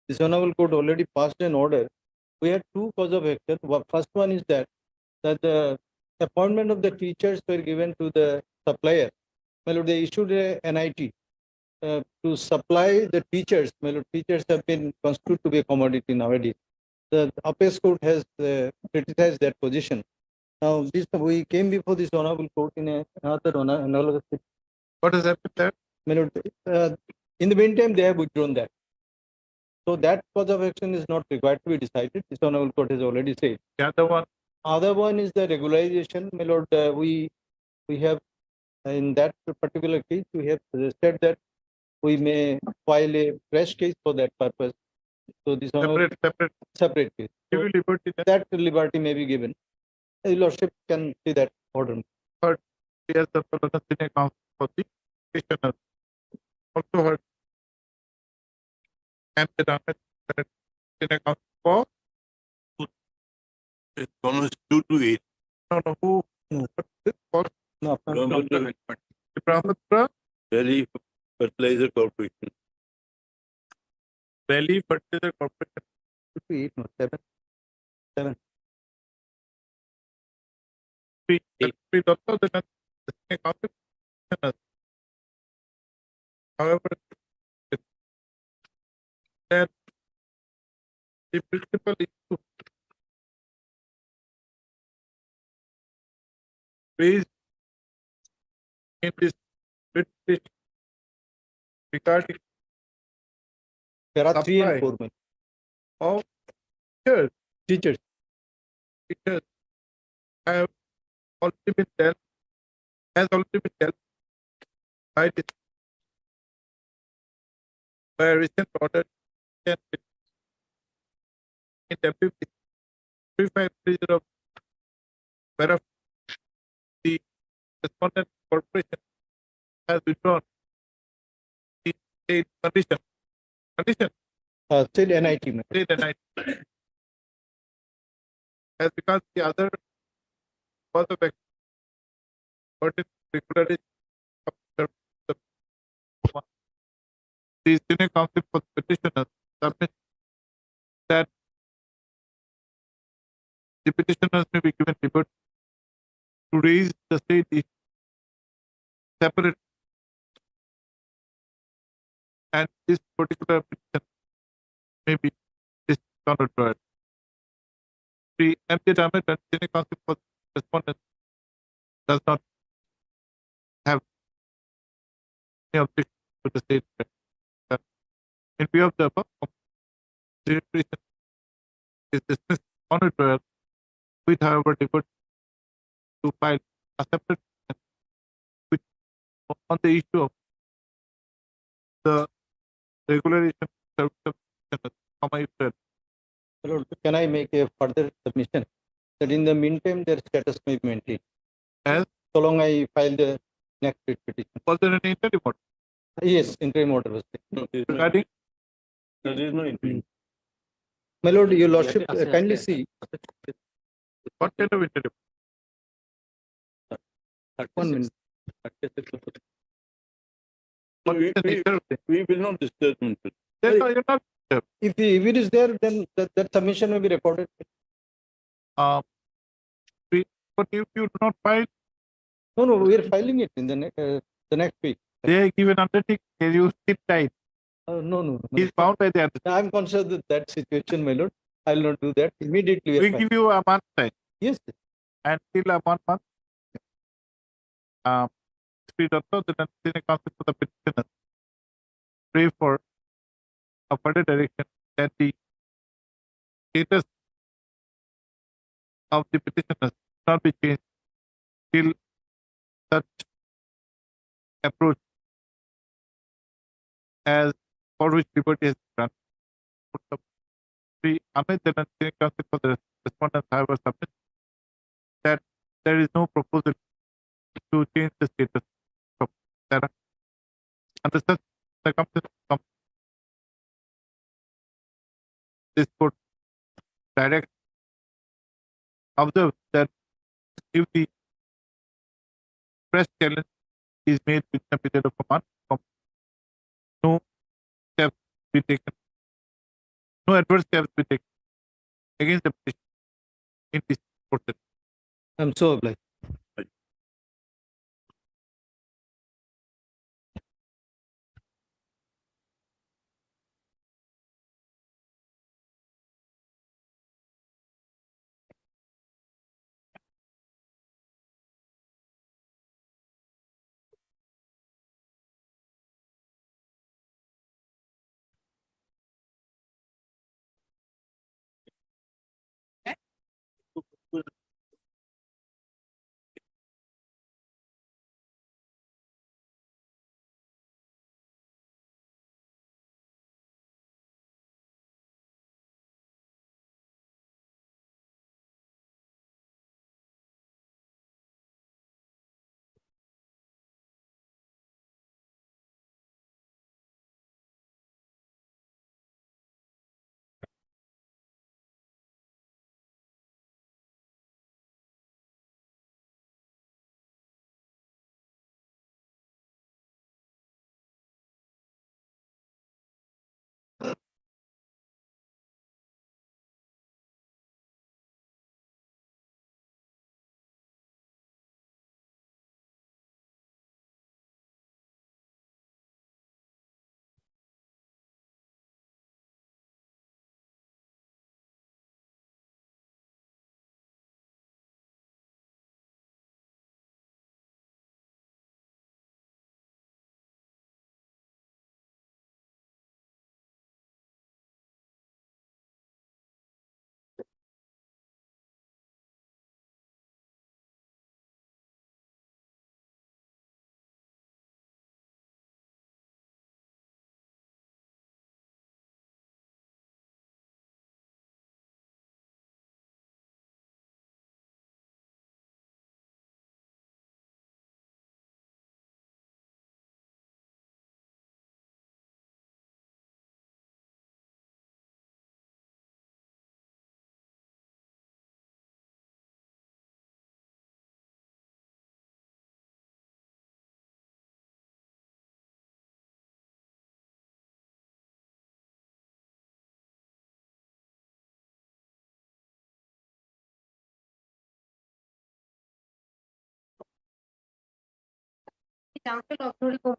this honorable court already passed an order. We had 2 causes of action. First one is that the appointment of the teachers were given to the supplier. My lord, they issued a NIT to supply the teachers. My lord, teachers have been constituted to be a commodity nowadays. The appeals court has criticized that position. Now, this we came before this honorable court in another analogous. What has happened there? My lord, in the meantime, they have withdrawn that. So that cause of action is not required to be decided. This honorable court has already said. The other one. Other one is the regularization. My lord, we have in that particular case we have suggested that we may file a fresh case for that purpose. So this separate case. Give you liberty. That liberty may be given. The lordship can see that order. Heard, yes, the senior counsel for the petitioner also heard and the damage that in account for It's almost 2 to 8. no who what this cost No, Brahmapura Valley Fertilizer Corporation. Valley Fertilizer Corporation. 8, no, 7. 7. We don't know the account. However, that the principal issue raised in this petition regarding There are 3 and supply 4 men. of teachers Teachers. have already been dealt has already been dealt by this by a recent order and in WP 3530 of whereof the respondent corporation has withdrawn the state condition Still NIT. man. state and I as because the other cause of action particularly the senior counsel for the petitioners submit that the petitioners may be given liberty to raise the state issue separate and this particular petition may be discounted by the MP Damit and senior counsel for the respondent does not have any objection to the state. In view of the above, the petition is dismissed on a trial with however deferred to file a separate petition which on the issue of the regulation service of petitioners, Lord, can I make a further submission that in the meantime their status may be maintained? As so long I file the next writ petition. Was there an interim order? Yes, interim order was taken. No, Regarding there is no interim. My lord, your lordship, kindly see. what kind of interim? 1 minute. So we will not disturb him. Then you're not If it is there, then that submission will be recorded. but if you do not file, No, we are filing it in the next week. they give an undertaking, you sit tight. No. He's bound by the undertaking. I am concerned with that situation, my lord. I will not do that immediately. We give you a month time. Yes. And till a 1 month, speed also the senior counsel for the petitioner pray for a further direction that the status of the petitioners not be changed till such approach as for which liberty has been granted. The Amit and senior counsel for the respondents however submit that there is no proposal to change the status of Sarah. Under such circumstances, this court direct observe that if the press challenge is made within a period of a month, no steps be taken, no adverse steps be taken against the petition in this court. I'm so obliged. Contractual authority for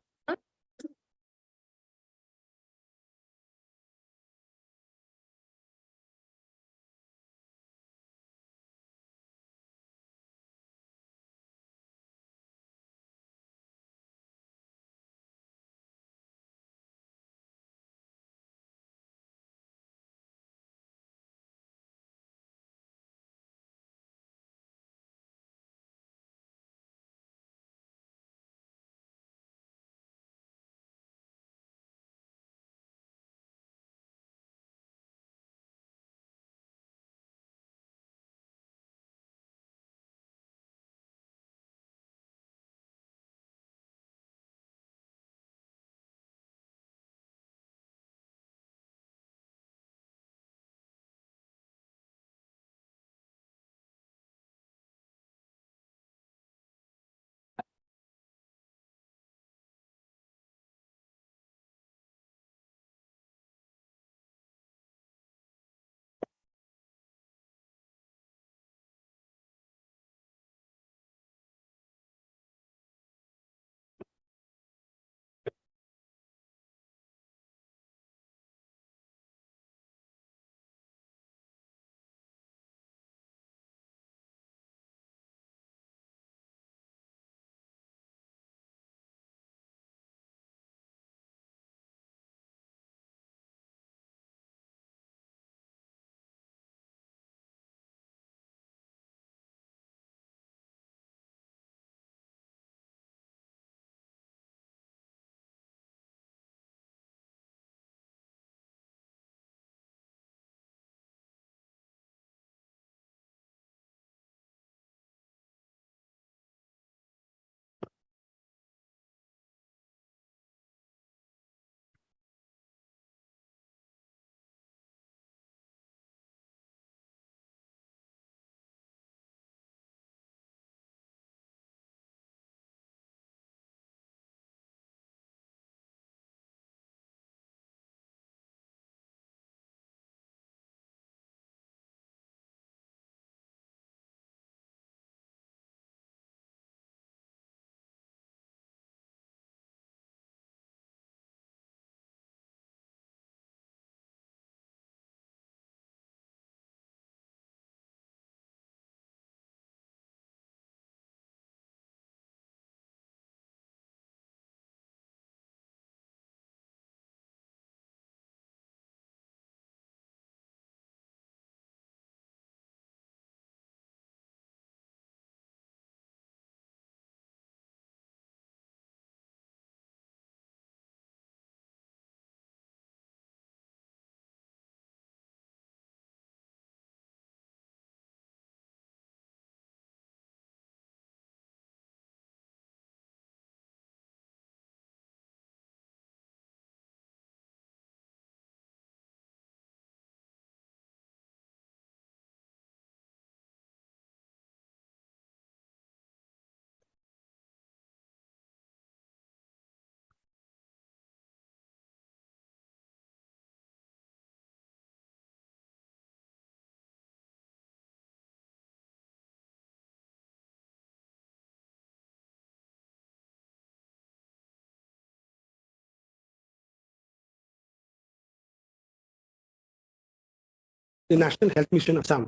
the National Health Mission Assam.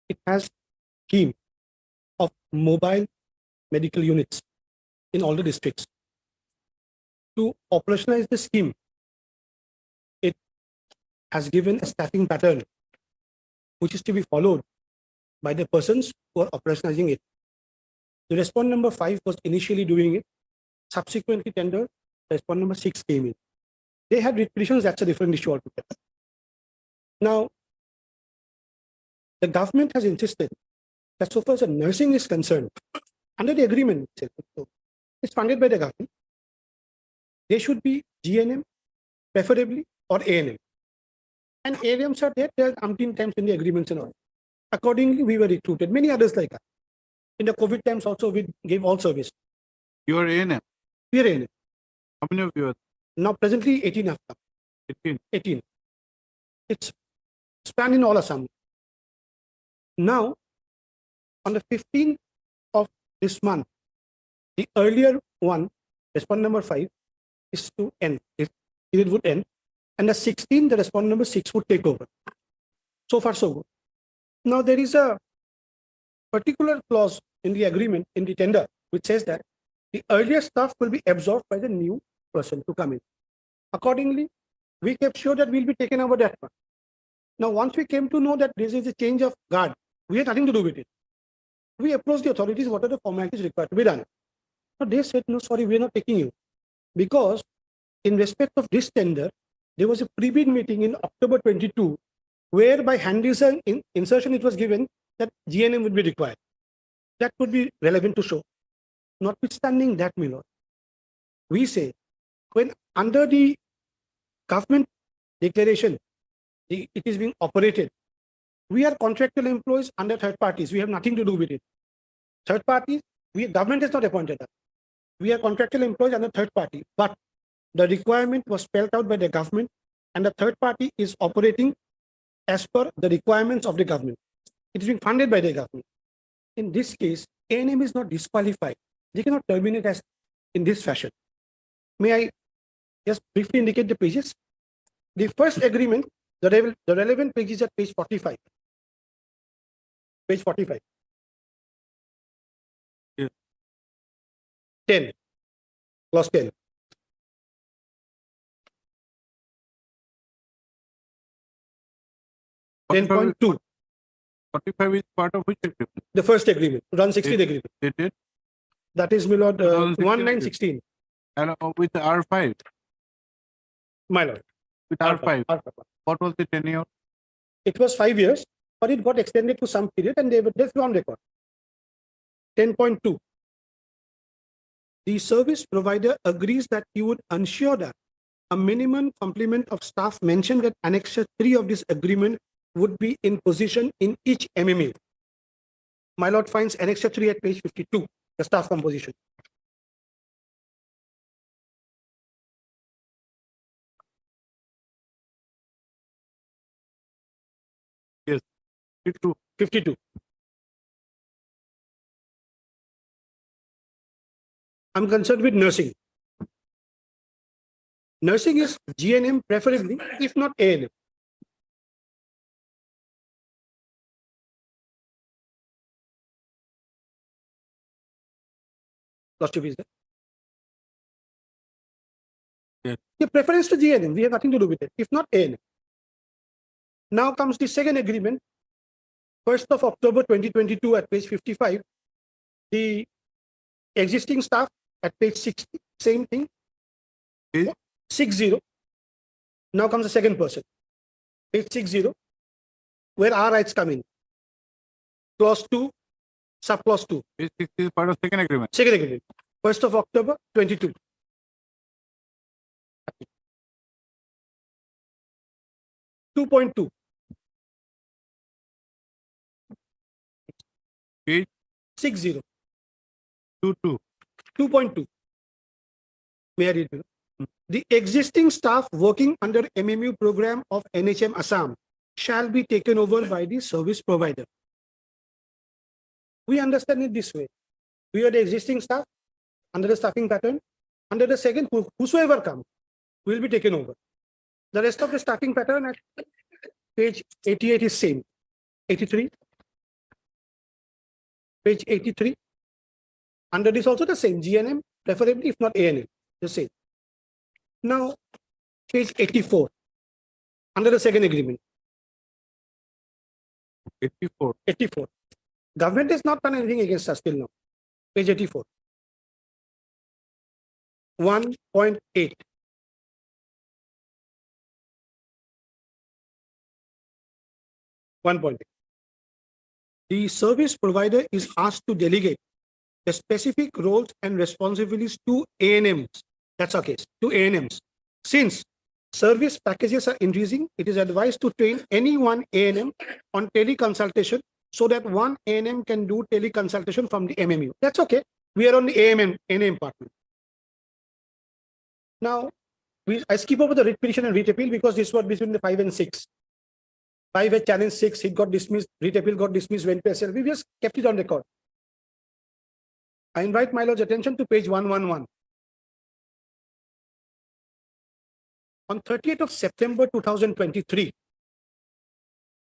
It has scheme of mobile medical units in all the districts. To operationalize the scheme, it has given a staffing pattern which is to be followed by the persons who are operationalizing it. The respondent number 5 was initially doing it, subsequently tendered, respondent number 6 came in. They had writ petitions, that's a different issue altogether. Now, the government has insisted that so far as the nursing is concerned, under the agreement itself, it's funded by the government. They should be GNM, preferably, or ANM. And ANMs are there umpteen times in the agreements and all. Accordingly, we were recruited. Many others like us. In the COVID times also, we gave all service. You are ANM. We are ANM. How many of you are? Now, presently, 18 have come. 18. 18. It's span in all Assam. Now, on the 15th of this month, The earlier one, respondent number 5, is to end. It would end. And the 16, the respondent number 6 would take over. So far, so good. Now, there is a particular clause in the agreement, in the tender, which says that the earlier staff will be absorbed by the new person to come in. Accordingly, we kept sure that we'll be taken over that one. Now, once we came to know that this is a change of guard, we had nothing to do with it. We approached the authorities, what are the formalities required to be done? Now, they said, no, sorry, we're not taking you. Because in respect of this tender, there was a pre-bid meeting in October 22, where by Henderson insertion, it was given that GNM would be required. That would be relevant to show. Notwithstanding that, my lord, we say, when under the government declaration, it is being operated, we are contractual employees under third parties. We have nothing to do with it. Third parties, government has not appointed us. We are contractual employees under third party, but the requirement was spelled out by the government, and the third party is operating as per the requirements of the government. It is being funded by the government. In this case, A&M is not disqualified. They cannot terminate as in this fashion. May I just briefly indicate the pages? The first agreement, the relevant page is at page 45. Page 45. Yes. 10. Clause 10. Forty-five 10.2. 45 is part of which agreement? The first agreement, 116 agreement. Dated That is, my lord, 1916. 1916. And with R5, My lord. with R5, what was the tenure? It was 5 years, but it got extended to some period, and they were just on record. 10.2. The service provider agrees that he would ensure that a minimum complement of staff mentioned at Annex 3 of this agreement would be in position in each MMA. My lord finds Annex 3 at page 52, the staff composition. Yes, 52. 52. I'm concerned with nursing. Nursing is GNM preferably, if not A&M. Lordship is there. Yes. The preference to GNM, we have nothing to do with it, if not A&M. Now comes the second agreement, 1st of October 2022 at page 55. The existing staff at page 60, same thing. 60. Now comes the second person, page 60, where our rights come in. Clause 2, subclause 2. Page 60 is part of second agreement. Second agreement, 1st of October 22. (2.2). Page 60. 22. 2.2. May I read? The existing staff working under MMU program of NHM Assam shall be taken over by the service provider. We understand it this way. We are the existing staff under the staffing pattern. Under the second, whosoever comes will be taken over. The rest of the staffing pattern at page 88 is same. 83. Page 83. Under this also the same. GNM, preferably if not ANM, the same. Now, page 84. Under the second agreement. 84. 84. Government has not done anything against us till now. Page 84. 1.8. The service provider is asked to delegate the specific roles and responsibilities to ANMs. That's our case, to ANMs. Since service packages are increasing, it is advised to train any one ANM on teleconsultation so that one ANM can do teleconsultation from the MMU. That's okay. We are on the ANM part. Now, I skip over the writ petition and writ appeal because this was between the 5 and 6. 5 had challenged 6, it got dismissed, writ appeal got dismissed, went to SL. We just kept it on record. I invite my lord's attention to page 111. On 30th of September 2023,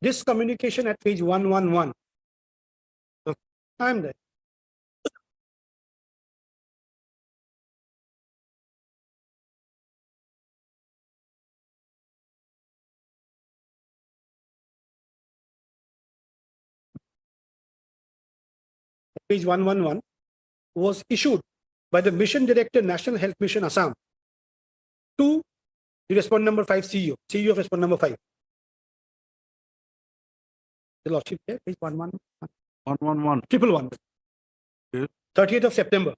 this communication at page 111. I'm there. Page 111 was issued by the Mission Director, National Health Mission, Assam, to the respondent number 5 CEO of respondent number 5. The lordship there, page 111. 111. 111. Yes. 30th of September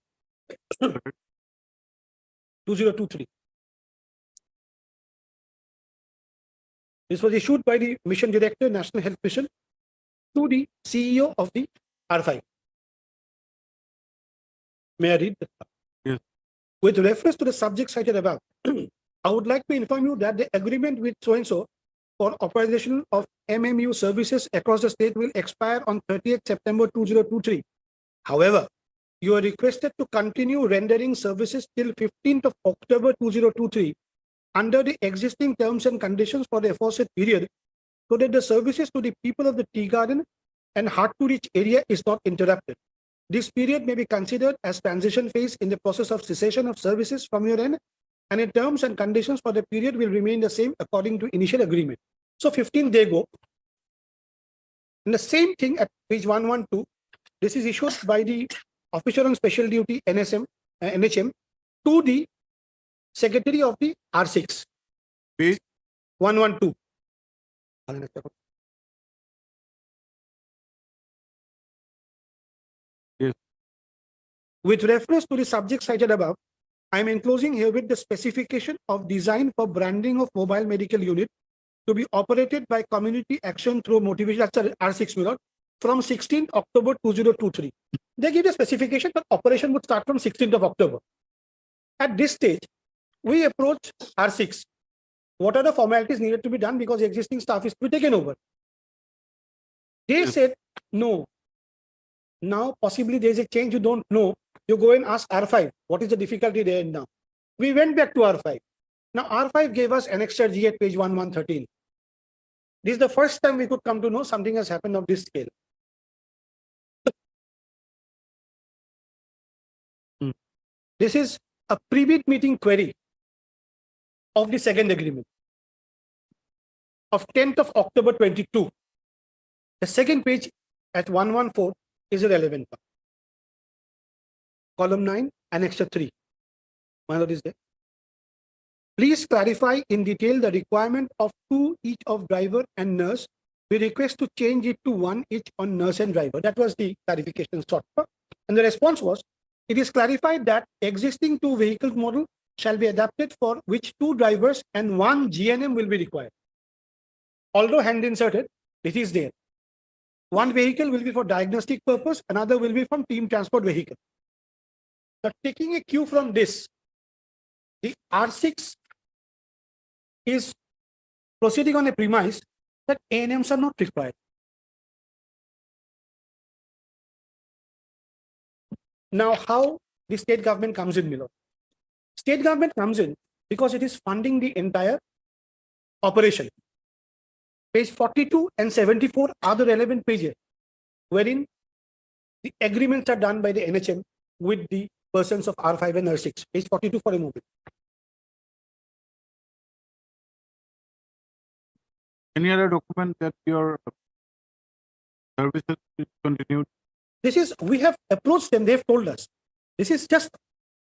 2023. This was issued by the Mission Director, National Health Mission, to the CEO of the R5. May I read? Yes. With reference to the subject cited above, I would like to inform you that the agreement with so-and-so for authorization of MMU services across the state will expire on 30th September 2023. However, you are requested to continue rendering services till 15th of October 2023 under the existing terms and conditions for the aforesaid period, so that the services to the people of the tea garden and hard-to-reach area is not interrupted. This period may be considered as transition phase in the process of cessation of services from your end, and the terms and conditions for the period will remain the same according to initial agreement. So 15 they go. And the same thing at page 112, this is issued by the officer on special duty NHM to the secretary of the R6. Page 112. Yes. With reference to the subject cited above, I am enclosing herewith the specification of design for branding of mobile medical unit to be operated by community action through motivation. That's R6 million from 16th October 2023. They give a specification, but operation would start from 16th of October. At this stage, we approach R6. What are the formalities needed to be done because the existing staff is to be taken over? They said, no. Now, possibly there is a change you don't know. You go and ask R5, what is the difficulty there now? We went back to R5. Now, R5 gave us annexure G at page 1113. This is the first time we could come to know something has happened of this scale. This is a pre-bid meeting query of the second agreement of 10th of October 22. The second page at 114 is a relevant part. Column 9, annexure 3. My lord is there. Please clarify in detail the requirement of 2 each of driver and nurse. We request to change it to 1 each on nurse and driver. That was the clarification sought for. And the response was, it is clarified that existing 2 vehicle model shall be adapted for which 2 drivers and 1 GNM will be required. Although hand inserted, it is there. 1 vehicle will be for diagnostic purpose, another will be from team transport vehicle. Now, taking a cue from this, the R6 is proceeding on a premise that ANMs are not required. Now, how the state government comes in, Milo? State government comes in because it is funding the entire operation. Page 42 and 74 are the relevant pages wherein the agreements are done by the NHM with the persons of R5 and R6. Page 42 for a moment. Any other document that your services is continued? This is, we have approached them, they have told us. This is just,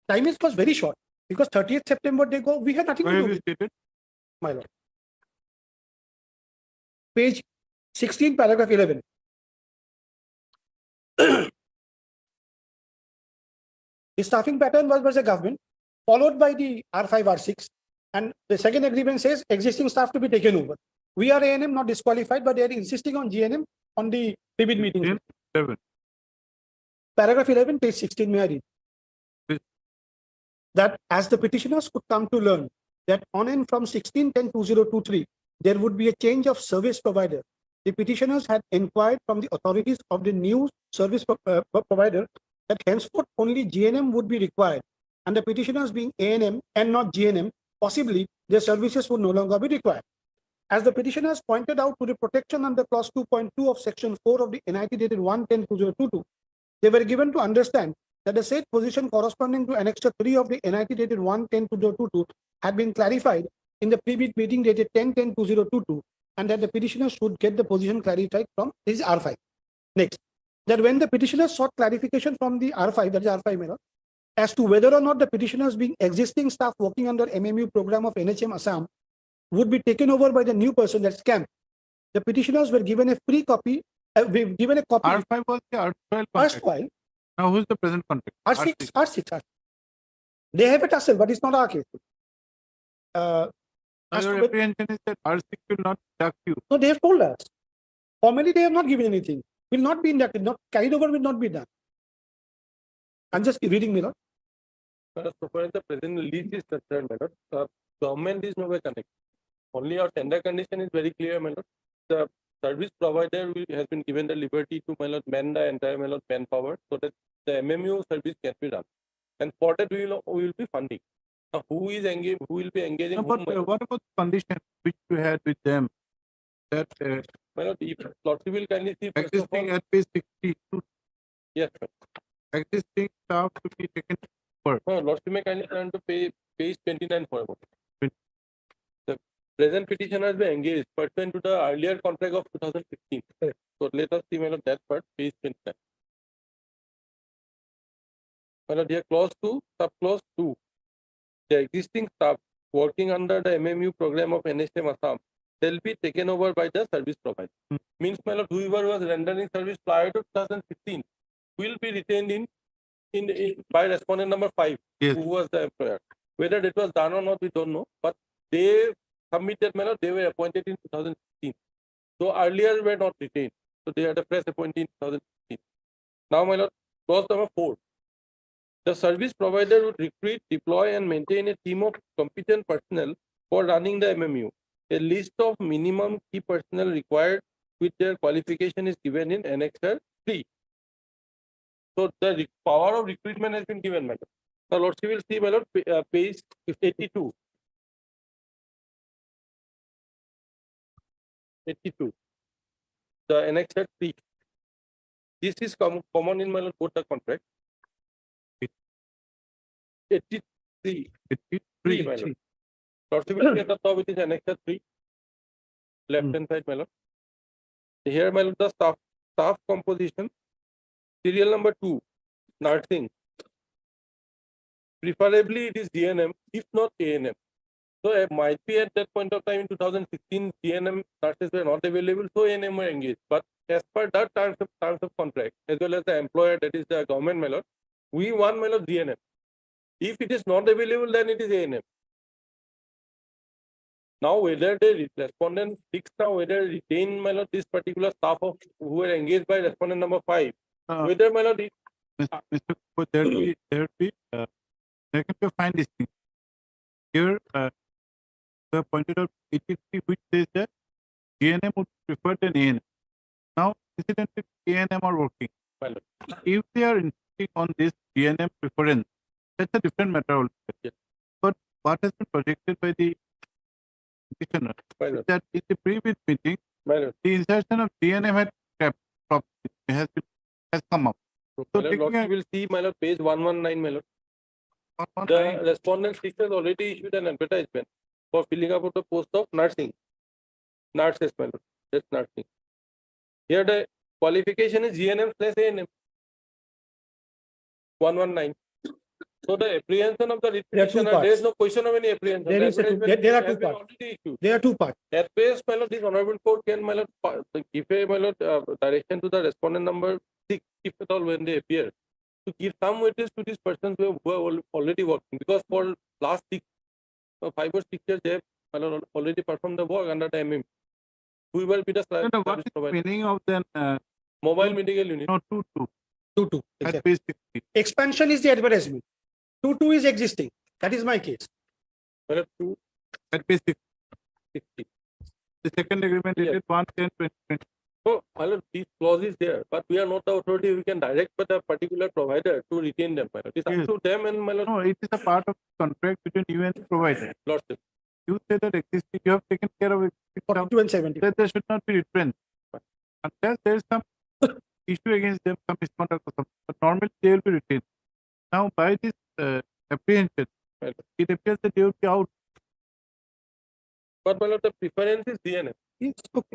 time was very short because 30th September they go, we had nothing Where to do is with it? my lord. Page 16, paragraph 11. The staffing pattern was by the government, followed by the R5, R6, and the second agreement says existing staff to be taken over. We are ANM not disqualified, but they are insisting on GNM on the pre-bid meeting. 11. Paragraph 11, page 16, may I read? Please. That as the petitioners could come to learn that on and from 16/10/2023, there would be a change of service provider. The petitioners had inquired from the authorities of the new service provider that henceforth only GNM would be required, and the petitioners being ANM and not GNM, possibly their services would no longer be required. As the petitioners pointed out to the protection under clause 2.2 of section 4 of the NIT dated 1/10/2022, they were given to understand that the said position corresponding to annexure 3 of the NIT dated 1/10/2022 had been clarified in the previous meeting dated 10/10/2022, and that the petitioners should get the position clarified from this R5. Next, that when the petitioners sought clarification from the R5, that is R5 matter, as to whether or not the petitioners being existing staff working under MMU program of NHM Assam would be taken over by the new person, that's camp. The petitioners were given a free copy, given a copy. R5 was the R12 contract. R12. Now who's the present contract? R6, R6. They have a tussle, but it's not our case. Now As your to whether- apprehension is that R6 will not deduct you. No, they have told us. Formally, they have not given anything. Will not be inducted, not carried over, will not be done. I'm just reading, my lord. So far as the present lease is concerned, my lord, government is nowhere connected. Only our tender condition is very clear, my lord. The service provider has been given the liberty to, my lord, man the entire, my lord, manpower, so that the MMU service can be done. And for that we will be funding. Now, who is engaged? Who will be engaging? No, but what about the condition which you had with them? That my lord, if Lordship will kindly see first of existing all, at page 62, yes, sir. existing staff to be taken over. No, Lordship may kindly turn to page 29 for a moment. The present petitioner has been engaged pursuant to the earlier contract of 2015. So let us see, my lord, that part, page 29. My lord, here clause 2, subclause 2. The existing staff working under the MMU program of NHM Assam shall be taken over by the service provider. Means, my lord, whoever was rendering service prior to 2015 will be retained in by respondent number 5, Yes. who was the employer. Whether it was done or not, we don't know. But they submitted, my lord, they were appointed in 2016. So earlier were not retained. So they had a fresh appointee in 2016. Now, my lord, clause number 4. The service provider would recruit, deploy, and maintain a team of competent personnel for running the MMU. A list of minimum key personnel required with their qualification is given in Annexure 3. So the power of recruitment has been given, my lord. Now, Lordship will see, my lord, page 82. 82. The Annexure 3. This is common in, my lord, both the contract. 83. 83, my lord. Lordship will see at the top, it is Annexure 3. Left hand side, my lord. Here, my lord, the staff composition. Serial number 2, nursing. Preferably it is DNM, if not ANM. So it might be at that point of time in 2016, DNM nurses were not available, so ANM were engaged. But as per that terms of contract, as well as the employer, that is the government, my lord, we want, my lord, DNM. If it is not available, then it is ANM. Now, whether the respondent fixed now, whether retain, my lord, this particular staff of who were engaged by respondent number 5, whether, my lord, Mr. Kapoor, there can be a fine distinction. Here, the pointed out 83, which says that GNM would prefer than ANM. Now, incidentally, ANM are working. my lord. If they are insisting on this GNM preference, that's a different matter altogether. But what has been projected by the petitioner My is lord. that in the previous meeting, My lord. the insertion of GNM has come up. So, So my lord, taking Lordship will see, my lord, page 119, my lord. The respondent has already issued an advertisement for filling up of the post of nursing. Nurses, my lord. That's nursing. Here the qualification is GNM / ANM. 119. So the apprehension of the writ There are two petitioner, parts. there is no question of any apprehension. There The is a two- advertisement there are has two been parts. already issued. There are two parts. At base, my lord, this honorable court can, my lord, give a, my lord, direction to the respondent number 6, if at all when they appear, to give some weightage to these persons who are already working. Because for last 5 or 6 years, they have, my lord, already performed the work under the MM. Who will be the what service is the provider? meaning of then Mobile medical unit. no 2-2 2-2. at Exactly. page 60? Expansion is the advertisement. 2-2 is existing. That is my case. My lord, 2, At page 60. 60. The second agreement Yes. dated 1/10/2020. So, my lord, this clause is there, but we are not the authority. We can direct by the particular provider to retain them, my lord. It's Yes. up to them and my lord. No, it is a part of contract between you and the provider. Lordship. You say that existing, you have taken care of existing stuff, 42 and 70. that there should not be retrenched. Unless there is some issue against them, some misconduct or something, but normally they will be retained. Now, by this apprehension, it appears that they will be out. But my lord, the preference is DNM.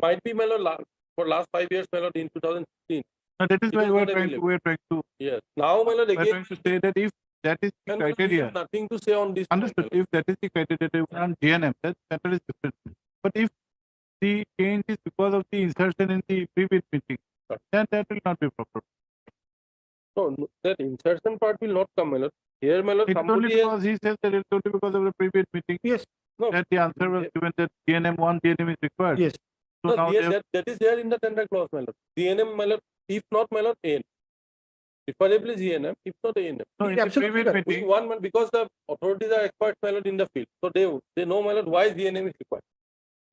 Might be my lord, for last 5 years, my lord, in 2016. Now, that is It why was we are not trying to, available. Yes. Now, my lord, we are again, trying to say that if that is the and my lord, we criteria, have nothing to say on this. understood, if that is the criteria that we on GNM, that matter is different. But if the change is because of the insertion in the previous meeting, then that will not be proper. No, that insertion part will not come, my lord. Here, my lord, It is only somebody has, because he says that it's only because of the previous meeting. Yes. No. That the answer was given that GNM 1 GNM is required. Yes. So no, now there- they have, that is there in the tender clause, my lord. DNM, my lord, if not, my lord, AN. Preferably GNM, if not ANM. no, in the absolutely previous correct. We meeting, want, man, because the authorities are experts, my lord, in the field. So they know, my lord, why GNM is required.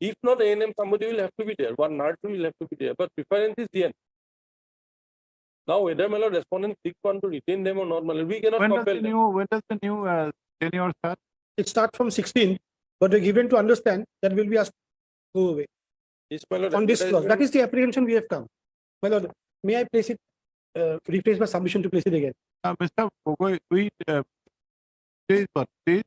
If not ANM, somebody will have to be there. One nurse will have to be there. But preference is DNM. Now, whether, my lord, respondents seek one to retain them or not, my lord, we cannot when does compel the them. new tenure start? It starts from 16, but we're given to understand that will be asked to go away This, my lord, on this clause. That advertisement- is the apprehension we have come. My lord, may I place it, rephrase my submission to place it again? Mr. Gogoi, we days what? Days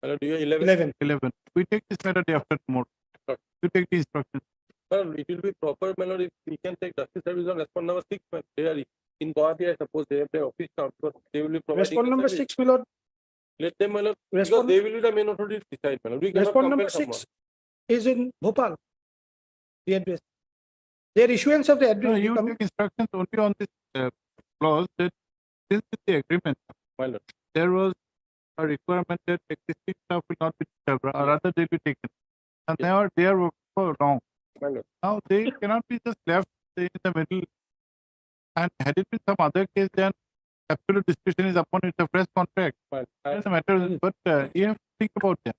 my lord, you are 11. 11. 11. We take this matter day after tomorrow. Sure. You take the instructions. Well, it will be proper, my lord, if we can take justice service on respond number 6. But they are in Guwahati, I suppose they have their office now, because they will be providing. Respond the number service. 6, my lord. Let them, my lord, because Respond- they will be the main authority to decide, my lord. We cannot Respond compel number someone. 6 is in Bhopal. The address. Their issuance of the No, address. you become- take instructions only on this clause that since it's the agreement, My lord. there was a requirement that existing stuff will not be disturbed, or rather they will be taken. And now they are working for wrong. My lord. Now they cannot be just left in the middle. And had it been some other case, then absolute discretion is upon it's a fresh contract. Well, That's the matter. But you have to think about them.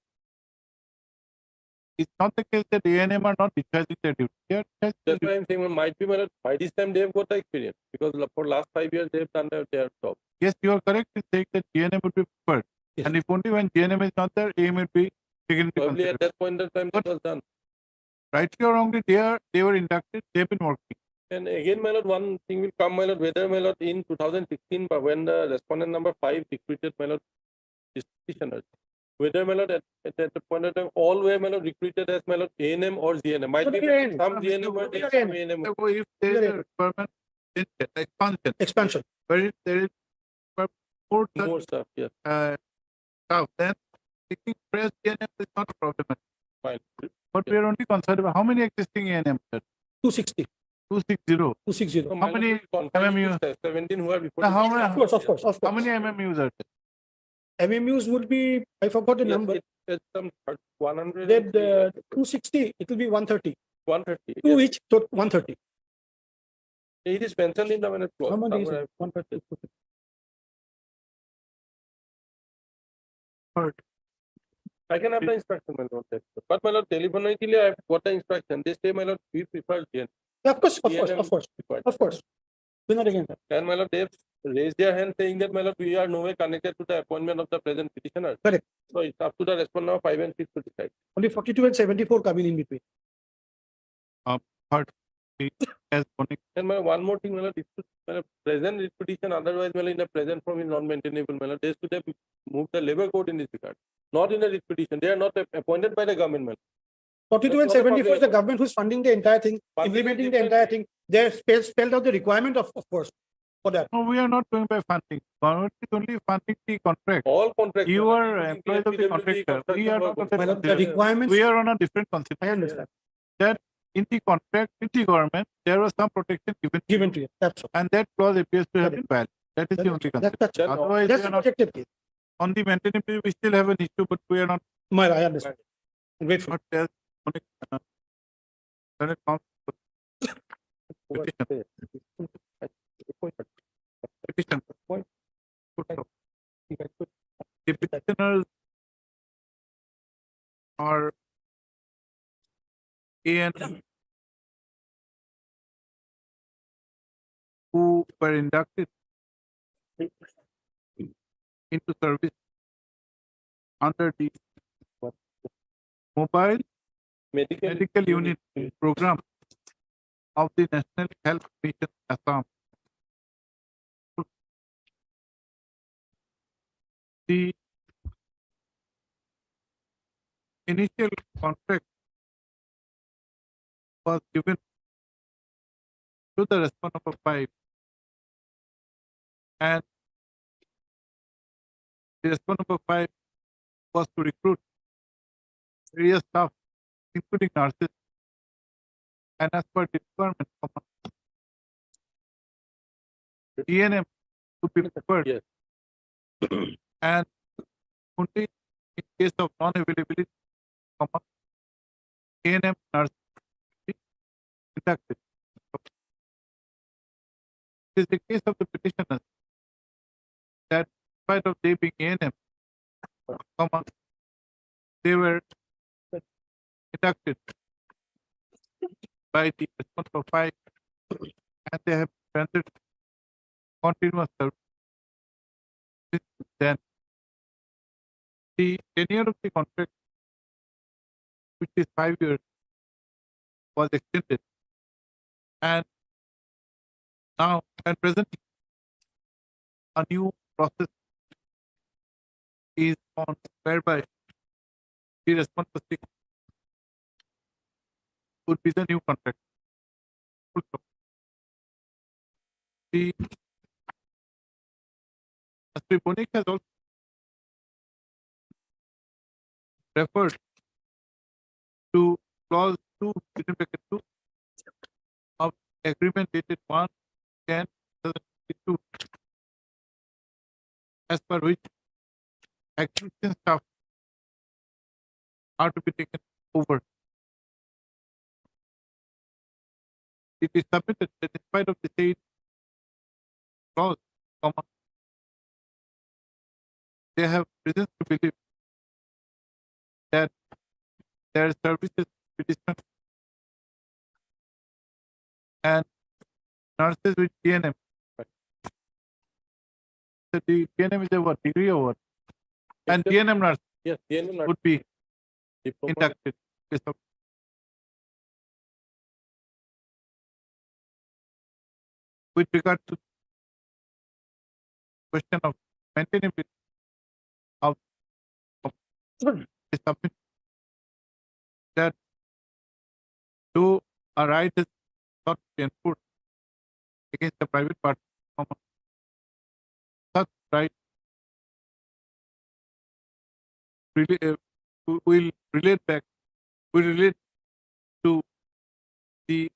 It's not the case that ANM are not discharging their duty. They are discharging their That's why I'm saying, might be, my lord, by this time they have got the experience, because for last 5 years they have done their job. Yes, you are correct in saying that GNM would be preferred. Yes. And if only when GNM is not there, AM will be taken into Probably at consideration. that point in time that was done. Rightly or wrongly, they were inducted, they have been working. And again, my lord, one thing will come, my lord, whether, my lord, in 2016, but when the respondent number 5 recruited, my lord, his petitioners, whether, my lord, at the point of time, all were, my lord, recruited as, my lord, ANM or GNM. Might be ANM. some GNM or Mr. some ANM. ANM. So if there is a requirement, expansion, Expansion. where there is more such More stuff, yes. stuff, then taking fresh GNM is not a problem. Fine. But we are only concerned about how many existing ANM, sir? 260. 260. 260. So, How my lord, many we confine MMU? to 17 who are before. Now, how many- Of course, of course, of How course. many MMUs are there? MMUs would be, I forgot the Yes, number. it's some 100. That 260, it will be 130. 130. Two Yes. each, so 130. It is mentioned in the minute clause. How much is Somewhere it? 130. I can have the instruction, my lord. But, my lord, telephonically, I have got the instruction. They say, my lord, we prefer GNM. Of course, of course, GNM of course, required. of course. We're not against that. And, my lord, they have raised their hand saying that, my lord, we are no way connected to the appointment of the present petitioner. Correct. So it's up to the respondent 5 and 6 to decide. Only 42 and 74 coming in between. Third, as connect. And, my lord, one more thing, my lord, my lord, present petition, otherwise, my lord, in the present form is non-maintainable, my lord. They should have moved the labor code in this regard. Not in the petition. They are not appointed by the government, my lord. 42 That's and not a 74 is the public government who's funding the entire thing, Funding is implementing the different. entire thing. They spelled out the requirement of course, for that. No, we are not going by funding. Government is only funding the contract. All contracts. You my lord, are including employees of the PWD, contractor. We construction are not work, on that My lord, the consideration. requirements, We are on a different I consideration. understand, That in the contract with the government, there was some protection given, given to you. That's all. and that clause appears to have been valid. That is the only consideration. That's Otherwise, we that's are the not protected case. on the maintenance. We still have an issue, but we are not. I understand. I'm grateful. Not as when it comes to petition. Petition. The petitioners are ANM who were inducted into service under the mobile medical unit program of the National Health Mission Assam. The initial contract was given to the response number 5, and the response number 5 was to recruit various staff, including nurses, and as per the requirement, ENM would be preferred, and only in case of non-availability, ENM nurse be inducted. It is the case of the petitioners that, in spite of they being ANM, they were inducted by the responsible 5, and they have rendered continuous service since then. The tenure of the contract, which is 5 years, was extended, and now and presently a new process is on whereby the responsible 6 would be the new contract. The Sri Bonik has also referred to clause 2 of agreement dated 1/10/2022, as per which acquisition staff are to be taken over. It is submitted that in spite of the said clause, they have reasons to believe that their services petitioner and nurses with TNM. So the TNM is a what, degree or what? And TNM nurse would be inducted. With regard to question of maintainability of the submission, that though a right is not enforced against the private party, such right will relate to the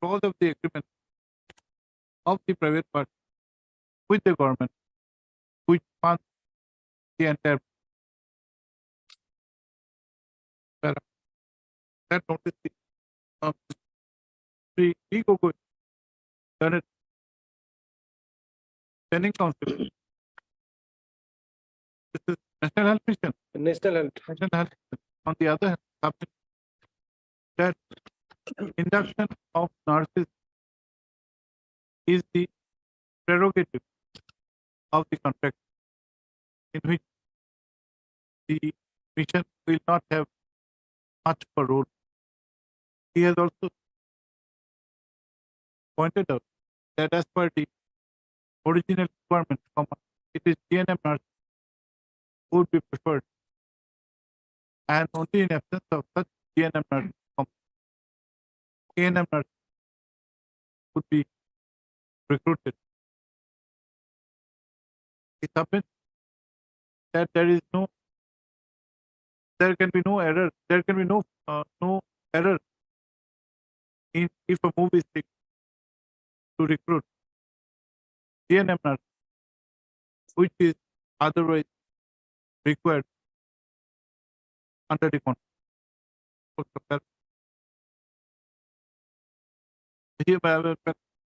clause of the agreement of the private party with the government, which funds the entire. That notice the legal done it. Standing Council. This is National Health Mission. National Health Mission. On the other hand, submit that induction of nurses is the prerogative of the contract, in which the mission will not have much of a role. He has also pointed out that as per the original requirement, it is GNM nurse who would be preferred, and only in absence of such GNM nurse, ANM nurse would be recruited. He submits that there can be no error. There can be no error in if a move is taken to recruit GNM nurse, which is otherwise required under the contract. Here,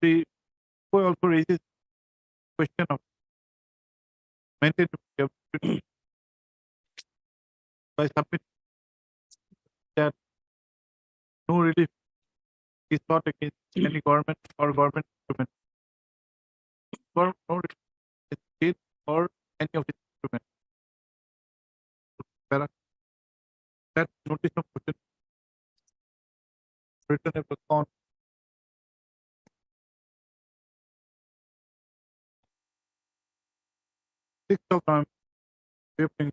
the boy also raises question of maintenance by submitting that no relief is sought against any government or government instrument were no state or any of its instruments. That notice of question returnable on 6th of November, April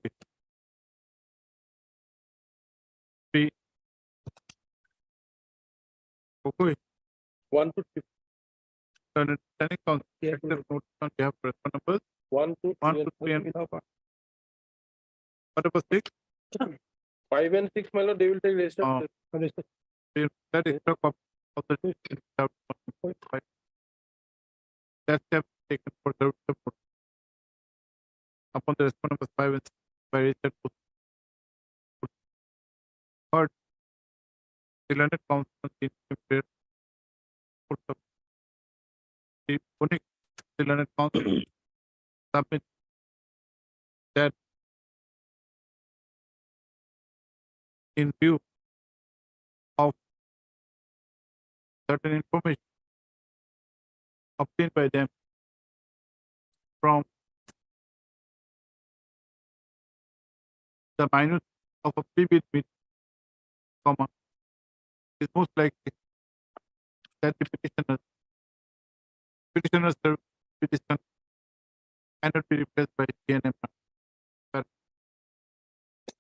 3. Okay. 1 to 6. Standing council, accept notice on behalf of respondent numbers 1, 2, 1 3, to and 3 and what about 6? 5 and 6, my lord, they will take register. That extra copy of the that step taken for the report upon the respondent numbers 5 and 6 by registered post. Third, the learned council in prayer put up the unique the learned council submit that in view of certain information obtained by them from the minutes of a previous meeting, comma, is most likely that the petitioner's service petition cannot be replaced by GNM.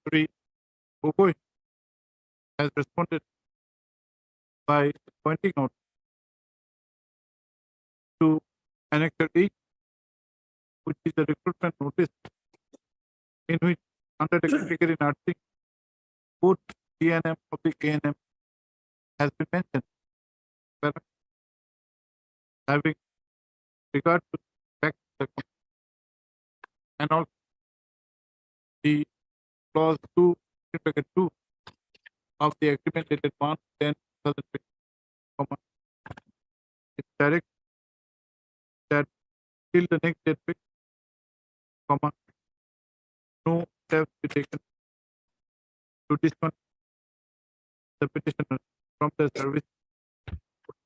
3. Bogoi has responded by pointing out to Annexure E, which is the recruitment notice, in which under the category nursing, both GNM of the ANM has been mentioned. Having regard to fact and also the clause 2, bracket 2 of the agreement dated 1/10/2020, it directs that till the next date fixed, no steps be taken to disconnect the petitioner from the service.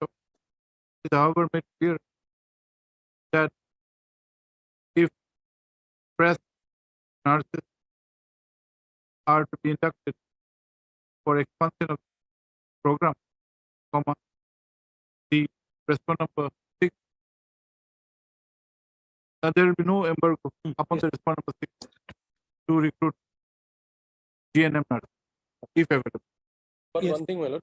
It is however made clear that if fresh nurses are to be inducted for expansion of program, the respondent number 6, there will be no embargo upon the respondent number 6 to recruit GNM nurse if available. But one thing, my lord,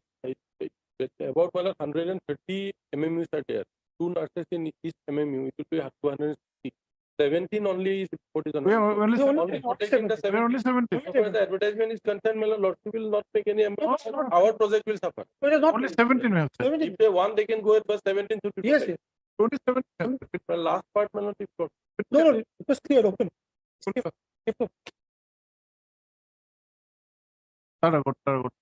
about my lord, 130 MMUs are there. 2 nurses in each MMU, it will be 260. 17 only is report is on. We are only Only 17. We are only 17. As far as the advertisement is concerned, my lord, we will not make any amount. Our project will suffer. Only 17 we have said. If they want, they can go ahead, but 17 should be. Yes, yes. Only 17. The last part, my lord, is not. No, it was clear, open. Very good, very good.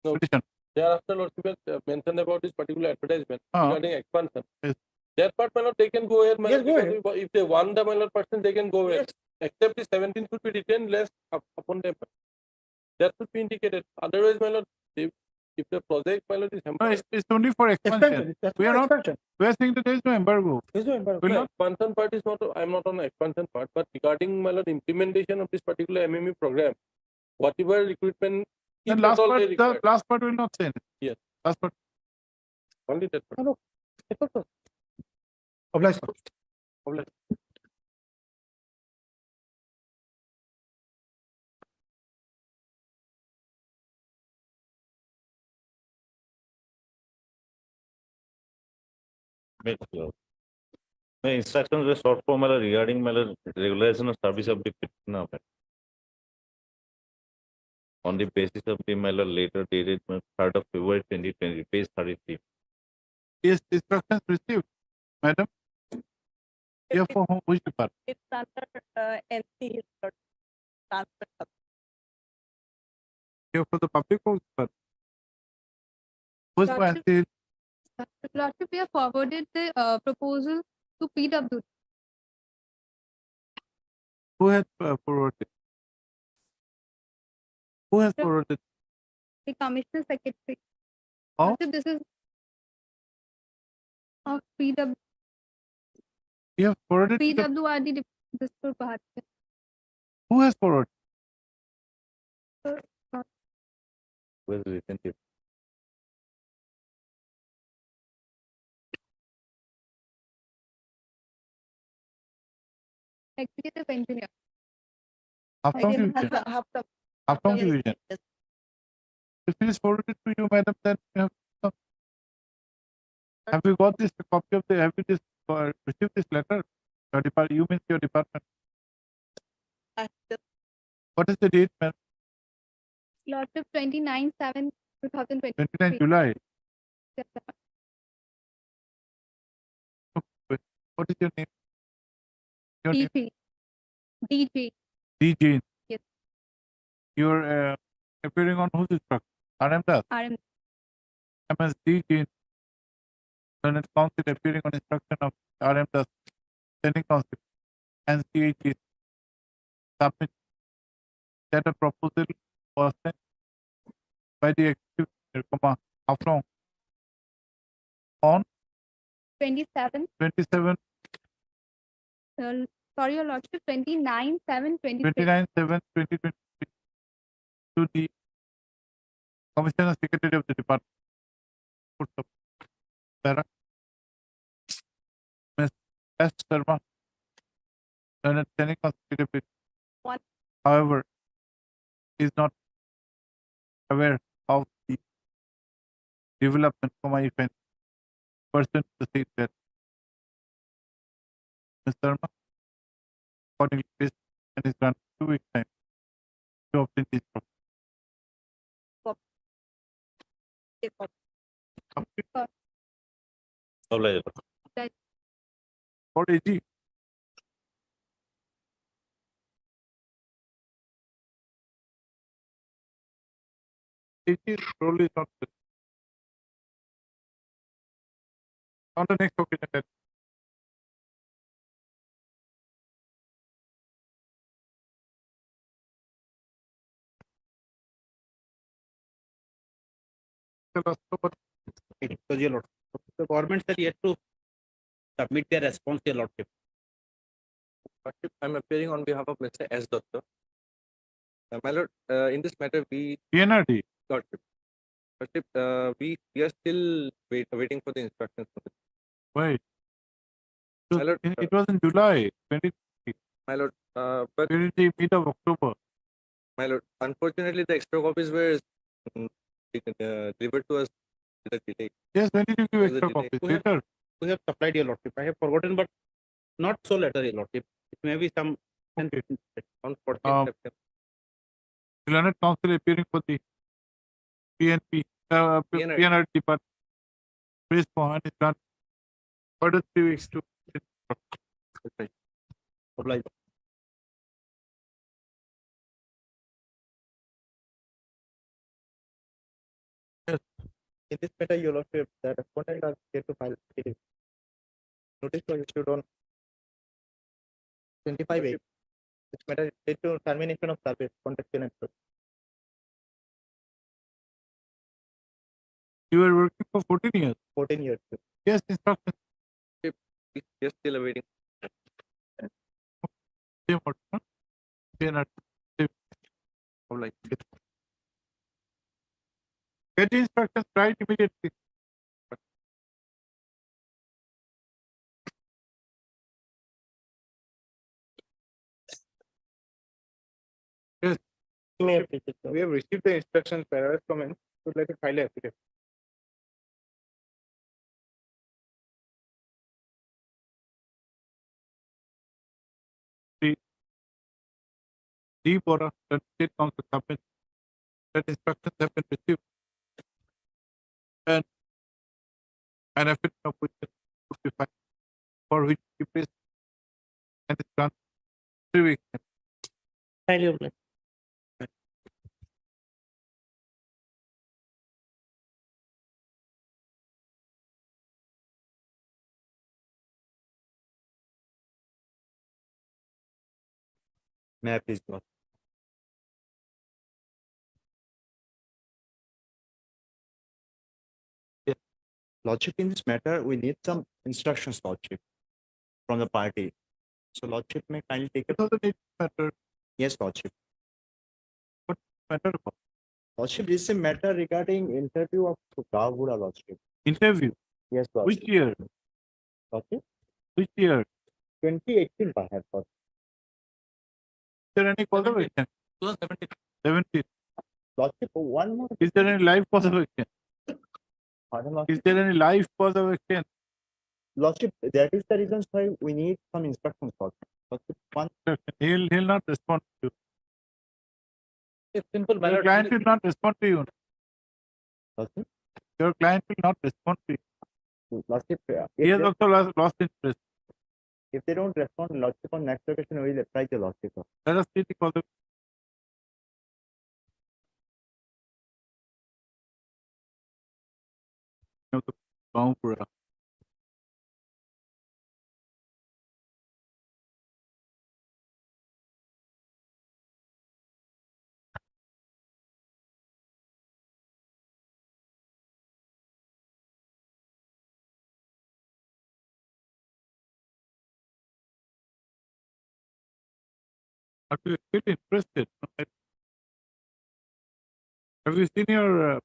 No. Petition. Thereafter, Lord, you mentioned about this particular advertisement Ah. regarding expansion. Yes. That part, my lord, they can go ahead, my Yes, lord, go because if they want the my lord person, they can go ahead. Except the 17 should be retained less upon them. That should be indicated. Otherwise, my lord, if the project, my lord, is No, it's only for expansion. We are not. We are saying that there is no embargo. There's no embargo. Will the not. expansion part is not, I'm not on the expansion part, but regarding my lord, implementation of this particular MMU program, whatever recruitment, The if last at all part, they the require, last part will not say anything. Yes. Last part. only that part. Obliged, sir. Obliged. My instructions were short form regarding my regulation of service of the petitioner on the basis of the later dated 3rd of February 2020, page 33. Is instructions received, madam? Yeah, for whom? Which department? It's under NC transfer. Yeah, for the public works department. Who's for Lordship. NC? Lordship, we have forwarded the proposal to PW. Who has forwarded? Who has forwarded? The Commissioner Secretary. Oh. Lordship, this is of You have forwarded to the- PWRD Distur Bharti. who has forwarded? Where's the retentive? Executive engineer. After Yes, division. Haftam. After Yes, division. yes. If it is forwarded to you, madam, then you have you got this copy of the, have you received this letter? Your department, you means your department. What is the date, ma'am? Lordship 29/7/2023. 29 July. Yes, sir. What is your name? Your name? DG. DG. DJ. Yes. You're appearing on whose instruction? RM Das. RM. MS DJ. Learned Council appearing on instruction of RM Das. Sending Council. And CHE. Submit that a proposal was sent by the executive how long? On 27. 27, Sorry, Your Lordship, 29/7/23. 29/7/2023 to the Commissioner Secretary of the Department. Put the para. Ms. S. Sharma, Learned Sending Secretary. One. However, is not aware of the development, if any person to say that Ms. Sharma accordingly is and is granted 2 weeks time to obtain this property. Obliged. For AG. AG role is not good. On the next occasion, that Because your lordship, the government are yet to submit their response to your lordship. Lordship, I'm appearing on behalf of Mr. S. Dutta. My lord, in this matter, PNRD. Lordship, we are still waiting for the instructions. Wait. My lord, It was in July 2023. my lord, but Where is the mid of October? my lord, unfortunately, the extra copies were delivered to us with a delay. Yes, when did you give There was a extra delay. copies? Later. We have supplied your lordship. I have forgotten, but not so later, your lordship. It may be some On 14th Um, September. Learned Council appearing for the PNP, PNRD department. Praise for and is granted further 3 weeks to Obliged. In this matter, your lordship, the respondent are yet to file petition. Notice was issued on 25/8. This matter is to termination of service, contractual and You were working for 14 years. 14 years. Yes, instruction. We are still awaiting. Same order, huh? PNRD. Same. Obliged. Get the instructions right immediately. Yes. We have received the instructions paragraph comments. Would like to file a affidavit. Deep order that state council submits that instructions have been received. And an affidavit of which would be filed for which he pays and it's done 3 weeks. Highly obliged. May I please go? Lordship, in this matter, we need some instructions, Lordship, from the party. So Lordship may kindly take it. 2008 matter. Yes, Lordship. What matter about? Lordship, this is a matter regarding interview of Gavura, Lordship. Interview. Yes, Which Lordship. year? Lordship, Which year? 2018 perhaps, Lordship. Is there any cause of action? 17. Lordship, one more. Is there any live cause of action? Pardon, Lordship. Is there any live cause of action? Lordship, that is the reason why we need some instructions, Lordship. Lordship, one. He'll not respond to you. It's simple, my Your lord. client will not respond to you. Lordship, Your client will not respond to you. Lordship, He has also lost interest. if they don't respond, Lordship, on next occasion, we will apply the Lordship. Let us see the cause of the Baumpura. Are you still interested? Have you seen your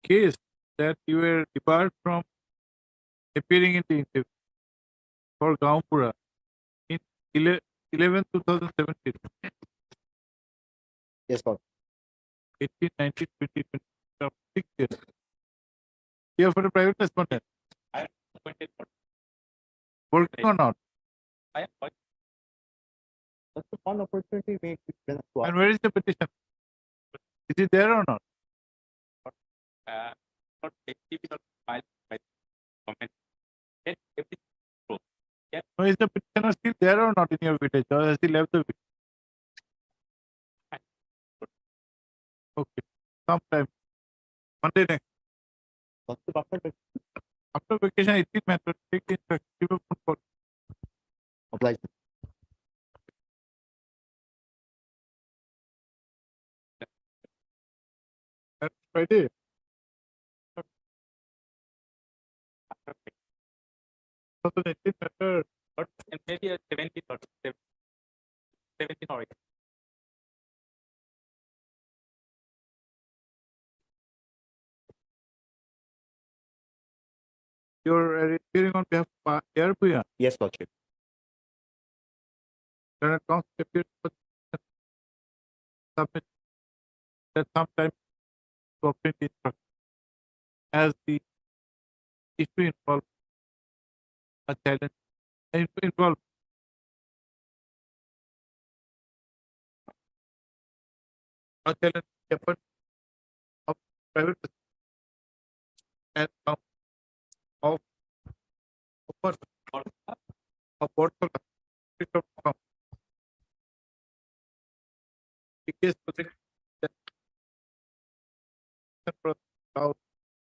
case that you were debarred from appearing in the interview for Gaonpura in 11/2017? Yes, Lord. 18, 19, 20, 6 years. You are for a private respondent. I am appointed for. Working or not? I am working. That's the one opportunity we given to us. And where is the petition? Is it there or not? Not activity filed by government. Then everything goes. Yeah. No, is the petitioner still there or not in your village, or has he left the village? Okay, sometime Monday next. After vacation, 18 method, take the instruction, give a phone call. Obliged. That's Friday. So the 18 method, But maybe a 17 or 17 or 18. you're appearing on behalf of Airpuya. Yes, Lordship. Then it comes to appear for submit that sometime to obtain the instruction. As the issue involves a challenge, involve a challenge effort of private and of portfolio the case project now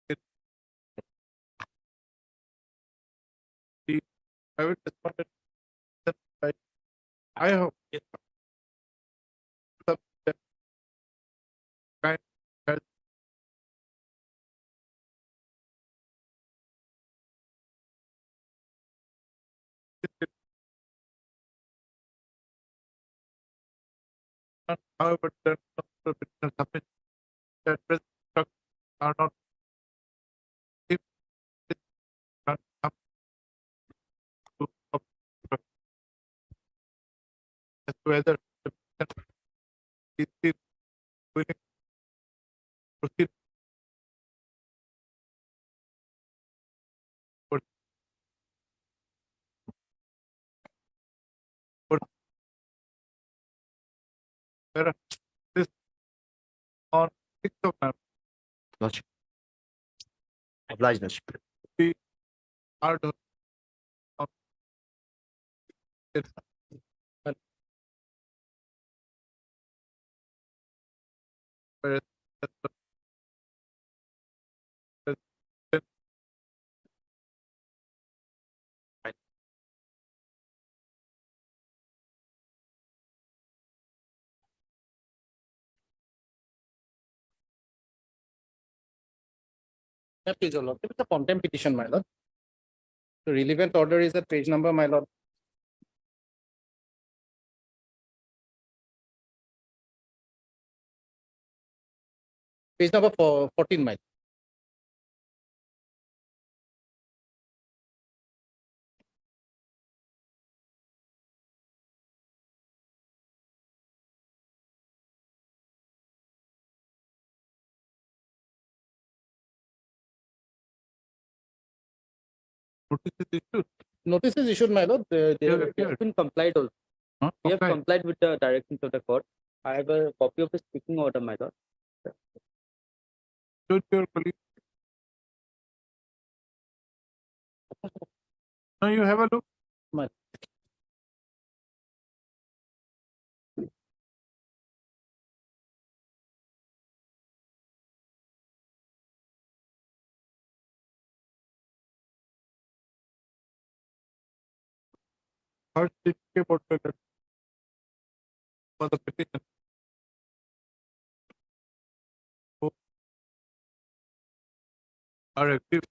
the private respondent by I have kind has however the submit that present are not if it not up to as to whether the petition is still willing to proceed for where this on 6th of November Lordship. Obliged, Lordship. we are done on this. Whereas Yeah, please, Your Lordship. It's a contempt petition, my lord. The relevant order is at page number, my lord. Page number 14, my lord. Notice is issued. Notice is issued, my lord. They Here, have here. been complied also. We have Okay. complied with the directions of the court. I have a copy of the speaking order, my lord. Should your colleague. No, you have a look. My First, it came out for the petition. Who are active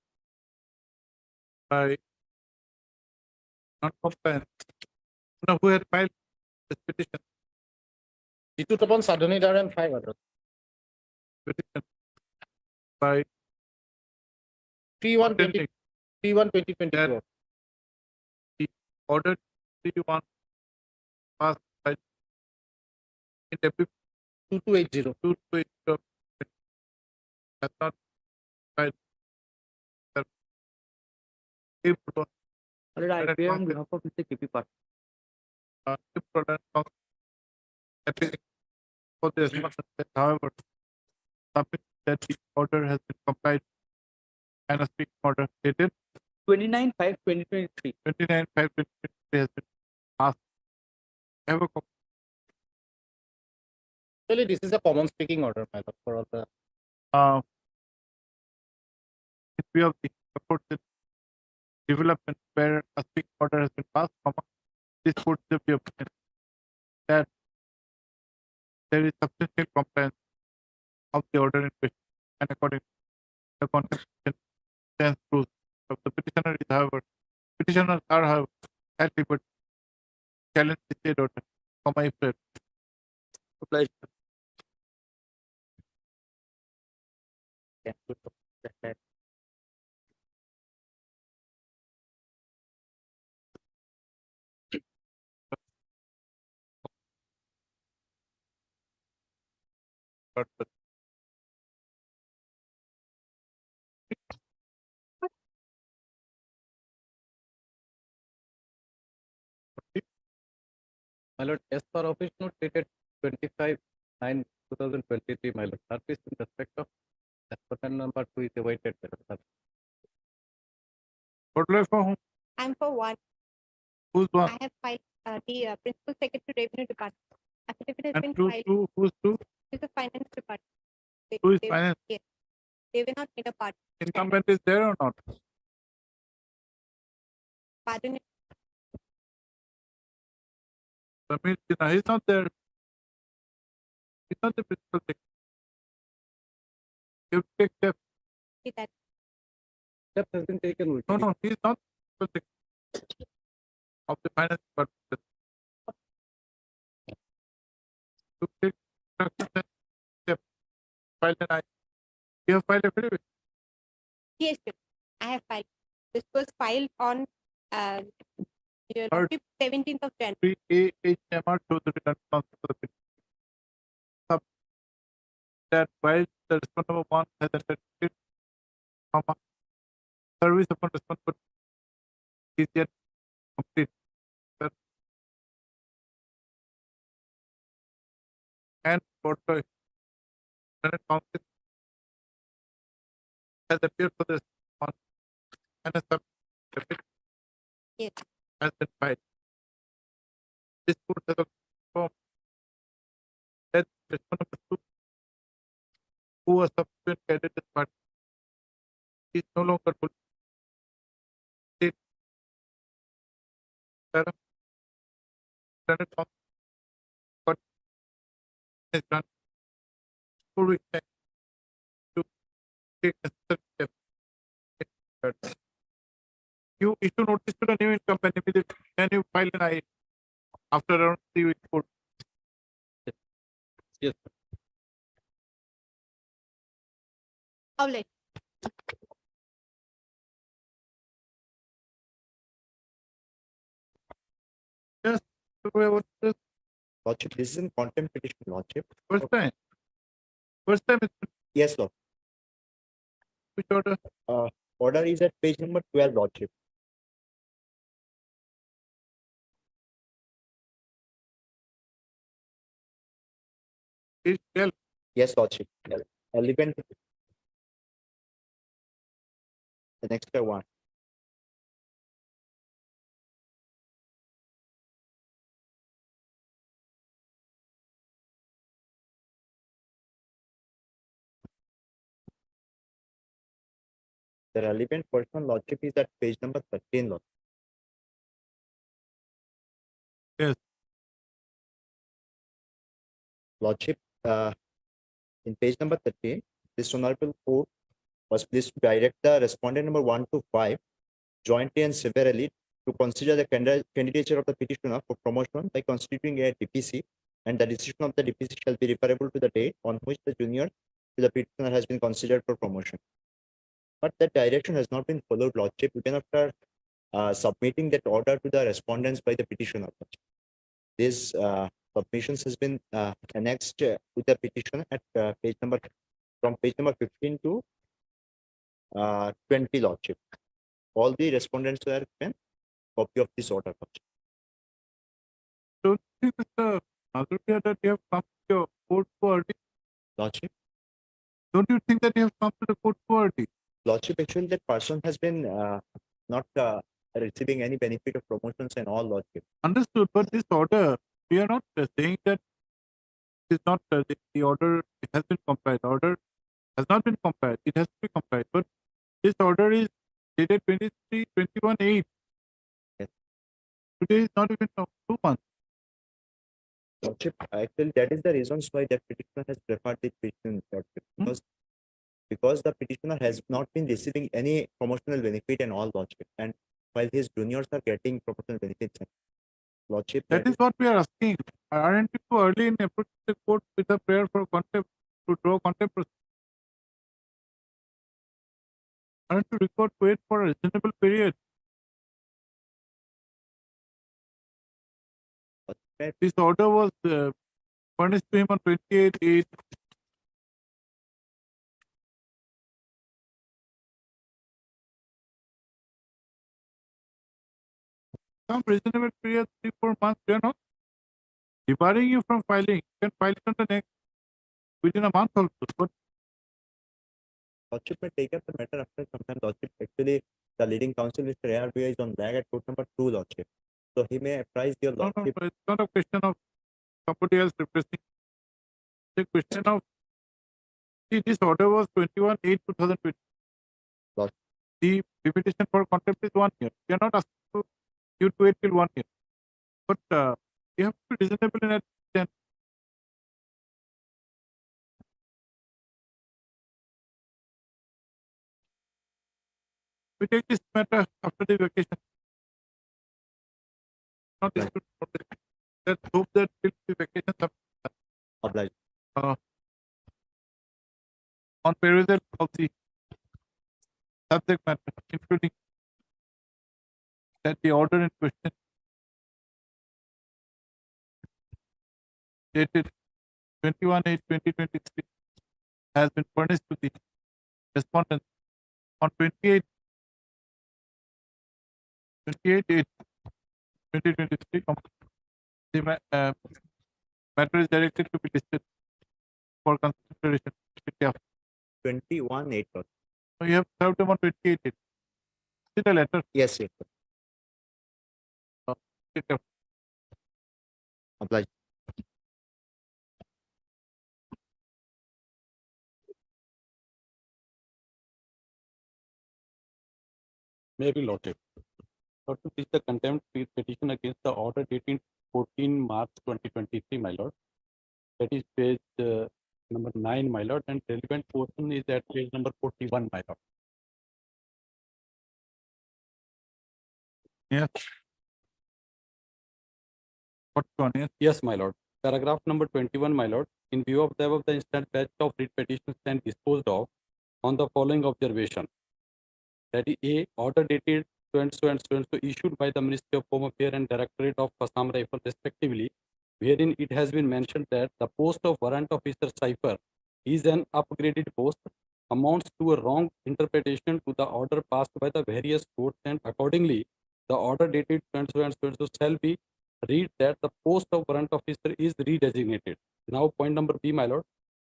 by non-compliance. No, who had filed this petition? Institute upon Sadhani Dar and 5 others. Petition by 3/1/20 3/1/2024. that the order 3-1 passed by in WP 2280. 2280 has not filed. If Alright, I appear on behalf of Mr. KP Patel. if appearing for the response, however, submit that the order has been complied and a speaking order dated 29/5/2023. 29/5/2023 has been passed. Have a copy. Actually, this is a common speaking order, my lord, for all the. In view of the supported development where a speaking order has been passed, this puts the opinion that there is substantial compliance of the order in question, and according to the Contempt stands rules of the petitioner is, however, petitioners are, however, at liberty to challenge the state order, if there Obliged. My lord, as per office note dated 25/9/2023, my lord, service in respect of applicant number 2 is awaited. My lord. Order for whom? I'm for one. Who's one? I have filed the Principal Secretary Revenue Department. Affidavit has And been who's filed two? Who's two? with the Finance Department. Who is finance? Yes. They were not made a part. Incumbent is there or not? Pardon me. Samir Sinha, he's not there. He's not the principal secretary. You take step. See that. Step has been taken. No, no, he's not the principal secretary of the finance department. You take instructions and step. File an I. You have filed affidavit. Yes, sir. I have filed. This was filed on your Third. 17th of January. AHMR shows the return response for the petition. That while the response number 1 has entered it, service upon response for is yet complete. Sir. And for the Senate Council has appeared for the response and a subject Yes. has been filed. This court has also confirmed that response number 2, who was subsequent added as party, is no longer full. State Senate Council but has done 4 weeks time to take necessary steps But you issue notice to the new income benefit, then you file an I after around 3 weeks. 4 Yes. Outlet. Yes. What's this? Lordship, this is in contempt petition, Lordship. First time. First time it's Yes, Lord. which order? Order is at page number 12, Lordship. Page 12. Yes, Lordship. Element. The next one. The relevant portion, Lordship, is at page number 13, Lord. Yes. Lordship, in page number 13, this honorable court was pleased to direct the respondent number 1 to 5 jointly and severally to consider the candidature of the petitioner for promotion by constituting a DPC, and the decision of the DPC shall be referable to the date on which the junior to the petitioner has been considered for promotion. But that direction has not been followed, Lordship, even after submitting that order to the respondents by the petitioner. This submissions has been annexed with the petition at page number from page number 15 to 20, Lordship. All the respondents were given copy of this order, Lordship. Don't you think Mr. Nazarudin that you have come to your court too early? Lordship. Don't you think that you have come to the court too early? Lordship, actually, that person has been not receiving any benefit of promotions and all, Lordship. Understood, but this order, we are not saying that it is not the order, it has been complied. Order has not been complied, it has to be complied. But this order is dated 23/21/8. Yes. Today is not even 2 months. Lordship, actually, that is the reasons why that petitioner has preferred this petition, Lordship, because the petitioner has not been receiving any promotional benefit and all, Lordship, and while his juniors are getting promotional benefits, Lordship. That is what we are asking. Aren't you too early in approaching the court with a prayer for contempt to draw contempt proceedings? Aren't you required to wait for a reasonable period? This order was furnished to him on 28/8. Some reasonable period, 3-4 months, we are not debarring you from filing. You can file it on the next within a month also. But Lordship may take up the matter after some time, Lordship. Actually, the leading counsel, Mr. ARBI, is on lag at court number 2, Lordship. So he may apprise your no, Lordship. it's not a question of somebody else repressing. It's a question of, see, this order was 21/8/2020. Lordship. The petition for contempt is 1 year. We are not asking you to wait till 1 year. But you have to be reasonable in that sense. We take this matter after the vacation. Not this. Let's hope that till the vacation Obliged. on perusal of the subject matter, including that the order in question dated 21/8/2023 has been furnished to the respondent on 28/8/2023. The matter is directed to be listed for consideration. 21/8. So you have served them on 28/8. See the letter. Yes, yes. Obliged. Maybe Lordship. Lordship, this is the contempt petition against the order dated 14 March 2023, my lord. That is page number 9, my lord, and relevant portion is at page number 41, my lord. Yes. What one is? Yes, my lord. Paragraph number 21, my lord. In view of the above, the instant batch of writ petitions stand disposed of on the following observation. That is A, order dated so and so and so and so issued by the Ministry of Home Affairs and Directorate of Assam Rifle respectively, wherein it has been mentioned that the post of warrant officer cipher is an upgraded post, amounts to a wrong interpretation to the order passed by the various courts, and accordingly the order dated so and so and so shall be read that the post of warrant officer is redesignated. Now point number B, my lord.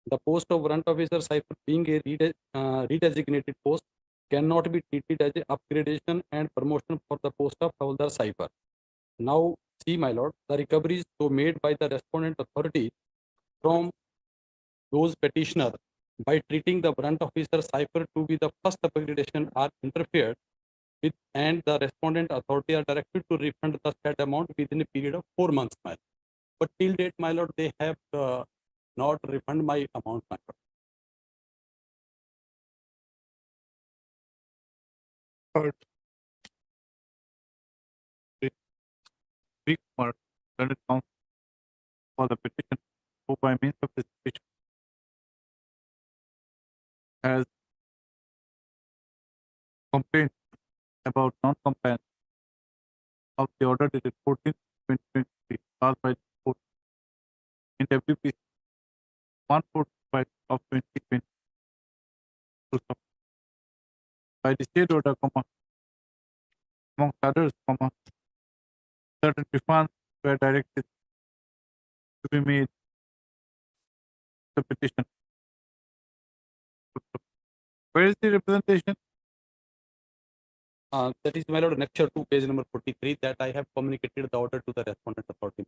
The post of warrant officer cipher being a redesignated post cannot be treated as a upgradation and promotion for the post of Havaldar cipher. Now see, my lord, the recoveries so made by the respondent authority from those petitioner by treating the warrant officer cipher to be the first upgradation are interfered with, and the respondent authority are directed to refund the said amount within a period of 4 months, my lord. But till date, my lord, they have not refund my amount, my lord. Third. Big mark, Senate Council for the petition, who by means of this petition has complained about non-compliance of the order dated 14/2023 passed by the court in WPC 145 of 2020 by the state order, amongst others, certain refunds were directed to be made the petition. Where is the representation? That is, my lord, annexure 2, page number 43, that I have communicated the order to the respondent authority.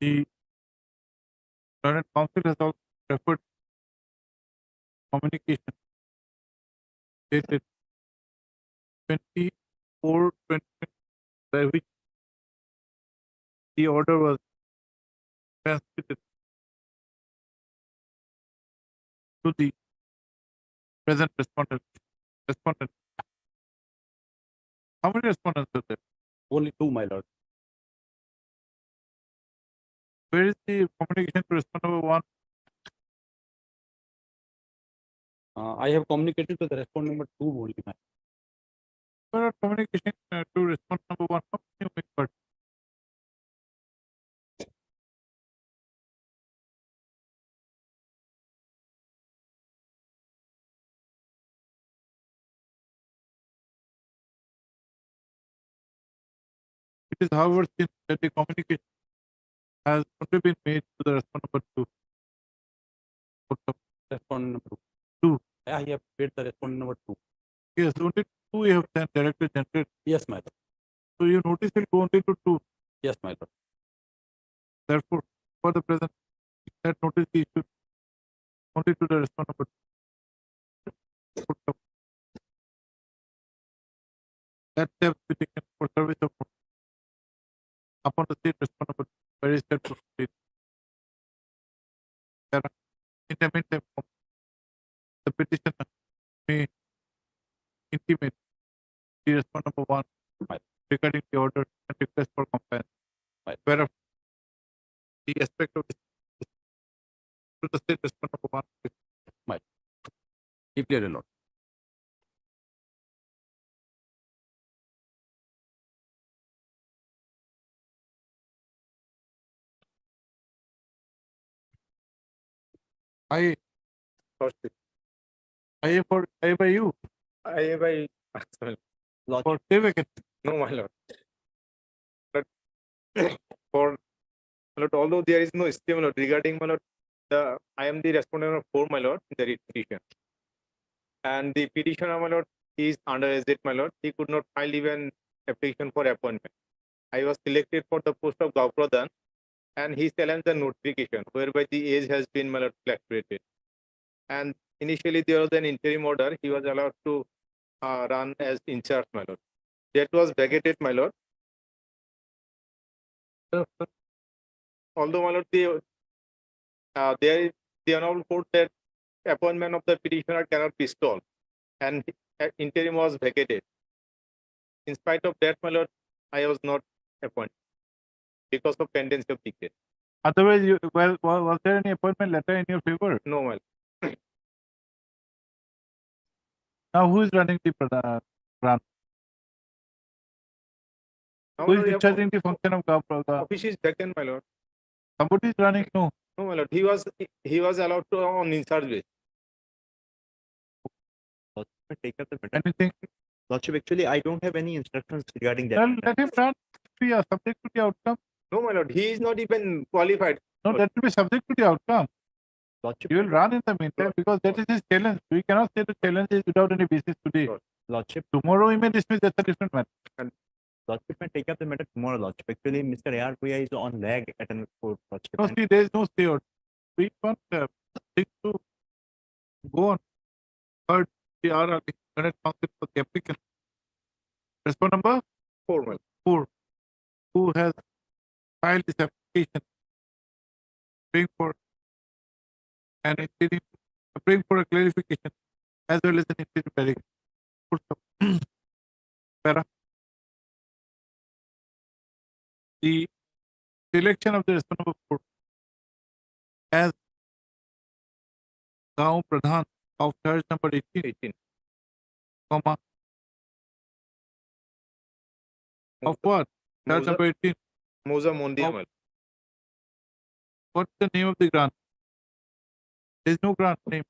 The Senate Council has also referred communication dated 24/20, by which the order was transmitted to the present respondent. How many respondents are there? Only 2, my lord. Where is the communication to respondent number 1? I have communicated to the respondent number 2 only, my lord. Where are communication to respondent number 1? How can you make part? It is, however, seen that the communication has only been made to the respondent number 2. Respondent number 2. I have paid the respondent number 2. Yes, only 2 you have sent directly generated. Yes, my lord. So your notice will go only to 2. Yes, my lord. Therefore, for the present, that notice is issued only to the respondent number 2. That steps be taken for service of notice upon the state respondent number very state to state. In the meantime, the petitioner may intimate the respondent number 1 regarding the order and request for compliance. Whereof the aspect of this to the state respondent number 1. Declare a lot. I by you. I by For stay vacant. no, my lord. But for my lord, although there is no stay, my lord, regarding my lord, I am the respondent of 4, my lord, the writ petition. And the petitioner, my lord, is under age, my lord. He could not file even application for appointment. I was selected for the post of Gav Pradhan, and he challenged the notification, whereby the age has been, my lord, fluctuated. And initially there was an interim order. He was allowed to run as in charge, my lord. That was vacated, my lord. Although, my lord, there is the honorable court that appointment of the petitioner cannot be stalled, and interim was vacated. In spite of that, my lord, I was not appointed because of pendency of the case. Otherwise, was there any appointment letter in your favor? No, my lord. Now, who is running the branch? Now, Who my is lord, discharging the function of office is vacant, my lord. Somebody is running? No. No, my lord. He was allowed to on in charge base. Take up the matter. Anything? Lordship, actually, I don't have any instructions regarding that. Well, matter. let him run. Be subject to the outcome. No, my lord. He is not even qualified. No, that will be subject to the outcome. Lordship, You will run in the meantime because that is his challenge. We cannot say the challenge is without any basis today. Lordship, Tomorrow we may dismiss, that's a different matter. Lordship may take up the matter tomorrow, Lordship. Actually, Mr. AR Puya is on lag at an court, Lordship. No, see, there is no stay out. We want things to go on. Third, we are current counsel for the applicant. Response number 4, who has filed this application, praying for an interim, praying for a clarification as well as an interim direction. Full stop. Para. The selection of the response number 4 as Gaon Pradhan of charge number 18, comma, of what? Charge Moza- number 18. Moza Mondia, Of- my lord. What's the name of the grant? There is no grant name.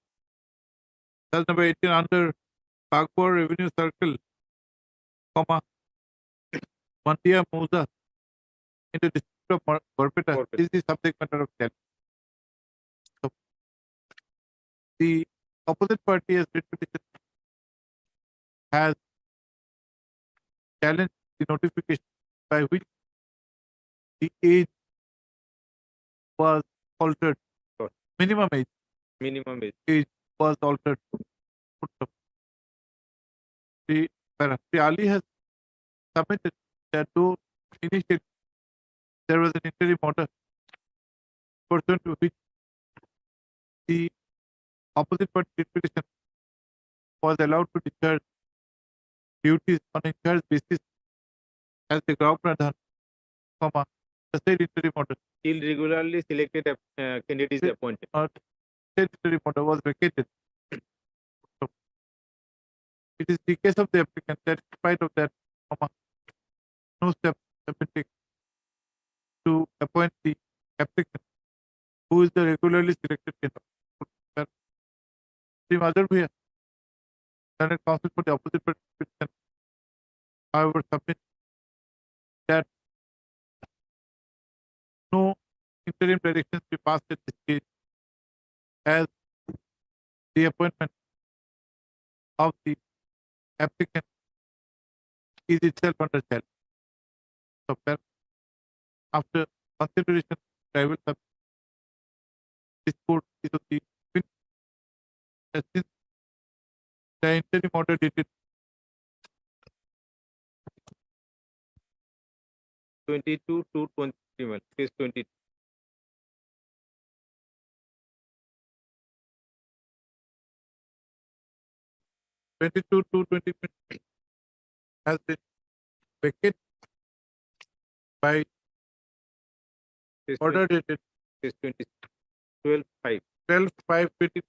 Charge number 18 under Pagpur Revenue Circle, comma, Mandia Moza in the district of Barpeta. This is the subject matter of challenge. So, the opposite party has writ petition has challenged the notification by which the age was altered. Minimum age Minimum age. was altered. The Ali has submitted that though initially there was an interim order pursuant to which the opposite party petition was allowed to discharge duties on a charge basis as the Grau Pradhan, comma, the state interim order. Till regularly selected candidate is appointed. State interim order was vacated. So, it is the case of the applicant that in spite of that, comma, no steps have been taken to appoint the applicant who is the regularly selected candidate. Sri Madhur Bhaiya, Senate Counsel for the opposite party petition, however, submit that no interim directions be passed at this stage as the appointment of the applicant is itself under challenge. So, after consideration, tribal sub this court is of the opinion that since the interim order dated 22 to 23, case 20. to 20 has been vacated by Case order 20, dated case 20, 12/5. 12/5/20.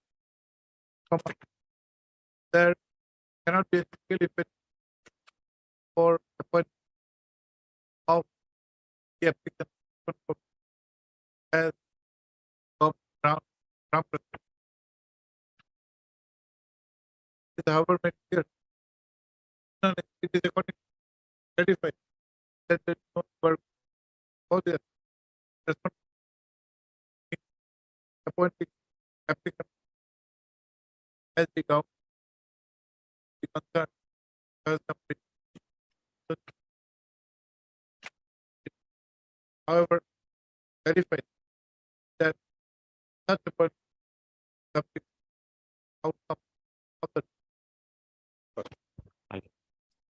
There cannot be a single effect for appointment of the applicant as of ground president. It is however made clear. No, it is according to certified that there is no work for the appointing applicant as the government the concerned as the however verified that such a person subject outcome of the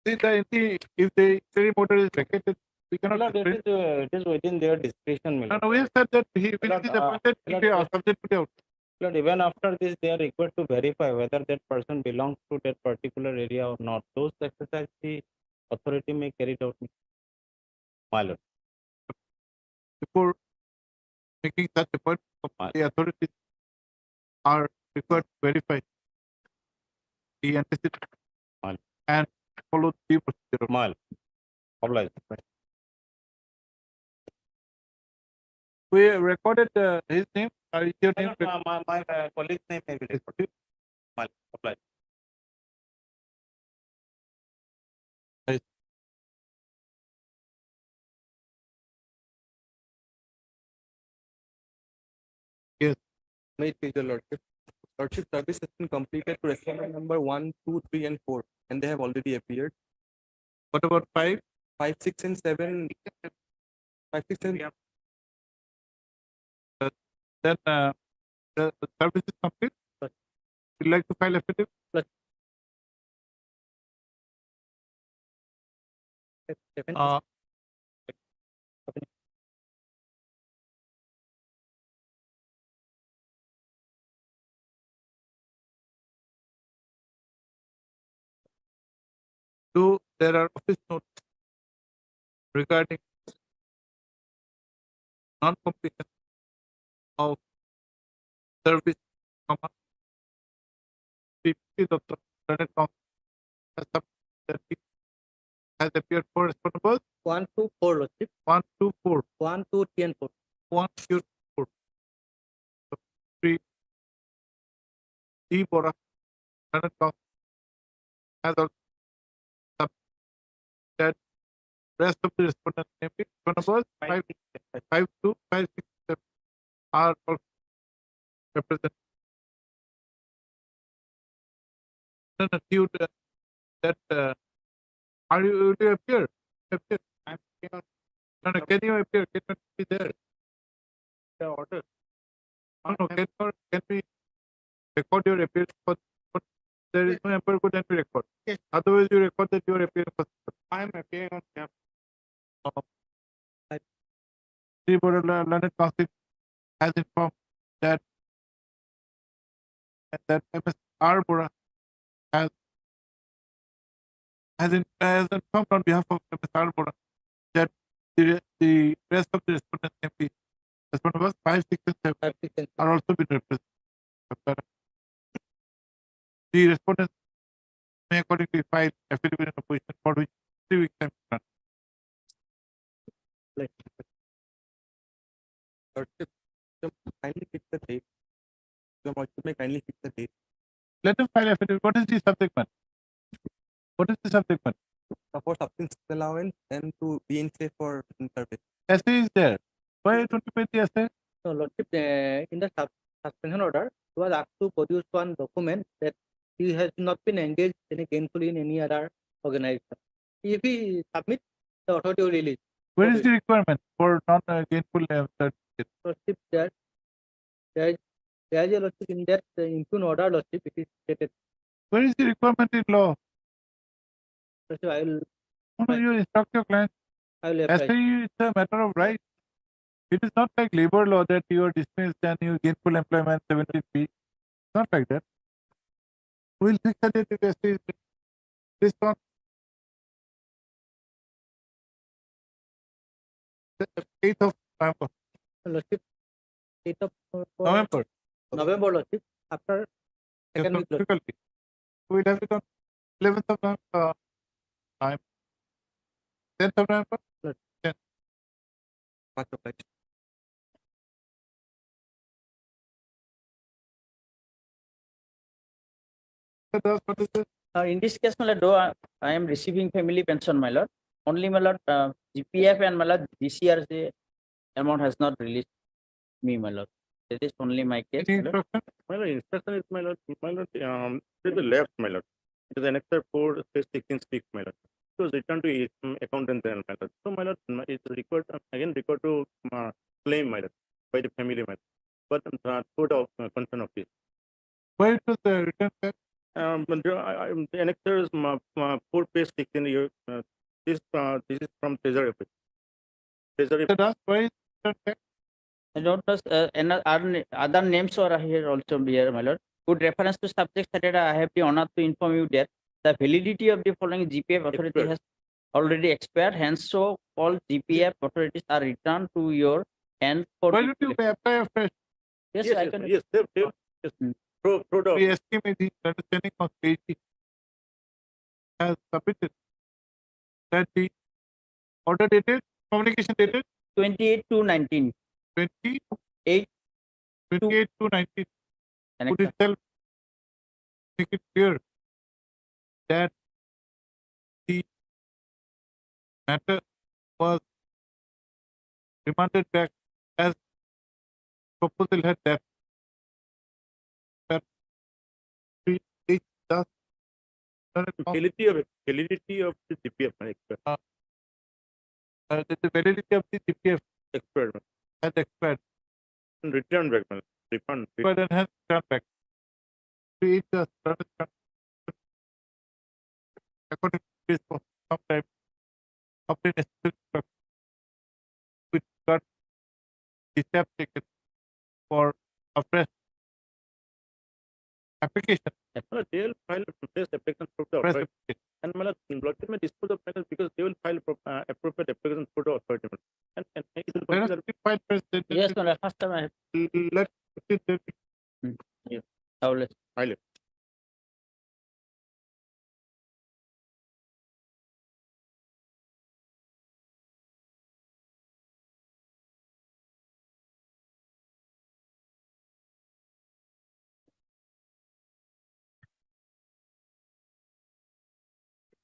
if the interim order is vacated, we cannot. It is within their discretion. No, we have said that he will be appointed to be subject to the outcome. Lord, even after this, they are required to verify whether that person belongs to that particular area or not. Those exercises the authority may carry out. My lord. Before making such effort, the authorities are required to verify the antecedent and follow the procedure. My lord. Obliged. We recorded his name. Is your name? My colleague's name may be recorded. My lord. Obliged. Yes. May it please your lordship. Lordship, service has been completed to respondent number 1, 2, 3, and 4, and they have already appeared. What about 5? 5, 6, and 7. 5, 6, and Then the service is complete. Would you like to file affidavit? Uh, there are office notes regarding non-completion of service, PPT of the Senate Council has appeared for responsible 1, 2, 4, lordship. 1, 2, 4. 1, 2, 3, and 4. 1, 2, 4. 3. D. Bora, Senate Council has also that rest of the respondents, namely responsible 5, 2, 5, 6, 7 are also represented. That are you will you appear? Appear. No, can you appear? Can you be there? The order. No, can we record your appearance? But there is no emperor good and we record. Yes. Otherwise, you record that you are appearing first. I am appearing on camp. The Board Learned Council has informed that MSR Bora has informed on behalf of MSR Bora that the rest of the respondents can be respondents 5, 6, and 7 are also been represented. The respondents may accordingly file affidavit in opposition for which 3 weeks time is granted. Lordship, kindly fix the date. The lordship may kindly fix the date. Let them file affidavit. What is the subject matter? What is the subject matter? For substance allowance and to reinstate for service. Essay is there. Why don't you pay the essay? So, lordship, in the suspension order, he was asked to produce one document that he has not been engaged gainfully in any other organization. If he submits, the authority will release. Where is the requirement for non-gainful certificate? Lordship, there is a lordship in that impugn order, lordship, it is stated. Where is the requirement in law? Lordship, I will. No, you instruct your client. I will apply. Essay is a matter of right. It is not like labor law that you are dismissed and you gainful employment 17 feet. It's not like that. We will fix the date if essay is based on the 8th of November. Lordship, 8th of November. November, lordship, after second week. Difficulty. We will have it on 11th of November. 10th of November. 10th. Much obliged. What is this? In this case, my lord, though I am receiving family pension, my lord. Only, my lord, GPF and my lord, GCRC amount has not released me, my lord. That is only my case. Any My lord. instruction? My lord, instruction is my lord, to the left, my lord. It is annexed 4, space 16 speak, my lord. It was returned to accountant then, my lord. So, my lord, it is required, again required to claim, my lord, by the family, my lord. But transport of concern office. Why it was returned back? The annexure is 4 page 16 year. This is from Treasury office. Treasury. Why is it returned back? I don't know, other names are here also, dear my lord. With reference to subject stated, I have the honor to inform you that the validity of the following GPF authority has already expired, hence so all GPF authorities are returned to your hands for. Why don't you apply afresh? Yes, I can. Yes, yes. We estimate the understanding of PhD has submitted that the order dated, communication dated 28 to 19. 28 to 19 would itself make it clear that the matter was remanded back as proposal had that it does Validity of the GPF the validity of the GPF expired. has expired. Return back, refund. Expired and has returned back. It does according to this for some time obtain necessary steps which got the steps taken for a fresh application. They will file a fresh application for the Fresh authority. application. And blockchain may dispose of matters because they will file appropriate applications for the authority. And it will Let us consider file first. Yes, no, first time I have. Let